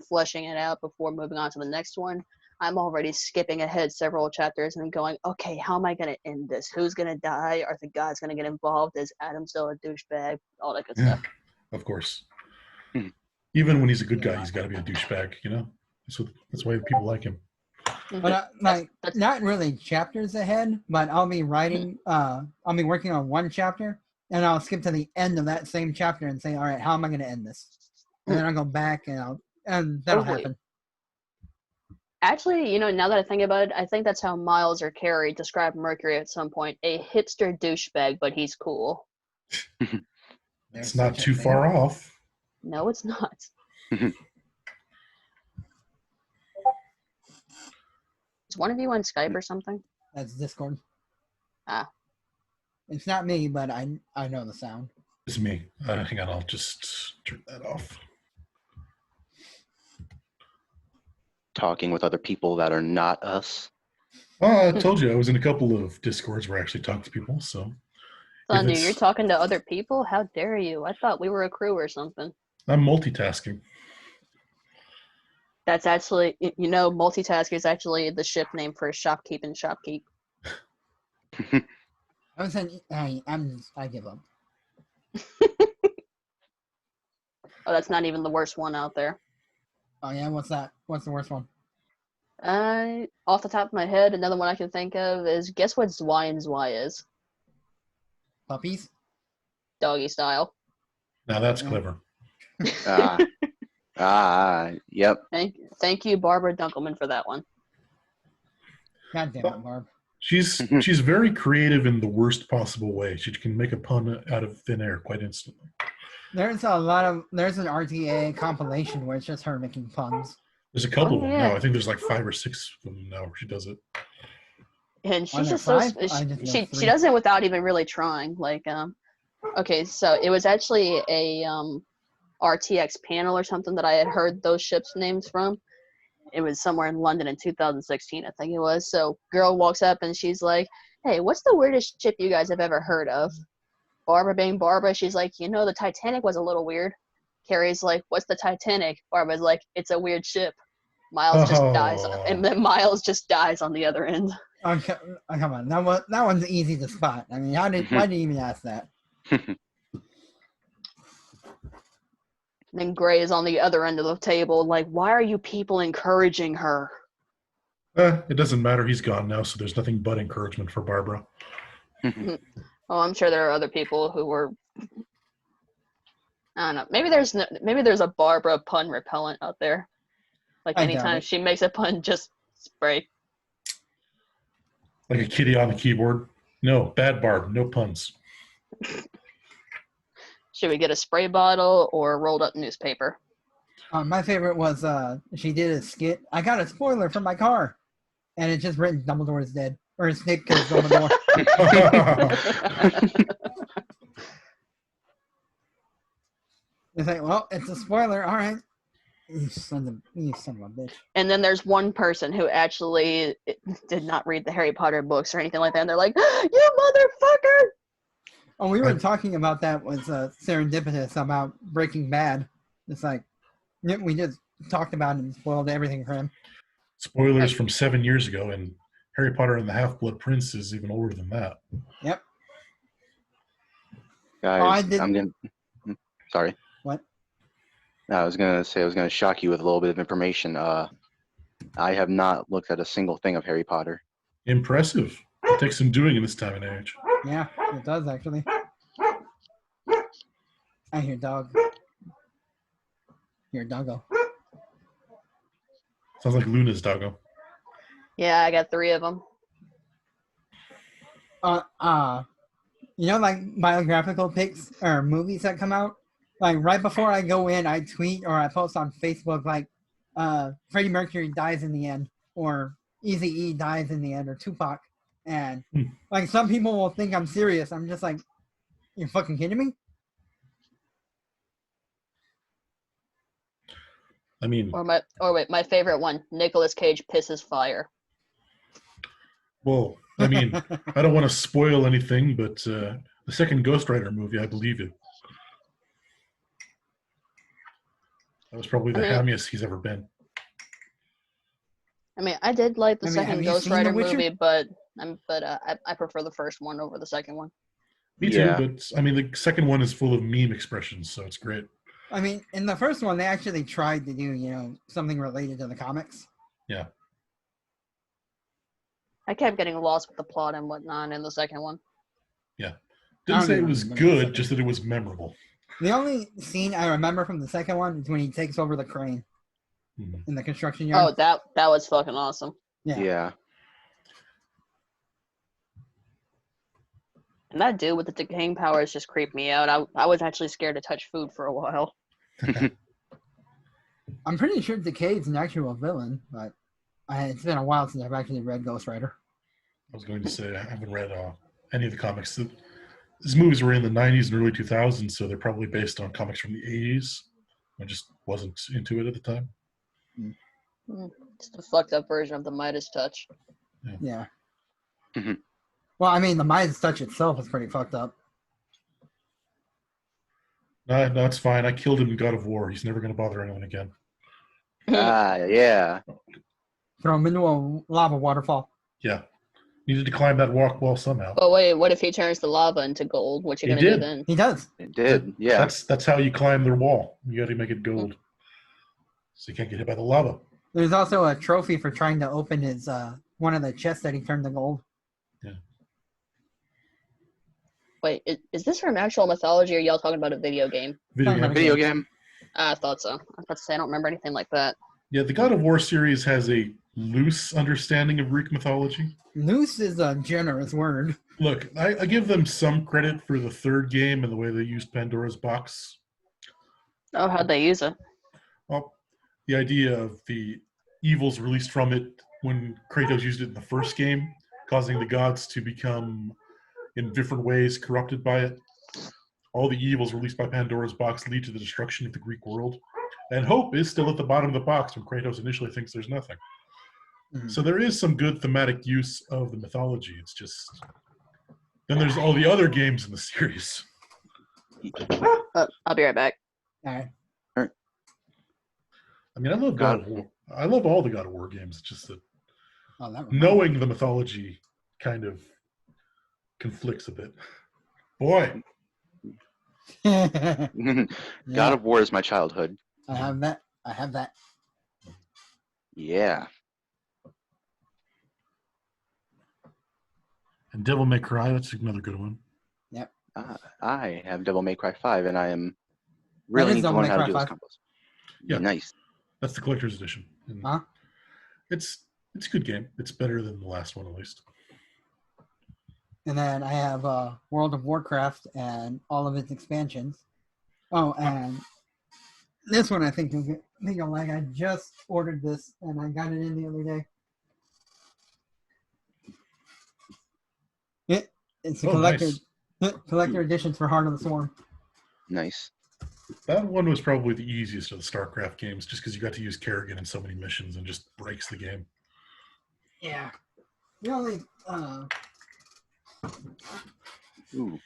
fleshing it out before moving on to the next one, I'm already skipping ahead several chapters and going, okay, how am I going to end this? Who's going to die? Are the gods going to get involved? Is Adam still a douchebag? All that good stuff. Of course. Even when he's a good guy, he's got to be a douchebag, That's why people like him. But not really chapters ahead, but I'll be writing, I'll be working on one chapter, and I'll skip to the end of that same chapter and say, all right, how am I going to end this? And then I'll go back and that'll happen. Actually, now that I think about it, I think that's how Miles or Carrie described Mercury at some point. A hipster douchebag, but he's cool. It's not too far off. No, it's not. Is one of you on Skype or something? That's Discord. Ah. It's not me, but I know the sound. It's me. Hang on, I'll just turn that off. Talking with other people that are not us. I told you I was in a couple of Discords where I actually talk to people, so. Thunder, you're talking to other people? How dare you? I thought we were a crew or something. I'm multitasking. That's actually, multitask is actually the ship name for shopkeep and shopkeep. I give up. Oh, that's not even the worst one out there. Oh yeah, what's that? What's the worst one? Off the top of my head, another one I can think of is, guess what Zwei and Zwei is? Puppies? Doggy style. Now that's clever. Yep. Thank you, Barbara Dunkelman, for that one. God damn it, Barb. She's very creative in the worst possible way. She can make a pun out of thin air quite instantly. There's an RTA compilation where it's just her making puns. There's a couple of them now. I think there's like 5 or 6 of them now where she does it. And she's just so she does it without even really trying. Like, okay, so it was actually a RTX panel or something that I had heard those ships' names from. It was somewhere in London in 2016, I think it was. So girl walks up and she's like, hey, what's the weirdest ship you guys have ever heard of? Barbara being Barbara, she's like, the Titanic was a little weird. Carrie's like, what's the Titanic? Barbara's like, it's a weird ship. Miles just dies, and then Miles just dies on the other end. Okay, come on, that one's easy to spot. I mean, why did you even ask that? Then Gray is on the other end of the table, like, why are you people encouraging her? It doesn't matter. He's gone now, so there's nothing but encouragement for Barbara. Oh, I'm sure there are other people who were. I don't know. Maybe there's a Barbara pun repellent out there. Like anytime she makes a pun, just spray. Like a kitty on the keyboard. No, bad Barb. No puns. Should we get a spray bottle or a rolled up newspaper? My favorite was she did a skit. I got a spoiler for my car, and it's just written Dumbledore is dead, or Snape kills Dumbledore. It's like, well, it's a spoiler. All right. You son of a bitch. And then there's one person who actually did not read the Harry Potter books or anything like that, and they're like, you motherfucker! Oh, we were talking about that with Serendipitous about Breaking Bad. It's like, we just talked about it and spoiled everything for him. Spoilers from 7 years ago, and Harry Potter and the Half-Blood Prince is even older than that. Yep. Guys, didn't- I'm gonna. Sorry. What? No, I was gonna shock you with a little bit of information. I have not looked at a single thing of Harry Potter. Impressive. It takes some doing in this time and age. Yeah, it does actually. I hear dog. Hear doggo. Sounds like Luna's doggo. Yeah, I got 3 of them. You know, like biographical pics or movies that come out. Like right before I go in, I tweet or I post on Facebook like, Freddie Mercury dies in the end, or Eazy-E dies in the end, or Tupac, and like some people will think I'm serious. I'm just like, you're fucking kidding me? I mean, My favorite one, Nicolas Cage pisses fire. well, I mean, I don't want to spoil anything, but the second Ghost Rider movie, I believe it. That was probably the hammiest he's ever been. I mean, I did like the have second you Ghost seen The Rider Witcher? movie, but I prefer the first one over the second one. Me Yeah. too, but I mean, the second one is full of meme expressions, so it's great. I mean, in the first one, they actually tried to do, you know, something related to the comics. Yeah. I kept getting lost with the plot and whatnot in the second one. Didn't don't say it even was remember the good, second just that it was memorable. The only scene I remember from the second one is when he takes over the crane Mhm. in the construction Oh, yard. that was fucking awesome. Yeah. And that dude with the decaying powers just creeped me out. I was actually scared to touch food for a while. I'm pretty sure Decade's an actual villain, but it's been a while since I've actually read Ghost Rider. I was going to say, I haven't read any of the comics. These movies were in the 90s and early 2000s, so they're probably based on comics from the 80s. I just wasn't into it at the time. Just a fucked up version of the Midas touch. Yeah. Mhm. Well, I mean, the Midas touch itself is pretty fucked up. No, it's fine. I killed him in God of War. He's never going to bother anyone again. Yeah. Throw him into a lava waterfall. Yeah. Needed to climb that walk wall somehow. But wait, what if he turns the lava into gold? What you He gonna do did. then? He does. It did. Yeah. That's how you climb their wall. You got to make it gold. So you can't get hit by the lava. There's also a trophy for trying to open his one of the chests that he turned to gold. Wait, is this from actual mythology, or y'all talking about a video game? Video Talking game. about Video game. I thought so. I was about to say I don't remember anything like that. Yeah, the God of War series has a loose understanding of Greek mythology. Loose is a generous word. Look, I give them some credit for the third game and the way they used Pandora's box. Oh, how'd they use it? Well, the idea of the evils released from it when Kratos used it in the first game, causing the gods to become, in different ways, corrupted by it. All the evils released by Pandora's box lead to the destruction of the Greek world. And hope is still at the bottom of the box when Kratos initially thinks there's nothing. Mhm. So there is some good thematic use of the mythology. It's just... Then there's all the other games in the series. I'll be right back. All right. I mean, I love God of War. I love all the God of War games. It's just that Oh, that knowing the mythology kind of conflicts a bit. Boy, God God of War is my childhood. I have that. I have that. Yeah. and Devil May Cry, that's another good one. I have Devil May Cry 5, and I am really is need to Devil learn May how to Cry do those 5? combos. Yeah. Nice. That's the collector's edition. And Huh? It's a good game. It's better than the last one, at least. And then I have World of Warcraft and all of its expansions. Oh, and this one I think you'll like. I just ordered this and I got it in the other day. It's a collector editions for Heart of the Swarm. Nice. That one was probably the easiest of the StarCraft games, just because you got to use Kerrigan in so many missions and just breaks the game. Yeah. The only Ooh.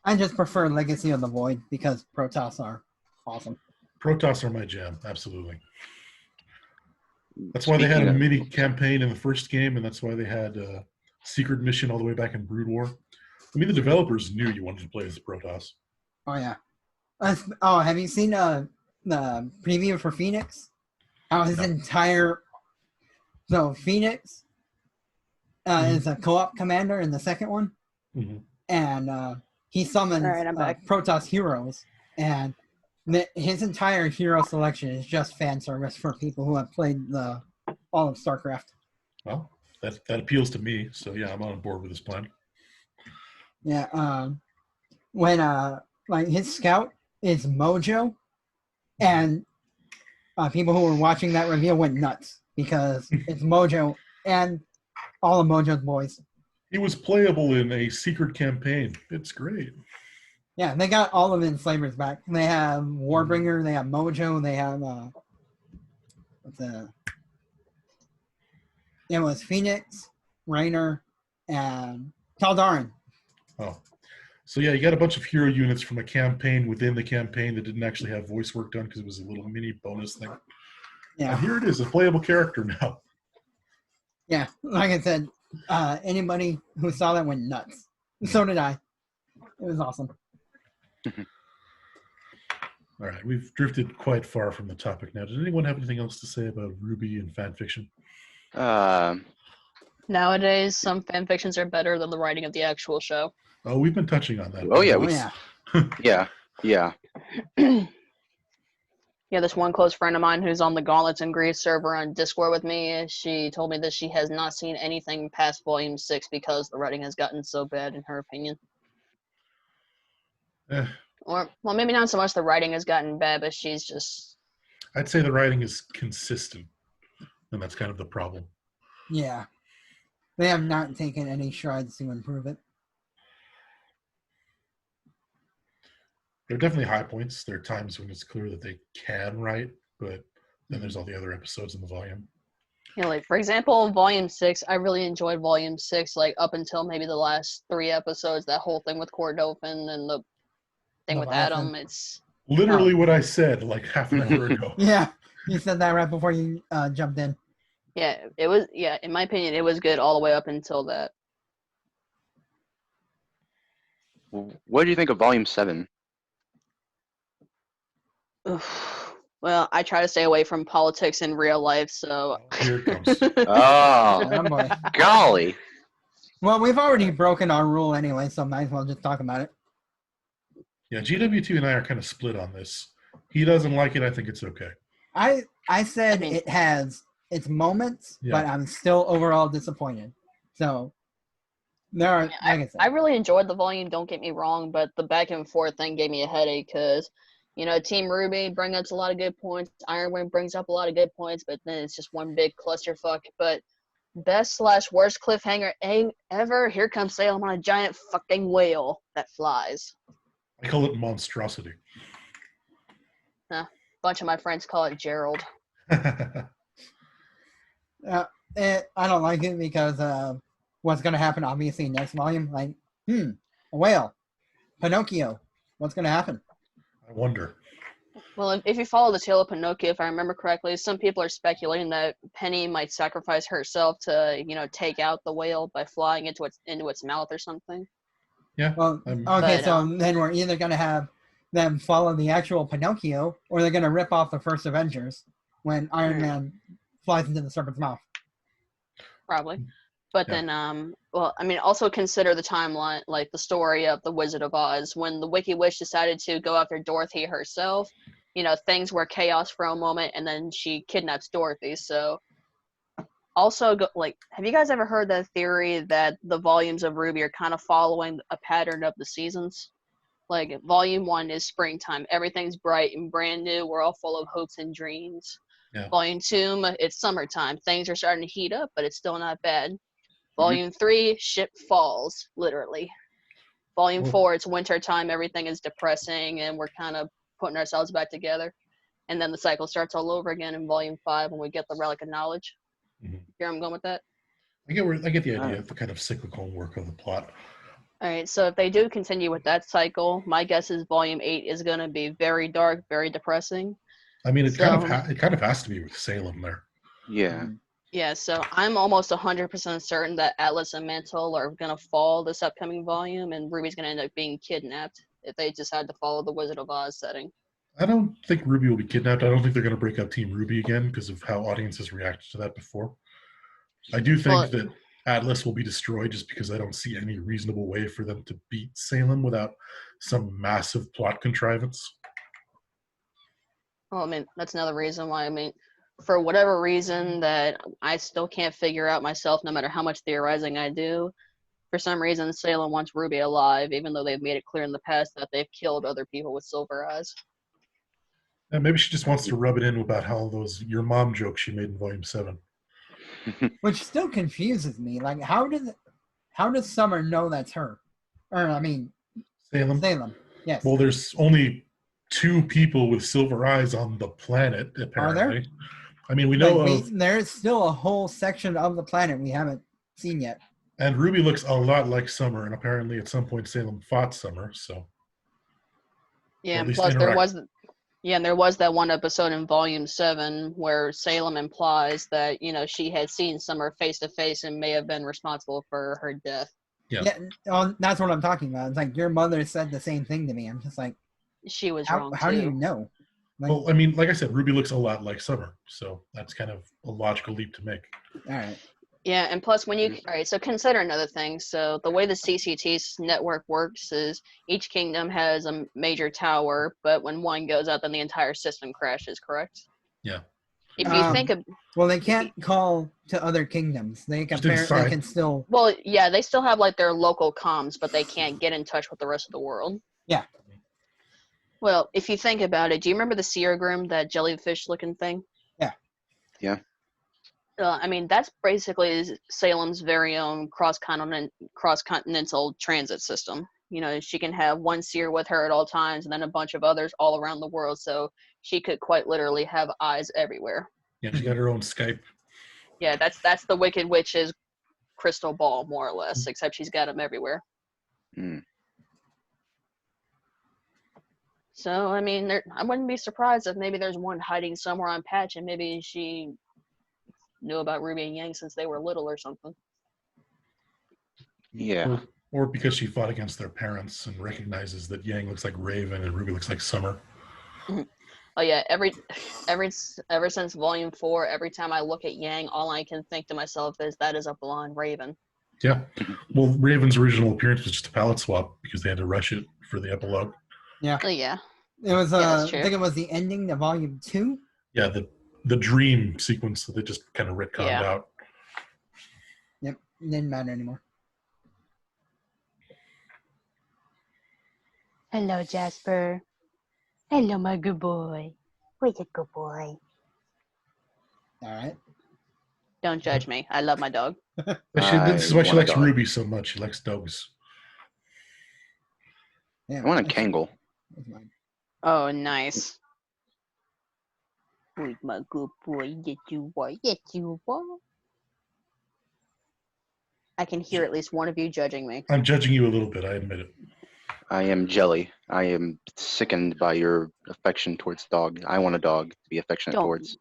I just prefer Legacy of the Void because Protoss are awesome. Protoss are my jam, absolutely. That's why they had a Speaking of- mini campaign in the first game, and that's why they had a secret mission all the way back in Brood War. I mean, the developers knew you wanted to play as Protoss. Oh yeah. Have you seen the preview for Phoenix? How his No. entire Phoenix is a co-op commander in the second one, Mhm. and he summons All right, I'm back. Protoss heroes, and his entire hero selection is just fan service for people who have played all of StarCraft. Well, that appeals to me, so yeah, I'm on board with this plan. Yeah, when like his scout is Mojo, and people who were watching that reveal went nuts because it's Mojo and all of Mojo's boys. He was playable in a secret campaign. It's great. Yeah, they got all of the enslavers back. They have Warbringer, they have Mojo, they have it was Phoenix, Raynor, and Taldarin. Oh. So yeah, you got a bunch of hero units from a campaign within the campaign that didn't actually have voice work done because it was a little mini bonus thing. Yeah. And here it is, a playable character now. Yeah, like I said, anybody who saw that went nuts. So did I. It was awesome. All right, we've drifted quite far from the topic now. Does anyone have anything else to say about RWBY and fan fiction? Nowadays, some fan fictions are better than the writing of the actual show. Oh, we've been touching on that. Oh, yeah, Yeah. Yeah, this one close friend of mine who's on the Gauntlets and Grease server on Discord with me, she told me that she has not seen anything past Volume 6 because the writing has gotten so bad, in her opinion. Eh, Or, well, maybe not so much the writing has gotten bad, but she's just... I'd say the writing is consistent, and that's kind of the problem. Yeah. They have not taken any strides to improve it. There are definitely high points. There are times when it's clear that they can write, but then there's all the other episodes in the volume. You know, like, for example, Volume 6, I really enjoyed Volume 6, like, up until maybe the last 3 episodes, that whole thing with Cordofan and the thing with Leviathan. Adam, it's... Literally what I said like half an hour ago. Yeah, you said that right before you jumped in. Yeah, it was, yeah, in my opinion, it was good all the way up until that. What do you think of Volume 7? Oof. Well, I try to stay away from politics in real life, so... Here it comes. Oh, Oh, boy. golly. Well, we've already broken our rule anyway, so might as well just talk about it. Yeah, GW2 and I are kind of split on this. He doesn't like it. I think it's okay. I said I mean- it has its moments, Yeah. but I'm still overall disappointed. So there are, like I said, I really enjoyed the volume, don't get me wrong, but the back and forth thing gave me a headache because, you know, Team RWBY brings up a lot of good points. Iron Wing brings up a lot of good points, but then it's just one big clusterfuck. But best/worst cliffhanger ever, here comes Salem on a giant fucking whale that flies. I call it monstrosity. A bunch of my friends call it Gerald. I don't like it because what's going to happen, obviously, next volume? Like, a whale. Pinocchio. What's going to happen? I wonder. Well, if you follow the tale of Pinocchio, if I remember correctly, some people are speculating that Penny might sacrifice herself to, you know, take out the whale by flying into its mouth or something. Yeah. Well, I'm- okay, But, so then we're either going to have them follow the actual Pinocchio, or they're going to rip off the first Avengers when Iron Man flies into the serpent's mouth. Probably. But Yeah. then, well, I mean, also consider the timeline, like the story of the Wizard of Oz. When the Wicked Witch decided to go after Dorothy herself, you know, things were chaos for a moment, and then she kidnaps Dorothy. So, also, like, have you guys ever heard the theory that the volumes of RWBY are kind of following a pattern of the seasons? Like, Volume 1 is springtime. Everything's bright and brand new. We're all full of hopes and dreams. Yeah. Volume 2, it's summertime. Things are starting to heat up, but it's still not bad. Volume 3, ship falls, literally. Volume Cool. 4, it's winter time. Everything is depressing, and we're kind of putting ourselves back together. And then the cycle starts all over again in Volume 5 when we get the Relic of Knowledge. Mhm. Hear where I'm going with that? I get the idea of the kind of cyclical work of the plot. All right, so if they do continue with that cycle, my guess is Volume 8 is going to be very dark, very depressing. I mean, it So- kind of has to be with Salem there. Yeah. Mhm. Yeah, so I'm almost 100% certain that Atlas and Mantle are going to fall this upcoming volume, and Ruby's going to end up being kidnapped if they decide to follow the Wizard of Oz setting. I don't think Ruby will be kidnapped. I don't think they're going to break up Team Ruby again because of how audiences reacted to that before. I do think Well, that Atlas will be destroyed just because I don't see any reasonable way for them to beat Salem without some massive plot contrivance. well, I mean, that's another reason why, I mean, for whatever reason that I still can't figure out myself, no matter how much theorizing I do, for some reason Salem wants Ruby alive, even though they've made it clear in the past that they've killed other people with silver eyes. And maybe she just wants to rub it in about how those your mom jokes she made in Volume 7. Which still confuses me. Like, how does Summer know that's her? Or I mean, Salem? Salem. Yes. Well, there's only 2 people with silver eyes on the planet, apparently. Are there? I mean, we know of... There's still a whole section of the planet we haven't seen yet. And Ruby looks a lot like Summer, and apparently at some point Salem fought Summer, so... Yeah, and plus there was that one episode in Volume 7 where Salem implies that, you know, she had seen Summer face to face and may have been responsible for her death. Yeah. That's what I'm talking about. It's like your mother said the same thing to me. I'm just like, she was wrong how too. do you know? Like, Well, I mean, like I said, Ruby looks a lot like Summer, so that's kind of a logical leap to make. all right. Yeah, and plus when you, all right, so consider another thing. So the way the CCT network works is each kingdom has a major tower, but when one goes out, then the entire system crashes, correct? Yeah. If you think of, Well, they can't call to other kingdoms. They can still. well, yeah, they still have like their local comms, but they can't get in touch with the rest of the world. Yeah. Well, if you think about it, do you remember the Seergrim, that jellyfish-looking thing? Yeah. Yeah. I mean, that's basically Salem's very own cross-continental transit system. You know, she can have one seer with her at all times and then a bunch of others all around the world, so she could quite literally have eyes everywhere. Yeah, she got her own Skype. Yeah, that's the Wicked Witch's crystal ball, more or less, except she's got them everywhere. Mm. So, I mean, I wouldn't be surprised if maybe there's one hiding somewhere on Patch and maybe she knew about Ruby and Yang since they were little or something. Yeah. Or because she fought against their parents and recognizes that Yang looks like Raven and Ruby looks like Summer. Oh yeah, ever since Volume 4, every time I look at Yang, all I can think to myself is that is a blonde Raven. Yeah. Well, Raven's original appearance was just a palette swap because they had to rush it for the epilogue. Yeah. Oh yeah. It was. that's I true. think it was the ending to Volume 2. Yeah, the dream sequence that they just kind of retconned out. Yep. It didn't matter anymore. Hello, Jasper. Hello, my good boy. Where's a good boy? All right. Don't judge me. I love my dog. Actually, this is why she want a likes dog. Ruby so much. She likes dogs. Yeah. I want a Kangle. That's mine. Oh, nice. Where's my good boy? Yes, you are. Yes, you are. I can hear at least one of you judging me. I'm judging you a little bit, I admit it. I am jelly. I am sickened by your affection towards dog. I want a dog to be affectionate towards.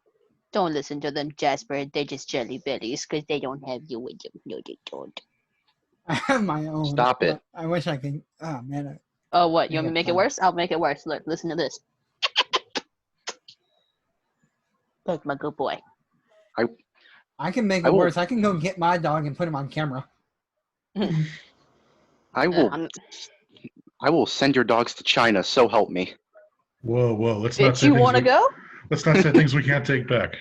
Don't listen to them, Jasper. They're just jelly bellies because they don't have you with them. No, they don't. I have my own. Stop it. but I wish I could. Oh man. Oh, what? You want me to make it worse? I'll make it worse. Look, listen to this. That's my good boy. I can make I it will- worse. I can go get my dog and put him on camera. I will. I will send your dogs to China. So help me. Whoa, let's not Bitch, say you things want to go? Let's not say things we can't take back.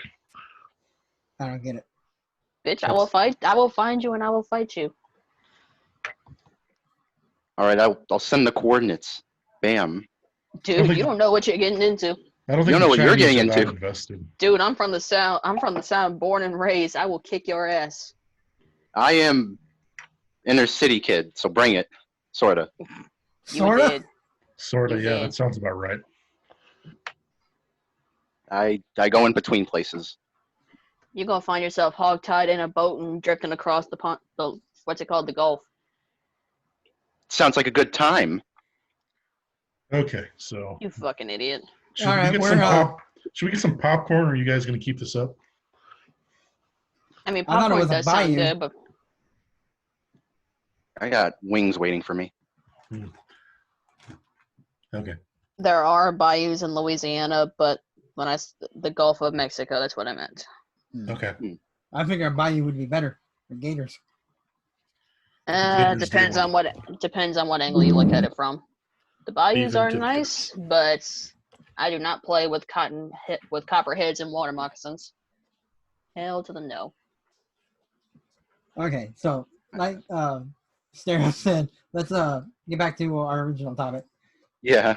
I don't get it. Bitch, I will fight. I will find you and I will fight you. All right. I'll send the coordinates. Bam. Dude, think- you don't know what you're getting into. I don't think You don't know the what you're Chinese getting are that into. invested. Dude, I'm from the South. I'm from the South, born and raised. I will kick your ass. I am inner city kid. So bring it. Sorta. You Sorta. did. Sorta, You yeah, did. that sounds about right. I go in between places. You're gonna find yourself hogtied in a boat and drifting across the pond. The what's it called? The Gulf. Sounds like a good time. Okay, so You fucking idiot. should All we right, get we're, some pop? Should we get some popcorn, or are you guys going to keep this up? I mean, I thought it popcorn was a does sound bayou. good, but I got wings waiting for me. Okay. there are bayous in Louisiana, but the Gulf of Mexico, that's what I meant. Okay. I figure a bayou would be better for gators. Gators Depends do on what angle you look at it from. The bayous Even are to nice, but I do not play with copperheads and water moccasins. Hell to the no. Okay, so like Stereo said, let's get back to our original topic. Yeah.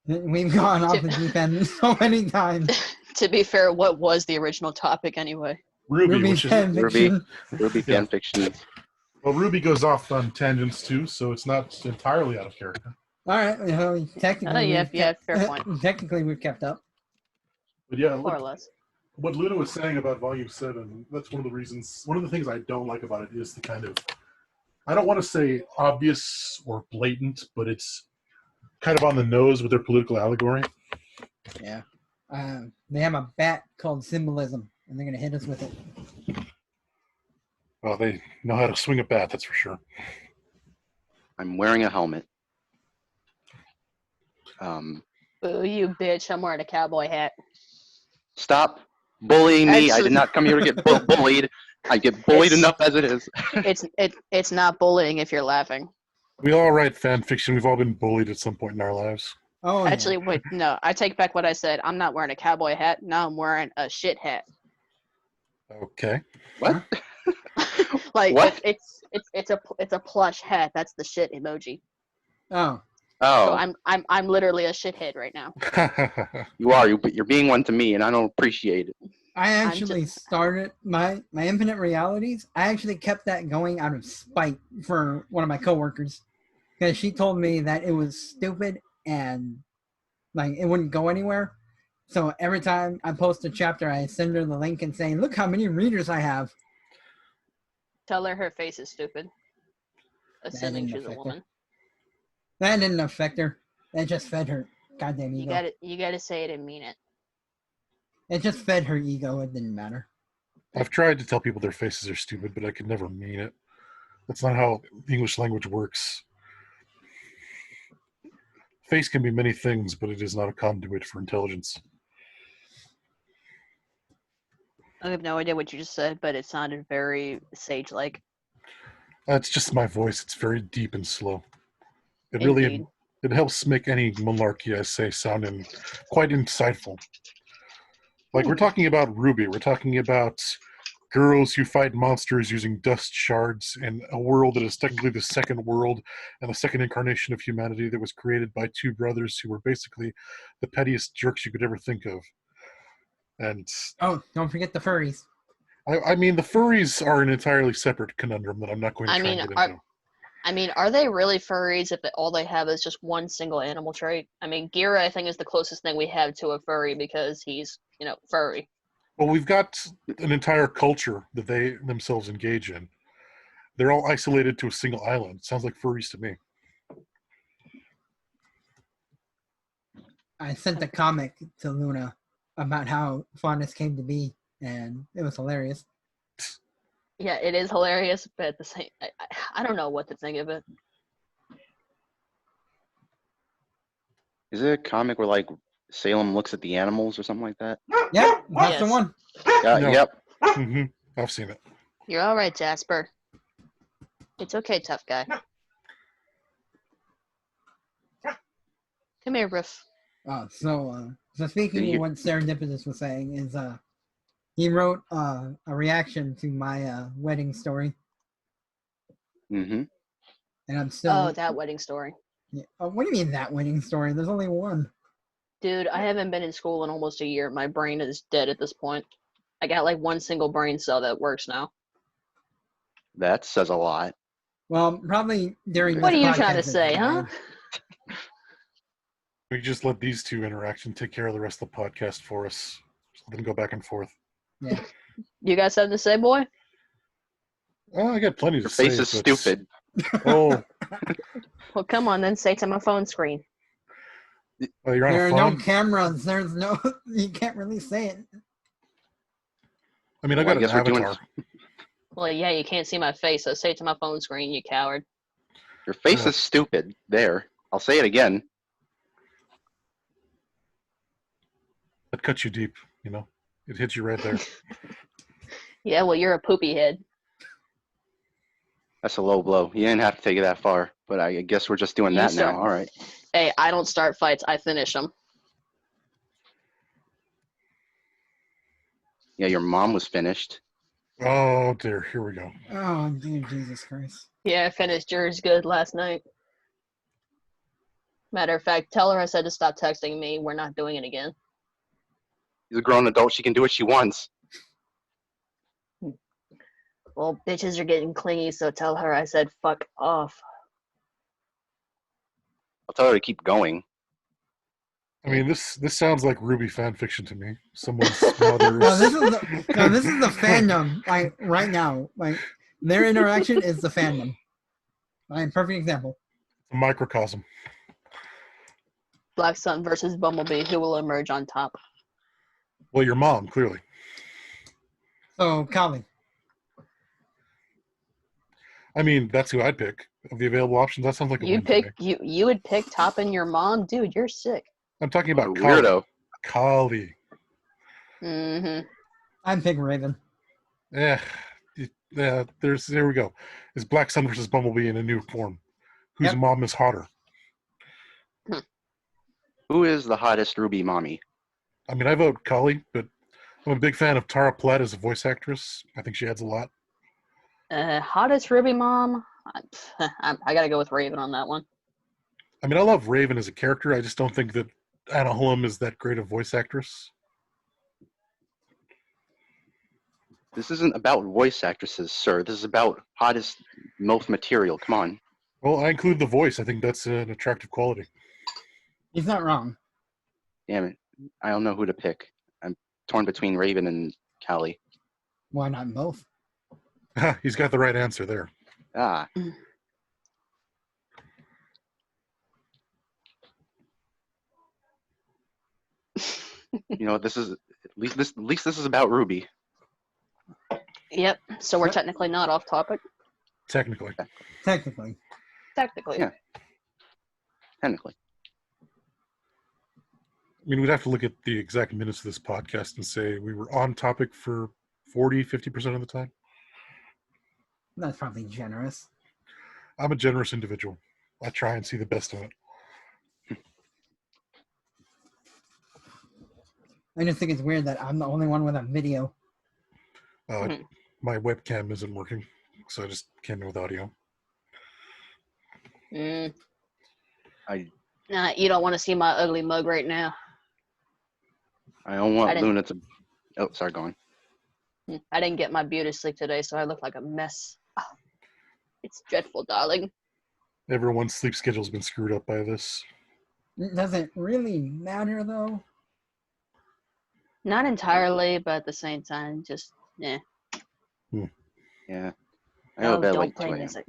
We've gone off the deep end so many times. To be fair, what was the original topic anyway? RWBY, RWBY which is FanFiction. RWBY Yeah. FanFiction. well, RWBY goes off on tangents too, so it's not entirely out of character. All right, well, technically, Yeah, fair point. Technically, we've kept up. But yeah, More or less. what Luna was saying about Volume 7, that's one of the things I don't like about it is the kind of, I don't want to say obvious or blatant, but it's kind of on the nose with their political allegory. Yeah. They have a bat called Symbolism, and they're going to hit us with it. Well, they know how to swing a bat, that's for sure. I'm wearing a helmet. Boo, you bitch! I'm wearing a cowboy hat. Stop bullying me. I Actually- did not come here to get bullied. I get bullied enough as it is. It's not bullying if you're laughing. We all write fan fiction. We've all been bullied at some point in our lives. Oh, Actually, yeah. wait, no, I take back what I said. I'm not wearing a cowboy hat. Now I'm wearing a shit hat. Okay. What? Like What? it's a plush hat. That's the shit emoji. Oh, Oh, So I'm literally a shithead right now. you are. You're being one to me, and I don't appreciate it. I actually started my Infinite Realities. I actually kept that going out of spite for one of my coworkers because she told me that it was stupid and like it wouldn't go anywhere. So every time I post a chapter, I send her the link and say, "Look how many readers I have." Tell her face is stupid. Assuming didn't she's a affect her. woman. That didn't affect her. That just fed her goddamn ego. You gotta say it and mean it. It just fed her ego. It didn't matter. I've tried to tell people their faces are stupid, but I could never mean it. That's not how the English language works. Face can be many things, but it is not a conduit for intelligence. I have no idea what you just said, but it sounded very sage-like. It's just my voice. It's very deep and slow. It Indeed. really it helps make any malarkey I say sound quite insightful. Like we're talking about RWBY. We're talking about girls who fight monsters using dust shards in a world that is technically the second world and the second incarnation of humanity that was created by two brothers who were basically the pettiest jerks you could ever think of. And Oh, don't forget the furries. I mean, the furries are an entirely separate conundrum that I'm not going to try and get into. Are they really furries if all they have is just one single animal trait? I mean, Gira, I think, is the closest thing we have to a furry because he's, furry. Well, we've got an entire culture that they themselves engage in. They're all isolated to a single island. Sounds like furries to me. I sent a comic to Luna about how fondness came to be, and it was hilarious. Yeah, it is hilarious, but at the same, I don't know what to think of it. Is it a comic where like Salem looks at the animals or something like that? Yep, that's the Yes. one. Yeah. No. Yep. Mm-hmm. I've seen it. You're all right, Jasper. It's okay, tough guy. Come here, Riff. So speaking of what Serendipitous was saying is he wrote a reaction to my wedding story, Mm-hmm. and I'm still. Oh, that wedding story. Yeah. Oh, what do you mean that wedding story? There's only one. Dude, I haven't been in school in almost a year. My brain is dead at this point. I got like one single brain cell that works now. That says a lot. Well, probably during. What this are you trying to podcast it say, huh? died. We just let these two interact and take care of the rest of the podcast for us. Just let them go back and forth. Yeah. You got something to say, boy? Well, I got plenty to Your say. face is but- stupid. Oh, Well, come on, then say it to my phone screen. you're on There a are phone? no cameras. There's no. You can't really say it. I mean, I Well, got I an guess we're doing. avatar. Well, yeah, you can't see my face, so say it to my phone screen, you coward. Your face Yeah. is stupid. There. I'll say it again. That cuts you deep, you know? It hits you right there. Yeah, well, you're a poopy head. That's a low blow. You didn't have to take it that far, but I guess we're just doing You that start- now. All right. Hey, I don't start fights, I finish them. Yeah, your mom was finished. Oh, dear. Here we go. Oh, dear Jesus Christ. Yeah, I finished yours good last night. Matter of fact, tell her I said to stop texting me. We're not doing it again. She's a grown adult. She can do what she wants. Well, bitches are getting clingy, so tell her I said fuck off. I'll tell her to keep going. I mean, this sounds like RWBY fanfiction to me. Someone's mother's... No, this is the fandom. Like right now, like their interaction is the fandom. Like perfect example. a microcosm. Black Sun versus Bumblebee. Who will emerge on top? Well, your mom, clearly. So, Callie. I mean, that's who I'd pick. Of the available options, that sounds like a You win to me. pick you would pick topping your mom, dude. You're sick. I'm talking What a about Kali. weirdo. Kali. Mm-hmm. I'd pick Raven. Yeah, there we go. It's Black Sun versus Bumblebee in a new form. Whose Yep. mom is hotter? Who is the hottest RWBY mommy? I mean, I vote Kali, but I'm a big fan of Tara Platt as a voice actress. I think she adds a lot. Hottest RWBY mom. I gotta go with Raven on that one. I mean, I love Raven as a character. I just don't think that Anna Hullum is that great a voice actress. This isn't about voice actresses, sir. This is about hottest MILF material. Come on. Well, I include the voice. I think that's an attractive quality. He's not wrong. Damn it. I don't know who to pick. I'm torn between Raven and Callie. Why not both? He's got the right answer there. Ah. You know what? This is at least this is about RWBY. Yep. So we're Yep. technically not off topic. Technically. Technically. Technically. Yeah. Technically. I mean, we'd have to look at the exact minutes of this podcast and say we were on topic for 40, 50% of the time. That's probably generous. I'm a generous individual. I try and see the best in it. I just think it's weird that I'm the only one with a video. Mhm. My webcam isn't working, so I just came in with audio. Mm. I Nah, you don't want to see my ugly mug right now. don't I want didn't- Luna to. Oh, sorry, go on. I didn't get my beauty sleep today, so I look like a mess. Oh, it's dreadful, darling. Everyone's sleep schedule's been screwed up by this. Does it really matter though? Not entirely, but at the same time, just yeah. Yeah. I go to Oh, bed don't like play 2 a.m. music.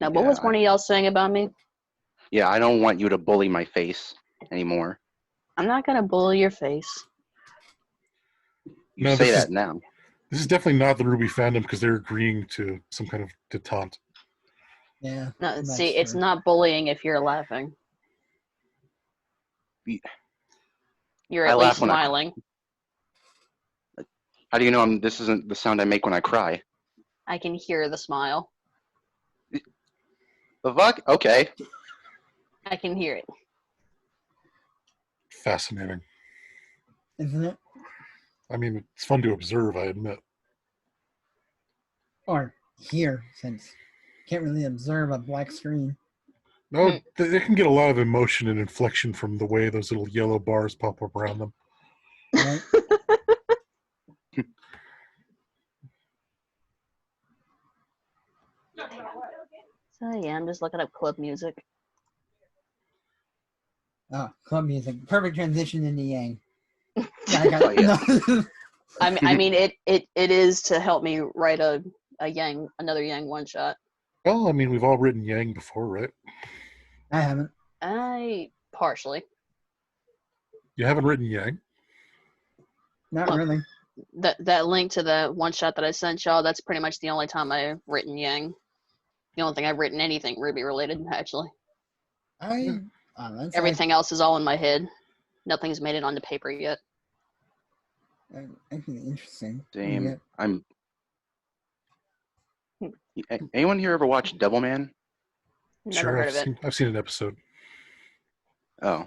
Now, what Yeah, was one of y'all saying about me? Yeah, I don't want you to bully my face anymore. I'm not gonna bully your face. You No, say this that is- now. This is definitely not the RWBY fandom because they're agreeing to some kind of detente. Yeah. No, that's see, it's true. not bullying if you're laughing. Ye- You're I at laugh least when I- smiling. How do you know this isn't the sound I make when I cry? I can hear the smile. The fuck? Okay. I can hear it. Fascinating. Isn't it? I mean, it's fun to observe, I admit. Or here, since can't really observe a black screen. No, they can get a lot of emotion and inflection from the way those little yellow bars pop up around them. Right? So yeah, I'm just looking up club music. Oh, club music. Perfect transition into Yang. Yeah, I got Oh, yeah. no. I mean, it is to help me write another Yang one shot. Well, I mean, we've all written Yang before, right? I haven't. I partially. You haven't written Yang? Not Well, really. That link to the one shot that I sent y'all, that's pretty much the only time I've written Yang. The only thing I've written anything Ruby related, actually. That's Everything else is all in my head. Nothing's made it onto paper yet. actually interesting. Same. Yeah. Anyone here ever watch Devilman? Never Sure, heard of it. I've seen an episode. Oh,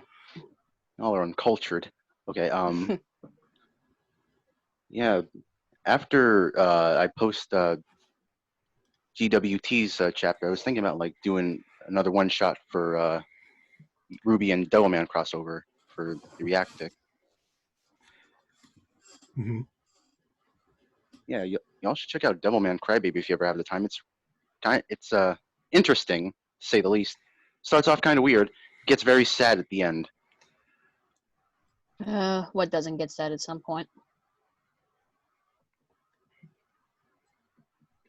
all are uncultured. Okay. Yeah. After I post GWT's chapter, I was thinking about like doing another one shot for Ruby and Devilman crossover for the React fic. Hmm. Yeah, y'all should check out Devilman Crybaby if you ever have the time. It's interesting to say the least. Starts off kind of weird, gets very sad at the end. What doesn't get said at some point?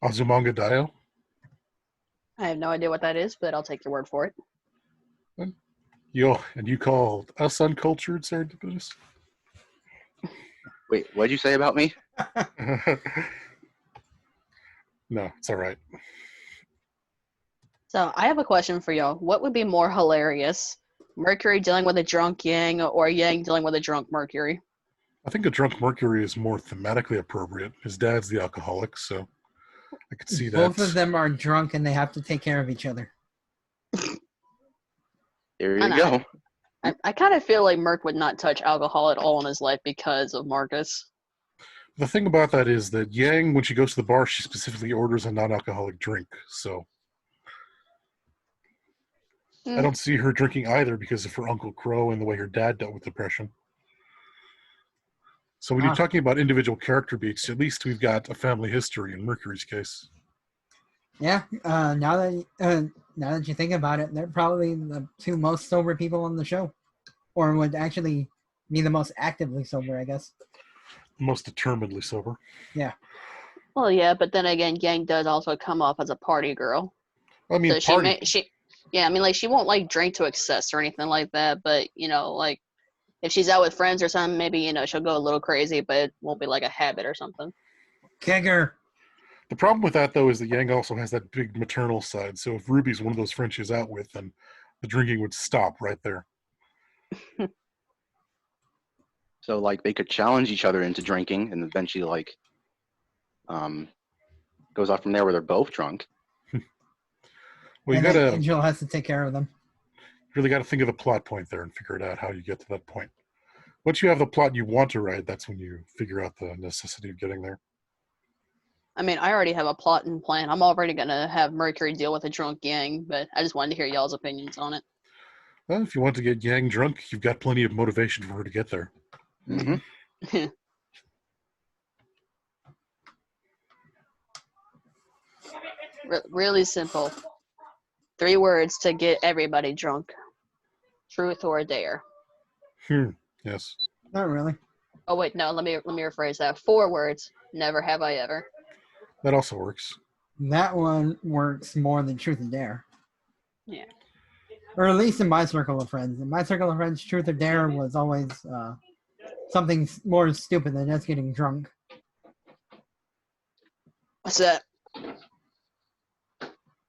Azumanga Daioh? I have no idea what that is, but I'll take your word for it. You called us uncultured, Serendipitous? Wait, what'd you say about me? No, it's all right. So I have a question for y'all. What would be more hilarious? Mercury dealing with a drunk Yang or Yang dealing with a drunk Mercury? I think a drunk Mercury is more thematically appropriate. His dad's the alcoholic, so I could see that. Both of them are drunk and they have to take care of each other. There you I know. go. I kind of feel like Merc would not touch alcohol at all in his life because of Marcus. The thing about that is that Yang, when she goes to the bar, she specifically orders a non-alcoholic drink. So I don't see her drinking either because of her Uncle Crow and the way her dad dealt with depression. So when you're talking about individual character beats, at least we've got a family history in Mercury's case. Yeah. Now that you think about it, they're probably the two most sober people on the show, or would actually be the most actively sober, I guess. Most determinedly sober. Yeah. Well, yeah, but then again, Yang does also come off as a party girl. I mean, So party. she won't like drink to excess or anything like that. But like if she's out with friends or something, maybe she'll go a little crazy, but it won't be like a habit or something. Kegger. The problem with that, though, is that Yang also has that big maternal side. So if Ruby's one of those friends she's out with, then the drinking would stop right there. So like they could challenge each other into drinking, and then she like goes off from there where they're both drunk. Well, And then Angel has to take care of them. Really got to think of the plot point there and figure it out how you get to that point. Once you have the plot you want to write, that's when you figure out the necessity of getting there. I mean, I already have a plot and plan. I'm already gonna have Mercury deal with a drunk Yang, but I just wanted to hear y'all's opinions on it. Well, if you want to get Yang drunk, you've got plenty of motivation for her to get there. Mm-hmm. Really simple. 3 words to get everybody drunk. Truth or dare. Yes. Not really. Oh wait, no. Let me rephrase that. 4 words. Never have I ever. That also works. That one works more than Truth or Dare. Yeah. Or at least in my circle of friends. In my circle of friends, Truth or Dare was always something more stupid than just getting drunk. What's that?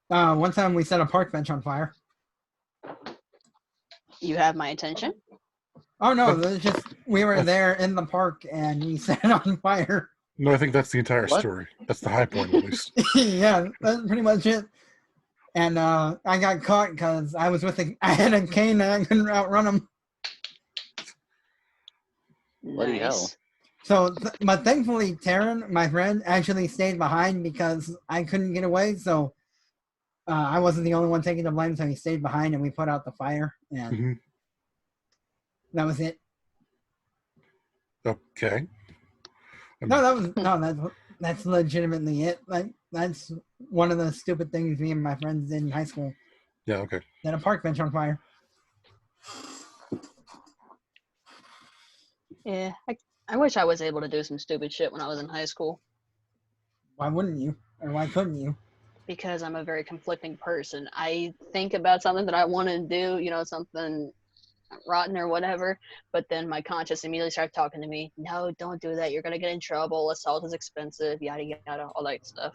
One time we set a park bench on fire. You have my attention. Oh no, it was just we were there in the park and we set it on fire. No, I think that's the entire story. That's the high point, at least. Yeah, that's pretty much it. And I got caught because I had a cane and I couldn't outrun him. Bloody hell. So, but thankfully, Taryn, my friend, actually stayed behind because I couldn't get away. So I wasn't the only one taking the blame. So he stayed behind and we put out the fire, and that was it. Okay. That's legitimately it. Like that's one of the stupid things me and my friends did in high school. Yeah. Okay. Set a park bench on fire. Yeah, I wish I was able to do some stupid shit when I was in high school. Why wouldn't you? Or why couldn't you? Because I'm a very conflicting person. I think about something that I want to do, something rotten or whatever. But then my conscience immediately started talking to me. No, don't do that. You're gonna get in trouble. Assault is expensive. Yada yada, all that stuff.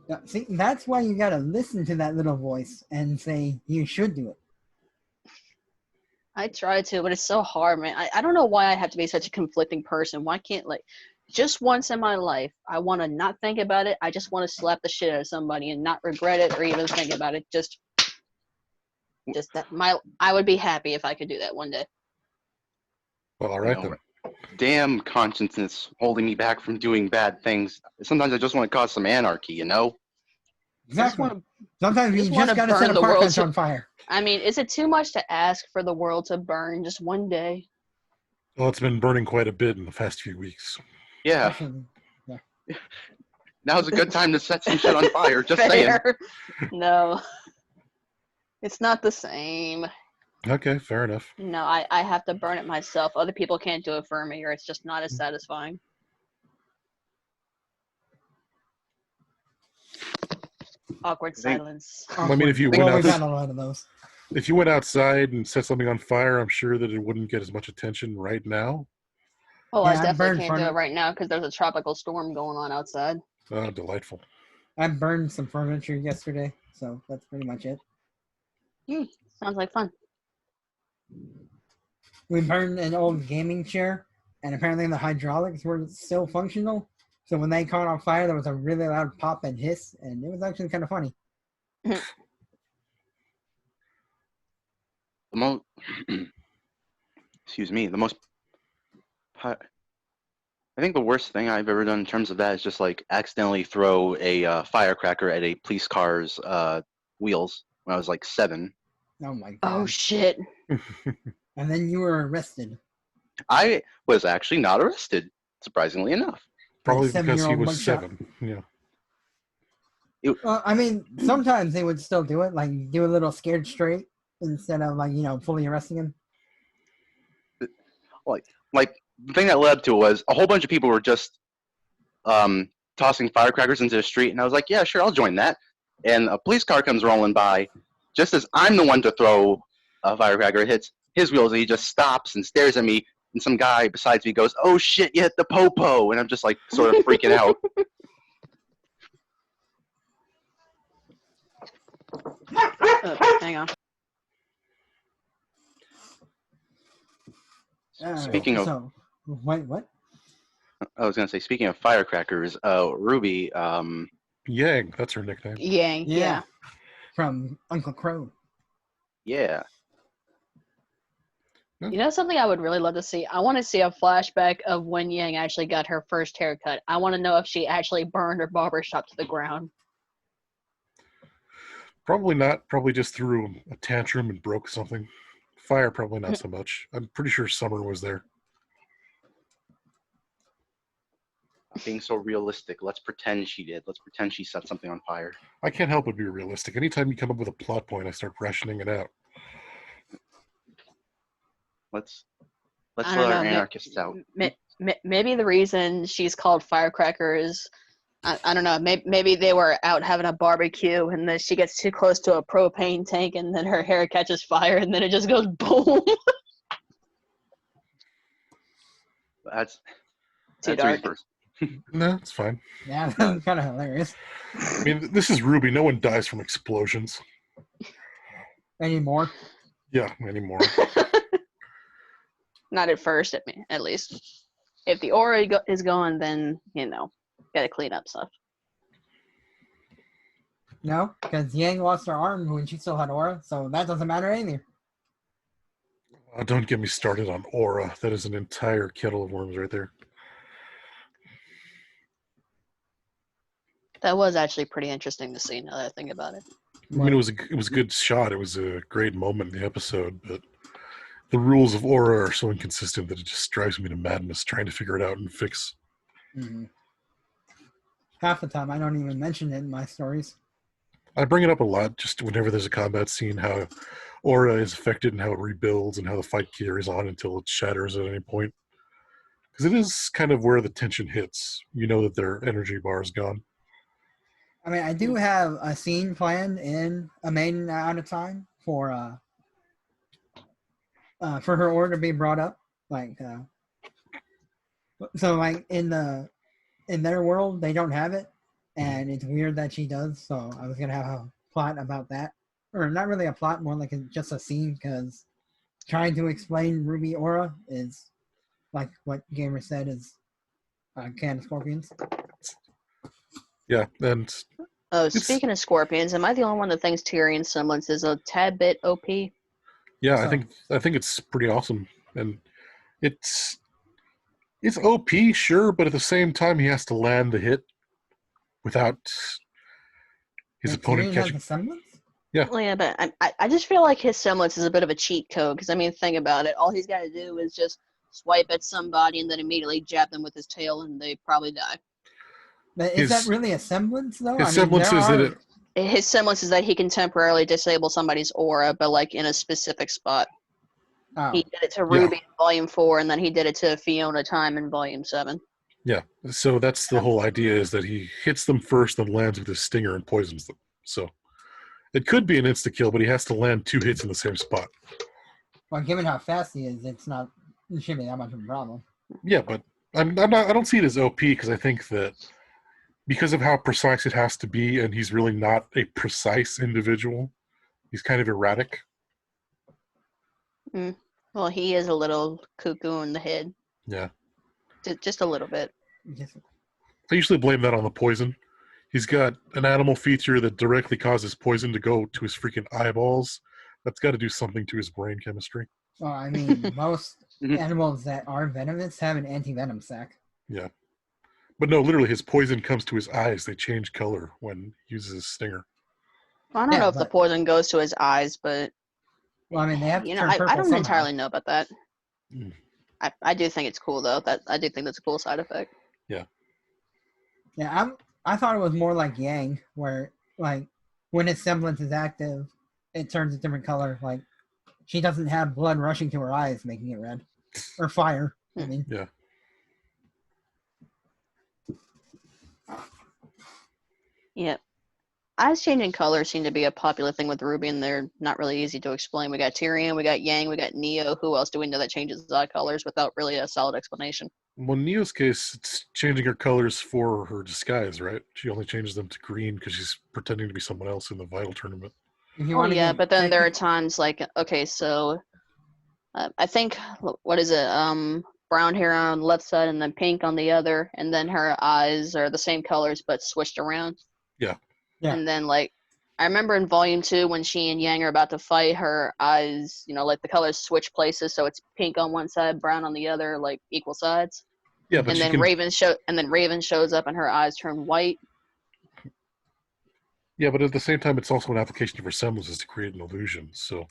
Yeah, see, that's why you gotta listen to that little voice and say you should do it. I try to, but it's so hard, man. I don't know why I have to be such a conflicting person. Why can't, like, just once in my life, I want to not think about it. I just want to slap the shit out of somebody and not regret it or even think about it. Just that I would be happy if I could do that one day. Well, all right You know, then. Damn conscience holding me back from doing bad things. Sometimes I just want to cause some anarchy, you know? Exactly. wanna- Sometimes I you just just wanna gotta set burn a the park world bench on fire. I mean, is it too much to ask for the world to burn just one day? Well, it's been burning quite a bit in the past few weeks. Yeah, Especially- now's a good time to set some shit on fire, just saying. Fair. No. It's not the same. Okay, fair enough. No, I have to burn it myself. Other people can't do it for me, or it's just not as satisfying. Awkward think- silence. I mean, if you Well, went we've out, had a lot of those. if you went outside and set something on fire, I'm sure that it wouldn't get as much attention right now. Oh, Yeah, I I've definitely burned can't do it furnace. right now because there's a tropical storm going on outside. Oh, delightful. I burned some furniture yesterday, so that's pretty much it. Sounds like fun. We burned an old gaming chair, and apparently the hydraulics were still functional. So when they caught on fire, there was a really loud pop and hiss, and it was actually kind of funny. The most, excuse me, the most, I think the worst thing I've ever done in terms of that is just like accidentally throw a firecracker at a police car's wheels when I was like 7. Oh my god! Oh shit. And then you were arrested. I was actually not arrested, surprisingly enough. Probably because he 7-year-old was mugshot. 7. Yeah. Well, I mean, sometimes they would still do it, like do a little scared straight instead of like fully arresting him. Like the thing that led to it was a whole bunch of people were just tossing firecrackers into the street, and I was like, yeah, sure, I'll join that. And a police car comes rolling by, just as I'm the one to throw a firecracker. It hits his wheels, and he just stops and stares at me. And some guy besides me goes, "Oh shit, you hit the popo!" And I'm just like sort of freaking out. Hang on. Speaking of, So, wait, what? I was gonna say, speaking of firecrackers, Ruby, Yang, that's her nickname. Yang. Yeah. From Uncle Crow. yeah, You know something I would really love to see? I want to see a flashback of when Yang actually got her first haircut. I want to know if she actually burned her barbershop to the ground. Probably not. Probably just threw a tantrum and broke something. Fire, probably not so much. I'm pretty sure Summer was there. being so realistic. Let's pretend she did. Let's pretend she set something on fire. I can't help but be realistic. Anytime you come up with a plot point, I start rationing it out. Let's I let don't our know, anarchists out. Maybe the reason she's called Firecracker is, I don't know, maybe they were out having a barbecue and then she gets too close to a propane tank and then her hair catches fire and then it just goes boom. That's Too that's dark. first. No, it's fine. Yeah, that's kind of hilarious. I mean, this is RWBY. No one dies from explosions. Anymore. Yeah, anymore. Not at first, at least. If the aura is gone, then, gotta clean up stuff. No, because Yang lost her arm when she still had aura, so that doesn't matter either. Don't get me started on aura. That is an entire kettle of worms right there. That was actually pretty interesting to see now that I think about it. I mean, it was a good shot. It was a great moment in the episode, but the rules of aura are so inconsistent that it just drives me to madness trying to figure it out and fix. Mm-hmm. Half the time, I don't even mention it in my stories. I bring it up a lot just whenever there's a combat scene, how aura is affected and how it rebuilds and how the fight carries on until it shatters at any point. Because it is kind of where the tension hits. You know that their energy bar is gone. I mean, I do have a scene planned in A Maiden Out of Time for for her order to be brought up. Like, so like in their world they don't have it, and it's weird that she does. So I was gonna have a plot about that, or not really a plot, more like just a scene, because trying to explain Ruby aura is like what Gamer said is a can of scorpions. Yeah, and Oh, it's speaking of scorpions, am I the only one that thinks Tyrion's semblance is a tad bit OP? yeah, So- I think it's pretty awesome, and it's OP, sure, but at the same time, he has to land the hit without his Like, opponent Tyrion has catching. a semblance? Yeah. Well, yeah, but I just feel like his semblance is a bit of a cheat code, because, I mean, think about it. All he's got to do is just swipe at somebody and then immediately jab them with his tail, and they probably die. But is that His really a semblance, though? his I mean, semblance there is are... that His semblance is that he can temporarily disable somebody's aura, but, like, in a specific spot. Oh. He did it to Yeah. Ruby in Volume 4, and then he did it to Fiona Time in Volume 7. yeah. So that's the whole idea, is that he hits them first, then lands with his stinger and poisons them. So it could be an insta kill, but he has to land 2 hits in the same spot. Well, given how fast he is, it shouldn't be that much of a problem. Yeah, but I don't see it as OP, because I think that because of how precise it has to be, and he's really not a precise individual, he's kind of erratic. Well, he is a little cuckoo in the head. Yeah. Just a little bit. Just, I usually blame that on the poison. He's got an animal feature that directly causes poison to go to his freaking eyeballs. That's got to do something to his brain chemistry. well, I mean, most Mhm. animals that are venomous have an anti-venom sac. Yeah. But no, literally, his poison comes to his eyes. They change color when he uses his stinger. Well, I don't Yeah, know if the but- poison goes to his eyes, but Well, I mean, they have to you know, turn I purple don't somehow. entirely know about that. Mm. I do think it's cool though. That I do think that's a cool side effect. Yeah, I thought it was more like Yang, where like when his semblance is active, it turns a different color. Like she doesn't have blood rushing to her eyes, making it red, or fire. I mean, Yeah. Yep. Eyes changing color seem to be a popular thing with Ruby, and they're not really easy to explain. We got Tyrion, we got Yang, we got Neo. Who else do we know that changes eye colors without really a solid explanation? Well, in Neo's case, it's changing her colors for her disguise, right? She only changes them to green because she's pretending to be someone else in the Vital tournament. if you Oh want to yeah, get but then there are techni- times like, okay, so I think what is it? Brown hair on the left side and then pink on the other, and then her eyes are the same colors but switched around. Yeah. Yeah. And then like I remember in Volume 2 when she and Yang are about to fight, her eyes, you know, like the colors switch places, so it's pink on one side, brown on the other, like equal sides. Yeah, but And she then can. Raven shows up and her eyes turn white. Yeah, but at the same time, it's also an application of her semblances to create an illusion. So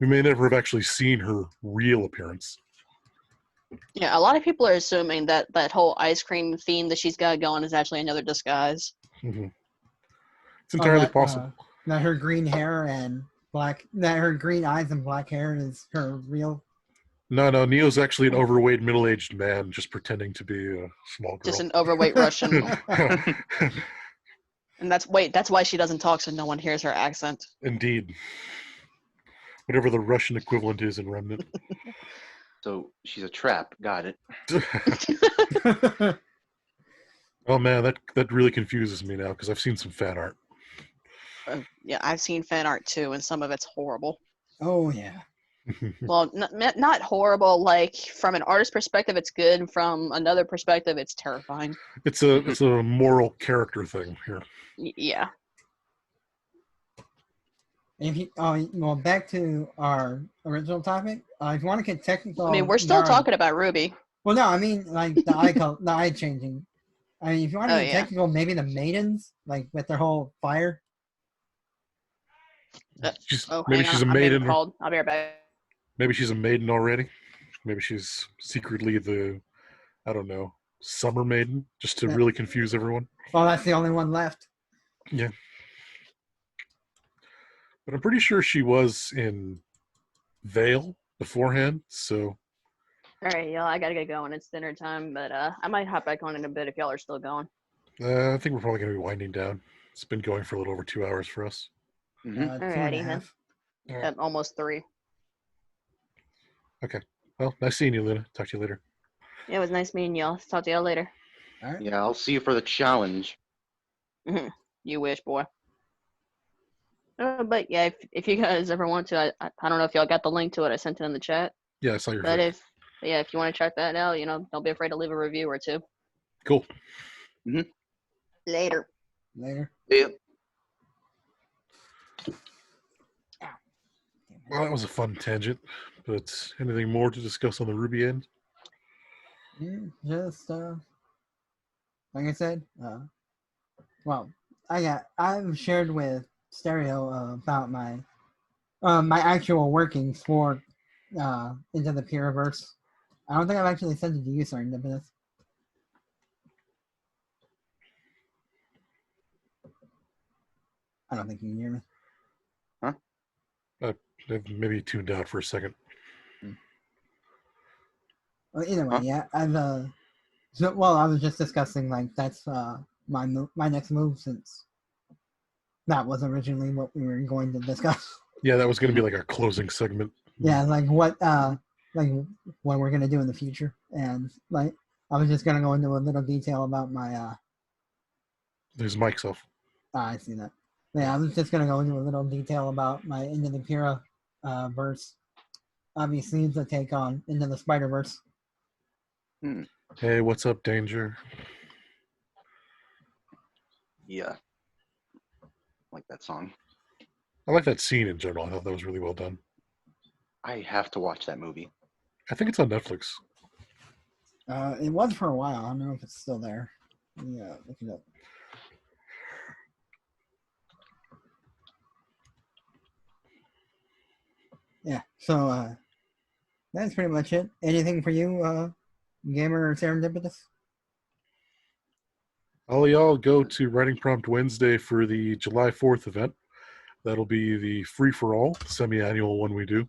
we may never have actually seen her real appearance. Yeah, a lot of people are assuming that that whole ice cream theme that she's got going is actually another disguise. Hmm. It's entirely that, possible. that her green hair and that her green eyes and black hair is her real. No, Neo's actually an overweight, middle-aged man just pretending to be a small girl. Just an overweight Russian. And that's why she doesn't talk, so no one hears her accent. Indeed. Whatever the Russian equivalent is in Remnant. So she's a trap. Got it. Oh man, that really confuses me now because I've seen some fan art. Yeah, I've seen fan art too, and some of it's horrible. Oh yeah. Well, not horrible. Like from an artist perspective, it's good. From another perspective, it's terrifying. It's a moral character thing here. Yeah. If you, well, back to our original topic. If you want to get technical, I mean, we're still there are- talking about Ruby. Well, no, I mean like the eye color, the eye changing. I mean, if you want to Oh, get yeah. technical, maybe the maidens, like with their whole fire. Maybe she's a maiden. Called. I'll be right back. Maybe she's a maiden already. Maybe she's secretly the, I don't know, summer maiden, just to Yeah. really confuse everyone. Well, that's the only one left. Yeah. But I'm pretty sure she was in Vale beforehand, so All right, y'all. I gotta get going. It's dinner time, but I might hop back on in a bit if y'all are still going. I think we're probably going to be winding down. It's been going for a little over 2 hours for us. Mhm. Two and a Alrighty, then. half. All right. Almost 3. Okay. Well, nice seeing you, Luna. Talk to you later. Yeah, it was nice meeting y'all. Talk to y'all later. All right. Yeah, I'll see you for the challenge. You wish, boy. But yeah, if you guys ever want to, I don't know if y'all got the link to it. I sent it in the chat. Yeah, I saw your But face. if you want to check that out, don't be afraid to leave a review or two. Cool. Later. Later. Yeah. Well, that was a fun tangent. But anything more to discuss on the RWBY end? Just like I said, well, I've shared with Stereo about my actual workings for into the Puriverse. I don't think I've actually sent it to you, Serendipitous. I don't think you can hear me. I've maybe tuned out for a second. Well, either way, yeah, I've I was just discussing like that's my next move, since that was originally what we were going to discuss. Yeah, that was going to be like a closing segment. Yeah, like what we're gonna do in the future, and like I was just gonna go into a little detail about my His mic's off. I see that. Yeah, I was just gonna go into a little detail about my Into the Pura verse. Obviously, it's a take on Into the Spider-Verse. Hey, what's up, Danger? Yeah. Like that song. I like that scene in general. I thought that was really well done. I have to watch that movie. I think it's on Netflix. It was for a while. I don't know if it's still there. Yeah, look it up. Yeah, so that's pretty much it. Anything for you, Gamer or Serendipitous? All y'all go to Writing Prompt Wednesday for the July 4th event. That'll be the free-for-all, semi-annual one we do,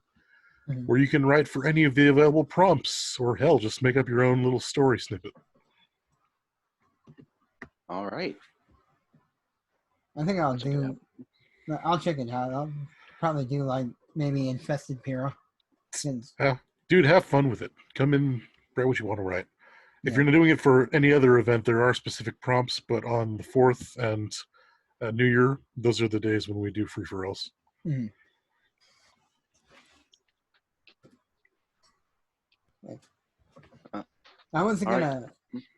where you can write for any of the available prompts, or hell, just make up your own little story snippet. All right. I think I'll check it out. I'll probably do like maybe Infested Pura. Dude, have fun with it. Come in, write what you want to write. If Yeah. you're not doing it for any other event, there are specific prompts, but on the 4th and New Year, those are the days when we do free-for-alls. I wasn't All gonna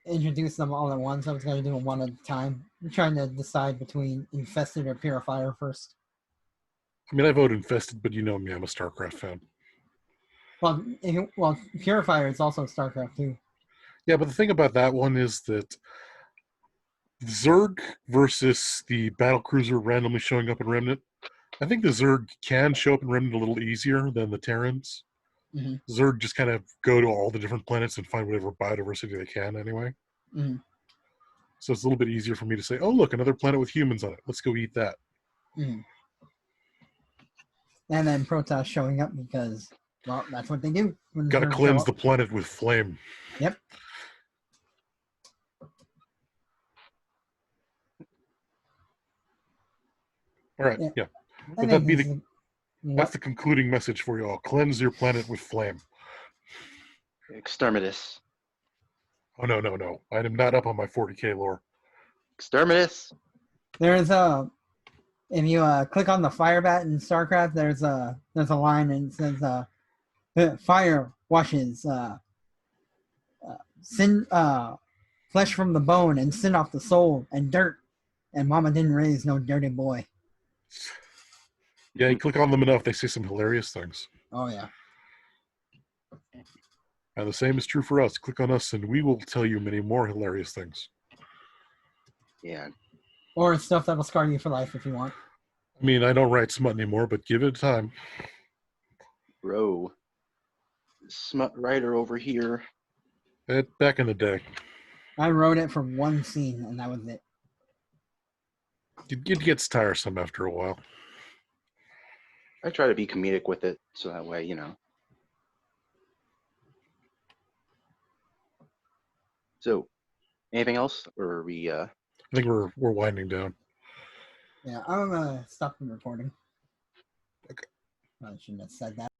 introduce them all at once. I was gonna do them one at a time. I'm trying to decide between Infested or Purifier first. I mean, I vote Infested, but you know me, I'm a StarCraft fan. Well, Purifier is also StarCraft too. Yeah, but the thing about that one is that Zerg versus the battlecruiser randomly showing up in Remnant, I think the Zerg can show up in Remnant a little easier than the Terrans. Zerg just kind of go to all the different planets and find whatever biodiversity they can anyway. So it's a little bit easier for me to say, oh, look, another planet with humans on it. Let's go eat that. And then Protoss showing up because, well, that's what they do. Gotta cleanse the planet with flame. Yep. All right, yeah. But that'd be that's the concluding message for you all. Cleanse your planet with flame. Exterminatus. Oh, no. I am not up on my 40k lore. Exterminatus. There's if you click on the fire bat in StarCraft, there's a line and it says fire washes sin flesh from the bone and sin off the soul and dirt, and mama didn't raise no dirty boy. Yeah, you click on them enough, they say some hilarious things. Oh yeah. And the same is true for us. Click on us and we will tell you many more hilarious things. Yeah. Or stuff that'll scar you for life if you want. I mean, I don't write smut anymore, but give it time. Bro. Smut writer over here. Back in the day. I wrote it for one scene and that was it. It gets tiresome after a while. I try to be comedic with it, so that way, you know. So, anything else, or are we? I think we're winding down. Yeah, I'm gonna stop the recording. Okay. I shouldn't have said that.